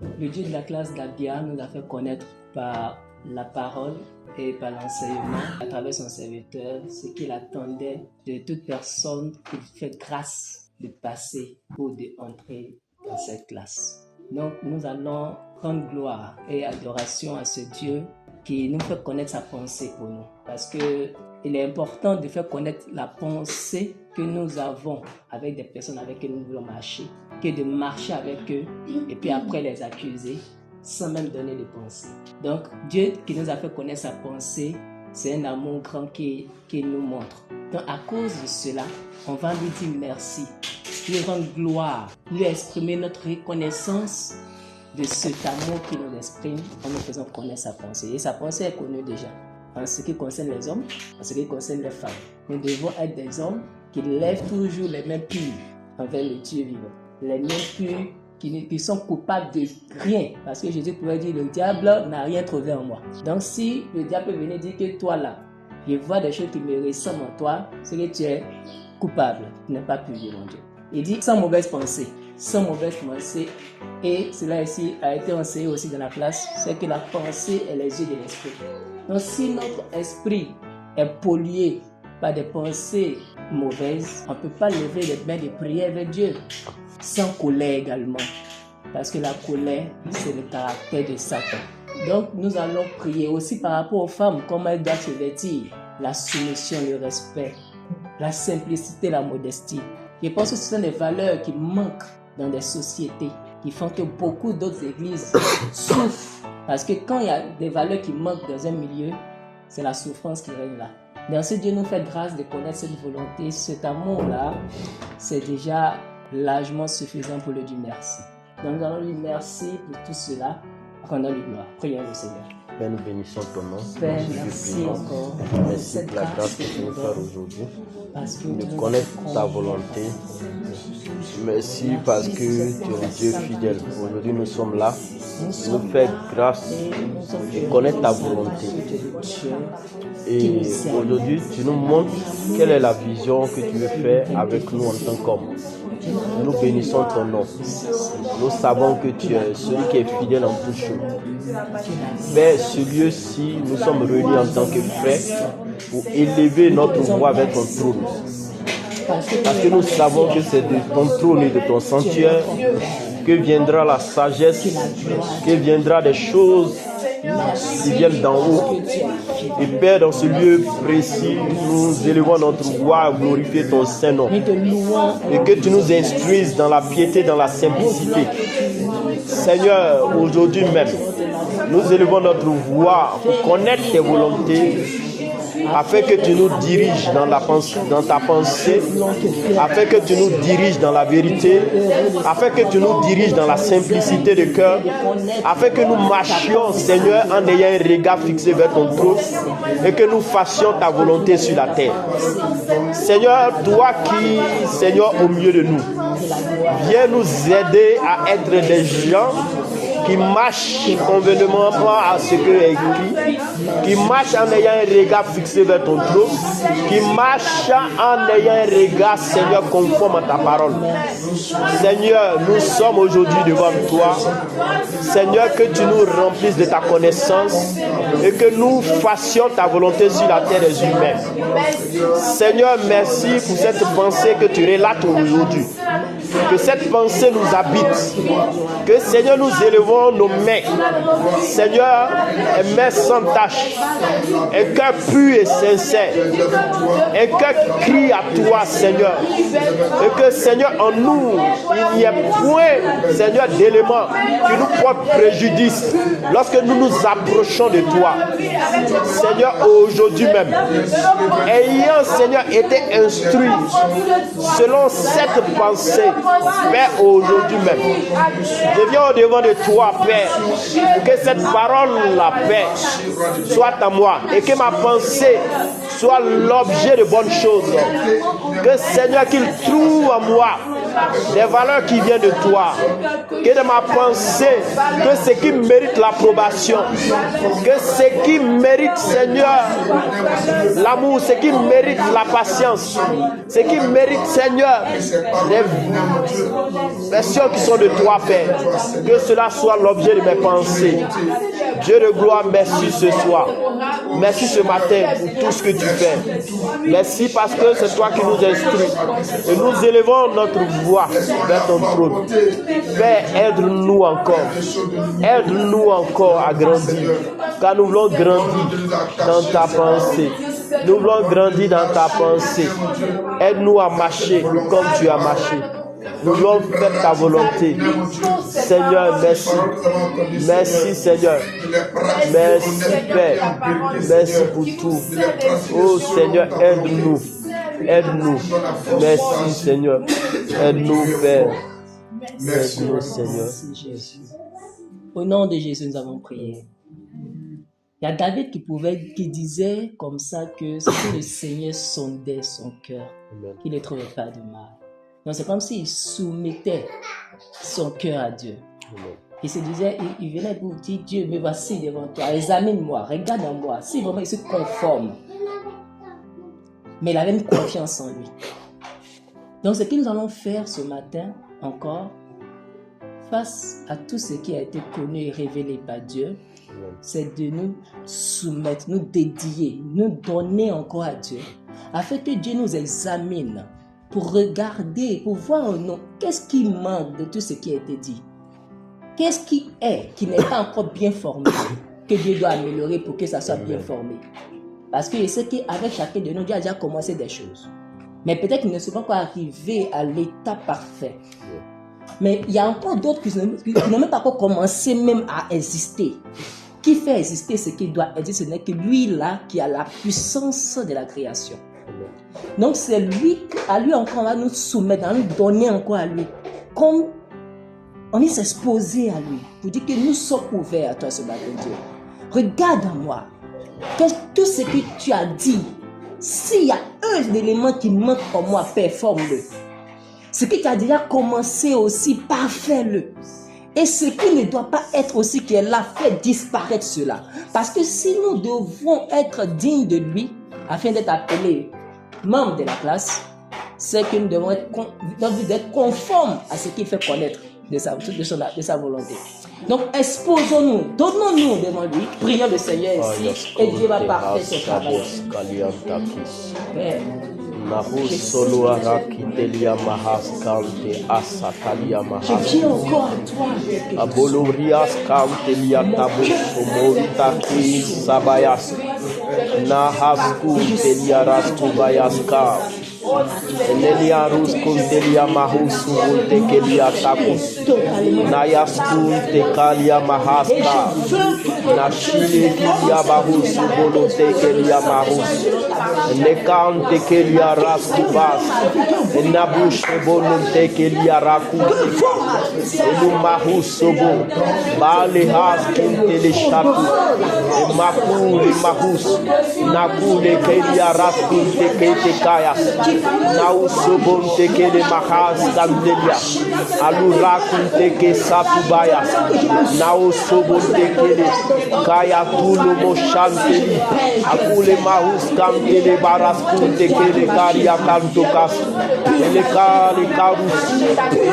Le Dieu de la classe d'Abia nous a fait connaître par la parole et par l'enseignement à travers son serviteur ce qu'il attendait de toute personne qu'il fait grâce de passer ou d'entrer dans cette classe. Donc nous allons rendre gloire et adoration à ce Dieu qui nous fait connaître sa pensée pour nous. Parce que il est important de faire connaître la pensée que nous avons avec des personnes avec qui nous voulons marcher, que de marcher avec eux et puis après les accuser sans même donner de pensée. Donc Dieu qui nous a fait connaître sa pensée, c'est un amour grand qu'il nous montre. Donc à cause de cela, on va lui dire merci, lui rendre gloire, lui exprimer notre reconnaissance de cet amour qu'il nous exprime en nous faisant connaître sa pensée. Et sa pensée est connue déjà. En ce qui concerne les hommes, en ce qui concerne les femmes. Nous devons être des hommes qui lèvent toujours les mains pures envers le Dieu vivant. Les mains pures qui sont coupables de rien. Parce que Jésus pouvait dire, le diable n'a rien trouvé en moi. Donc si le diable venait dire que toi là, je vois des choses qui me ressemblent en toi, c'est que tu es coupable, tu n'es pas pur devant Dieu. Il dit sans mauvaise pensée. Sans mauvaise pensée. Et cela ici a été enseigné aussi dans la classe, c'est que la pensée est les yeux de l'esprit. Donc si notre esprit est pollué par des pensées mauvaises, on ne peut pas lever les mains de prière vers Dieu. Sans colère également. Parce que la colère, c'est le caractère de Satan. Donc nous allons prier aussi par rapport aux femmes, comment elles doivent se vêtir. La soumission, le respect, la simplicité, la modestie. Je pense que ce sont des valeurs qui manquent dans des sociétés, qui font que beaucoup d'autres églises souffrent. Parce que quand il y a des valeurs qui manquent dans un milieu, c'est la souffrance qui règne là. Dans ce Dieu nous fait grâce de connaître cette volonté, cet amour-là, c'est déjà largement suffisant pour lui dire merci. Donc nous allons lui merci pour tout cela, rendons lui gloire. Prions le Seigneur. Père, nous bénissons ton nom. Père, merci encore. Merci pour la grâce que tu nous fais aujourd'hui. De connaître ta volonté. Merci parce que tu es un Dieu fidèle. Aujourd'hui, nous sommes là. Nous faire grâce et connaître ta volonté. Et aujourd'hui, tu nous montres quelle est la vision que tu veux faire avec nous en tant qu'hommes. Nous bénissons ton nom. Nous savons que tu es celui qui est fidèle en toutes choses. Père, ce lieu-ci, nous sommes réunis en tant que frères pour élever notre voix vers ton trône. Parce que nous savons que c'est de ton trône et de ton sanctuaire que viendra la sagesse, que viendra des choses qui viennent d'en haut. Et Père, dans ce lieu précis, nous élevons notre voix à glorifier ton Saint-Nom. Et que tu nous instruises dans la piété, dans la simplicité. Seigneur, aujourd'hui même, nous élevons notre voix pour connaître tes volontés, afin que tu nous diriges dans ta pensée, afin que tu nous diriges dans la vérité, afin que tu nous diriges dans la simplicité de cœur, afin que nous marchions, Seigneur, en ayant un regard fixé vers ton trône et que nous fassions ta volonté sur la terre. Seigneur, toi qui, Seigneur, au milieu de nous, viens nous aider à être des gens qui marchent convenablement à ce que est écrit, qui marchent en ayant un regard fixé vers ton trône, qui marchent en ayant un regard, Seigneur, conforme à ta parole. Seigneur, nous sommes aujourd'hui devant toi. Seigneur, que tu nous remplisses de ta connaissance et que nous fassions ta volonté sur la terre des humains. Seigneur, merci pour cette pensée que tu relates aujourd'hui. Que cette pensée nous habite. Que, Seigneur, nous élevons nos mains. Seigneur, et mains sans tache. Un cœur pur et sincère. Un cœur qui crie à toi, Seigneur. Et que, Seigneur, en nous, il n'y a point, Seigneur, d'éléments qui nous portent préjudice lorsque nous nous approchons de toi. Seigneur, aujourd'hui même, ayant, Seigneur, été instruit selon cette pensée, Père, aujourd'hui même, je viens au-devant de toi, Père, que cette parole, la paix, soit à moi et que ma pensée soit l'objet de bonnes choses. Que, Seigneur, qu'il trouve en moi des valeurs qui viennent de toi. Que de ma pensée, que ce qui mérite l'approbation, que ce qui mérite, Seigneur, l'amour, ce qui mérite la patience, ce qui mérite, Seigneur, les versions qui sont de toi, Père, que cela soit l'objet de mes pensées. Dieu de gloire, merci ce soir. Merci ce matin pour tout ce que tu fais. Merci parce que c'est toi qui nous instruis. Et nous élevons notre voix vers ton trône. Père, aide-nous encore. Aide-nous encore à grandir. Car nous voulons grandir dans ta pensée. Nous voulons grandir dans ta pensée. Aide-nous à marcher comme tu as marché. Nous voulons faire ta volonté. Seigneur, merci. Merci, Seigneur. Merci, Père. Merci pour tout. Oh, Seigneur, aide-nous. Aide-nous. Merci, Seigneur. Aide-nous, Père. Aide-nous, Seigneur. Merci, Jésus. Au nom de Jésus, nous avons prié. Il y a David qui disait comme ça que c'est que le Seigneur sondait son cœur, qu'il ne trouvait pas de mal. Donc c'est comme s'il soumettait son cœur à Dieu. Il se disait, il venait pour dire, Dieu, me voici devant toi, examine-moi, regarde en moi, si vraiment il se conforme. Mais il avait une confiance en lui. Donc ce que nous allons faire ce matin encore, face à tout ce qui a été connu et révélé par Dieu, c'est de nous soumettre, nous dédier, nous donner encore à Dieu, afin que Dieu nous examine pour regarder, pour voir qu'est-ce qui manque de tout ce qui a été dit. Qu'est-ce qui n'est pas encore bien formé, que Dieu doit améliorer pour que ça soit bien formé. Parce que je sais qu'avec chacun de nous, Dieu a déjà commencé des choses. Mais peut-être qu'il ne sont pas encore arrivés à l'état parfait. Mais il y a encore d'autres qui n'ont même pas encore commencé même à exister. Qui fait exister ce qui doit exister, ce n'est que lui là qui a la puissance de la création. Donc c'est lui, à lui encore, on va nous soumettre, on va nous donner encore à lui. Comme on est s'exposer à lui, pour dire que nous sommes ouverts à toi ce matin, Dieu. Regarde en moi, tout ce que tu as dit, s'il y a un élément qui manque en moi, performe-le. Ce que tu as déjà commencé aussi, parfait-le. Et ce qui ne doit pas être aussi qui est là, fait disparaître cela. Parce que si nous devons être dignes de lui, afin d'être appelés membres de la classe, c'est que nous devons être conformes à ce qu'il fait connaître de sa volonté. Donc exposons-nous, donnons-nous devant lui, prions le Seigneur ici, et Dieu va parfaire son travail. Père, Nahu solo araki telia mahas kante asatalia mahas. je viens encore à toi. Abolurias kantelia tabu somortaki sabayas. Nahasku telia rasku bayaska. Enelia rus kuntelia mahusu tekelia takus. Nayasku tekalia mahaska. Nashile kilia bahusu bolo tekelia mahus. Nekan tekelia raskubas. Enabush bolo tekelia rakus. Elu mahusu bo. Bale has kintele shatu. Emakule mahus. Nakule kelia raskun tekete kayas. Now sobon tekele mahas kandelia. Alurakun teke satubayas. Now sobon tekele kaya tulu moshanteli. Akule mahus kantele baraskun tekele karia kantokas. Ele kale karus.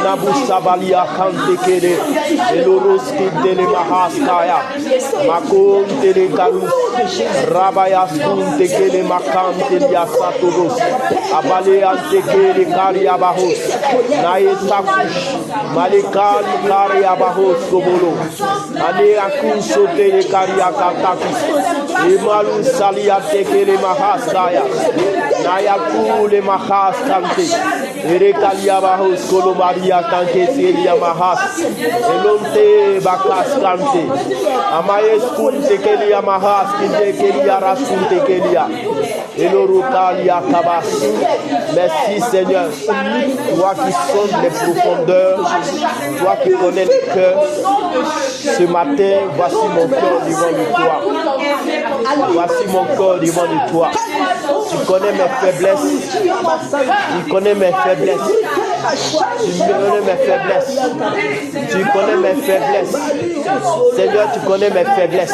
Nabusabalia kantekele. Eloros kintele mahas kaya. Makon tele karus. Rabayas kun tekele makantelia satoros. Abale antekele karia bahos. Nae takush. Malekal karia bahos kobolo. Ane akun sotele karia katakis. Emalu salia tekele mahasaya. Naya kule mahas kante. Ere kalia bahos kolomaria kante selia mahas. Elonte bakas kante. Amaye skun tekelia mahas kinte kelia raskun tekelia. Eloru kalia kabas. Merci Seigneur, toi qui sondes les profondeurs, toi qui connais les cœurs. Ce matin, voici mon cœur devant de toi. Voici mon cœur devant de toi. Tu connais mes faiblesses. Tu connais mes faiblesses. Tu connais mes faiblesses. Tu connais mes faiblesses. Seigneur, tu connais mes faiblesses.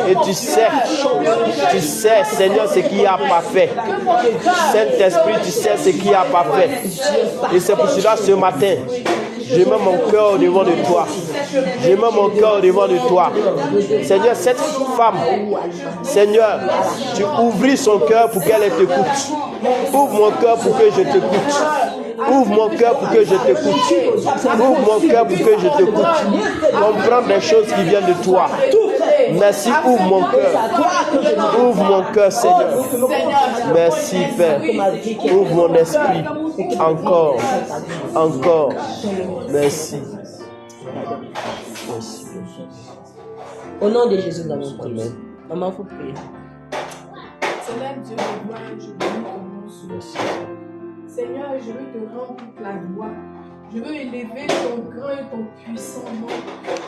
Et tu sais, Seigneur, ce qu'il n'y a pas fait. Saint-Esprit, tu sais ce qu'il n'y a pas fait. Et c'est pour cela, ce matin, je mets mon cœur au devant de toi. Je mets mon cœur au devant de toi. Seigneur, cette femme, Seigneur, tu ouvris son cœur pour qu'elle t'écoute. Ouvre mon cœur pour que je t'écoute. Ouvre mon cœur pour que je t'écoute. Ouvre mon cœur pour que je t'écoute. Comprendre des choses qui viennent de toi. Merci, ouvre mon cœur. Ouvre mon cœur, Seigneur. Merci, Père. Ouvre mon esprit. Encore. Encore. Merci. Merci. Au nom de Jésus, nous avons prié. Maman, il faut prier. Seigneur Dieu de gloire, je bénis ton nom ce matin. Seigneur, je veux te rendre toute la gloire. Je veux élever ton grand et ton puissant nom.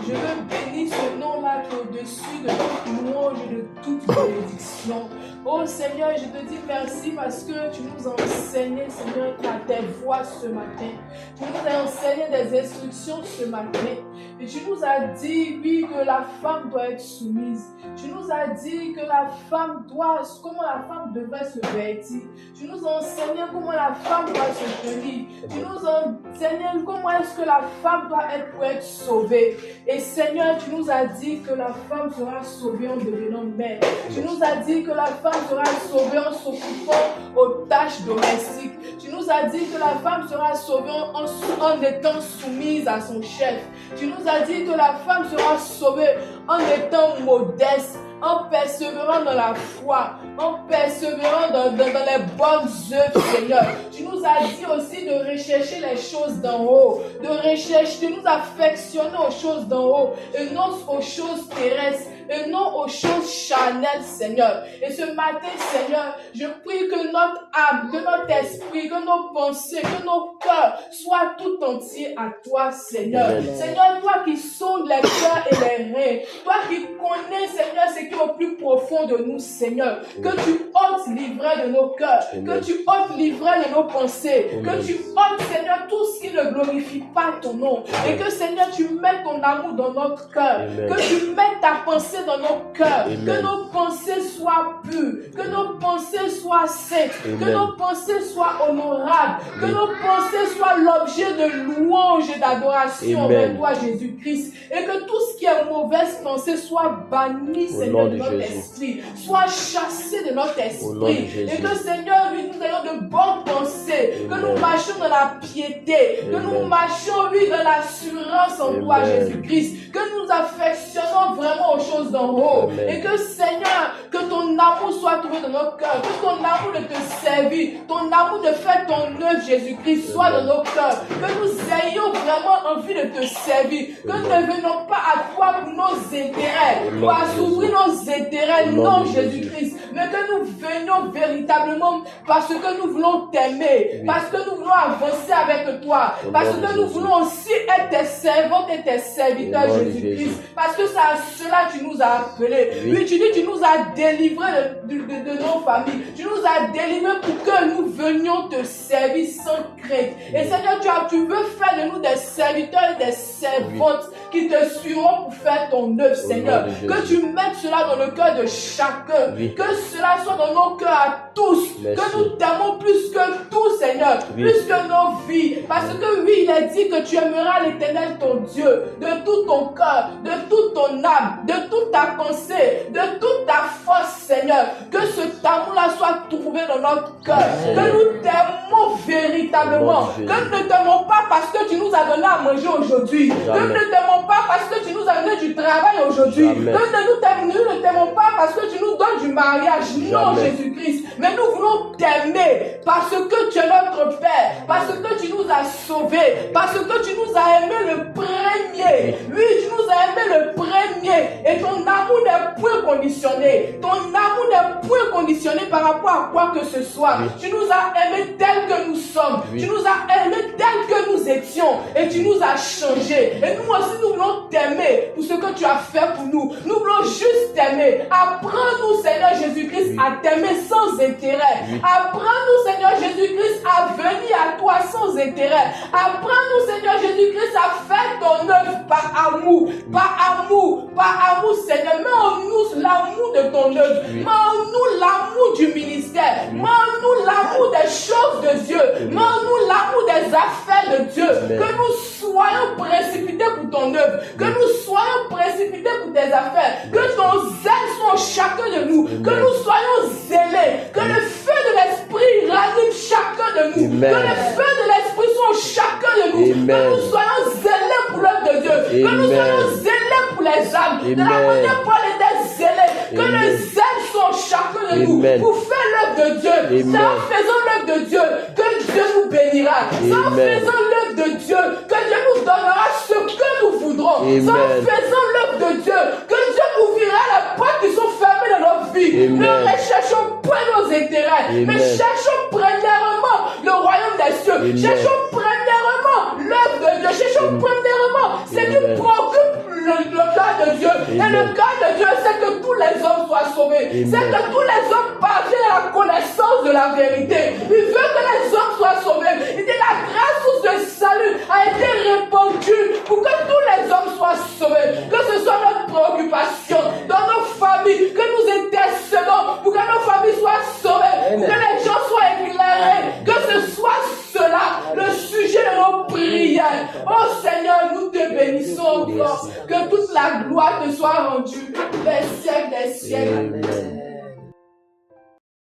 Je veux bénir ce nom-là qui est au-dessus de toute louange et de toute bénédiction. Oh Seigneur, je te dis merci parce que tu nous as enseigné, Seigneur, tes voix ce matin. Tu nous as enseigné des instructions ce matin. Et tu nous as dit, oui, que la femme doit être soumise. Tu nous as dit que la femme comment la femme devrait se vêtir. Tu nous as enseigné comment la femme doit se tenir. Tu nous as enseigné comment est-ce que la femme doit être pour être sauvée. Et Seigneur, tu nous as dit que la femme sera sauvée en devenant mère. Tu nous as dit que la femme sera sauvée en s'occupant aux tâches domestiques. Tu nous as dit que la femme sera sauvée en étant soumise à son chef. Tu nous as dit que la femme sera sauvée en étant modeste, en persévérant dans la foi, en persévérant dans les bonnes œuvres, Seigneur. Tu nous as dit aussi de rechercher les choses d'en haut, de nous affectionner aux choses d'en haut et non aux choses terrestres, et non aux choses charnelles, Seigneur. Et ce matin, Seigneur, je prie que notre âme, que notre esprit, que nos pensées, que nos cœurs soient tout entiers à toi, Seigneur. Amen. Seigneur, toi qui sondes les cœurs et les reins, toi qui connais, Seigneur, ce qui est au plus profond de nous, Seigneur, que tu ôtes livrer de nos cœurs, que tu ôtes livrer de nos pensées, que tu ôtes, Seigneur, tout ce qui ne glorifie pas ton nom, et que, Seigneur, tu mettes ton amour dans notre cœur, que tu mettes ta pensée dans nos cœurs, que nos pensées soient pures, que nos pensées soient saintes, que nos pensées soient honorables, que nos pensées soient l'objet de louange et d'adoration envers toi, Jésus-Christ, et que tout ce qui est mauvaise pensée soit banni, Seigneur, de notre esprit, soit chassé de notre esprit, et que, Seigneur, oui, nous ayons de bonnes pensées, que nous marchions dans la piété, que nous marchions, oui, dans l'assurance en toi, Jésus-Christ, que nous affectionnons vraiment aux choses d'en haut, et que, Seigneur, que ton amour soit trouvé dans nos cœurs, que ton amour de te servir, ton amour de faire ton œuvre, Jésus-Christ, soit dans nos cœurs, que nous ayons vraiment envie de te servir, que nous ne venons pas à toi pour nos intérêts, pour assouvir nos intérêts, non, Jésus-Christ, mais que nous venions véritablement parce que nous voulons t'aimer, parce que nous voulons avancer avec toi, parce que nous voulons aussi être tes servantes et tes serviteurs, Jésus-Christ, parce que c'est à cela que tu nous as appelés. Oui, tu dis, tu nous as délivrés de nos familles, tu nous as délivrés pour que nous venions te servir sans crainte. Et Seigneur, tu veux faire de nous des serviteurs et des servantes qui te suivront pour faire ton œuvre, Seigneur. Que tu mettes cela dans le cœur de chacun, que cela soit dans nos cœurs à tous, que nous t'aimons plus que tout, Seigneur, plus que nos vies, parce que oui, il est dit que tu aimeras l'Éternel ton Dieu de tout ton cœur, de toute ton âme, de toute ta pensée, de toute ta force, Seigneur. Que cet amour-là soit trouvé dans notre cœur, que nous t'aimons véritablement, que nous ne t'aimons pas parce que tu nous as donné à manger aujourd'hui, que nous ne t'aimons pas parce que tu nous as donné du travail aujourd'hui, que nous ne t'aimons pas parce que tu nous donnes du mariage, non, Jésus-Christ, mais nous voulons t'aimer parce que tu es notre Père, parce que tu nous as sauvés, parce que tu nous as aimés le premier. Oui, tu nous as aimés le premier, et ton amour n'est point conditionné, ton amour n'est point conditionné par rapport à quoi que ce soit. Tu nous as aimés tels que nous sommes, tu nous as aimés tels que nous étions, et tu nous as changés, et nous aussi nous voulons t'aimer pour ce que tu as fait pour nous. Nous voulons juste t'aimer. Apprends-nous, Seigneur Jésus-Christ, à t'aimer sans intérêt. Apprends-nous, Seigneur Jésus-Christ, à venir à toi sans intérêt. Apprends-nous, Seigneur Jésus-Christ, à faire ton œuvre par amour. Par amour, Seigneur. Mets en nous l'amour de ton œuvre. Mets en nous l'amour du ministère. Mets en nous l'amour des choses de Dieu. Mets en nous l'amour des affaires de Dieu. Que nous soyons précipités pour ton œuvre. Que nous soyons précipités pour tes affaires. Que ton zèle soit en chacun de nous. Que nous soyons zélés. Que le feu de l'esprit ranime chacun de nous. Que le feu de l'esprit soit en chacun de nous. Que nous soyons zélés pour l'œuvre de Dieu. Que nous soyons zélés pour les âmes. De la manière Paul était zélé. Que le zèle soit en chacun de nous. Pour faire l'œuvre de Dieu. C'est en faisant l'œuvre de Dieu que Dieu nous bénira. C'est en faisant l'œuvre de Dieu que Dieu nous donnera ce que nous voudrons. C'est en faisant l'œuvre de Dieu que Dieu ouvrira les portes qui sont fermées dans notre vie. Ne recherchons pas nos intérêts, mais cherchons premièrement le royaume des cieux. Cherchons premièrement l'œuvre de Dieu. Cherchons premièrement ce qui préoccupe le cœur de Dieu. Et le cœur de Dieu, c'est que tous les hommes soient sauvés. C'est que tous les hommes parviennent à la connaissance de la vérité. Il veut que les hommes soient sauvés. Il dit la grâce de salut a été répandue pour que tous les hommes soient sauvés. Que ce soit notre préoccupation dans nos familles, que nous intercédons pour que nos familles soient sauvées, pour que les gens soient éclairés, que ce soit cela le sujet de nos prières. Oh Seigneur, nous te bénissons encore. Que toute la gloire te soit rendue des siècles des siècles.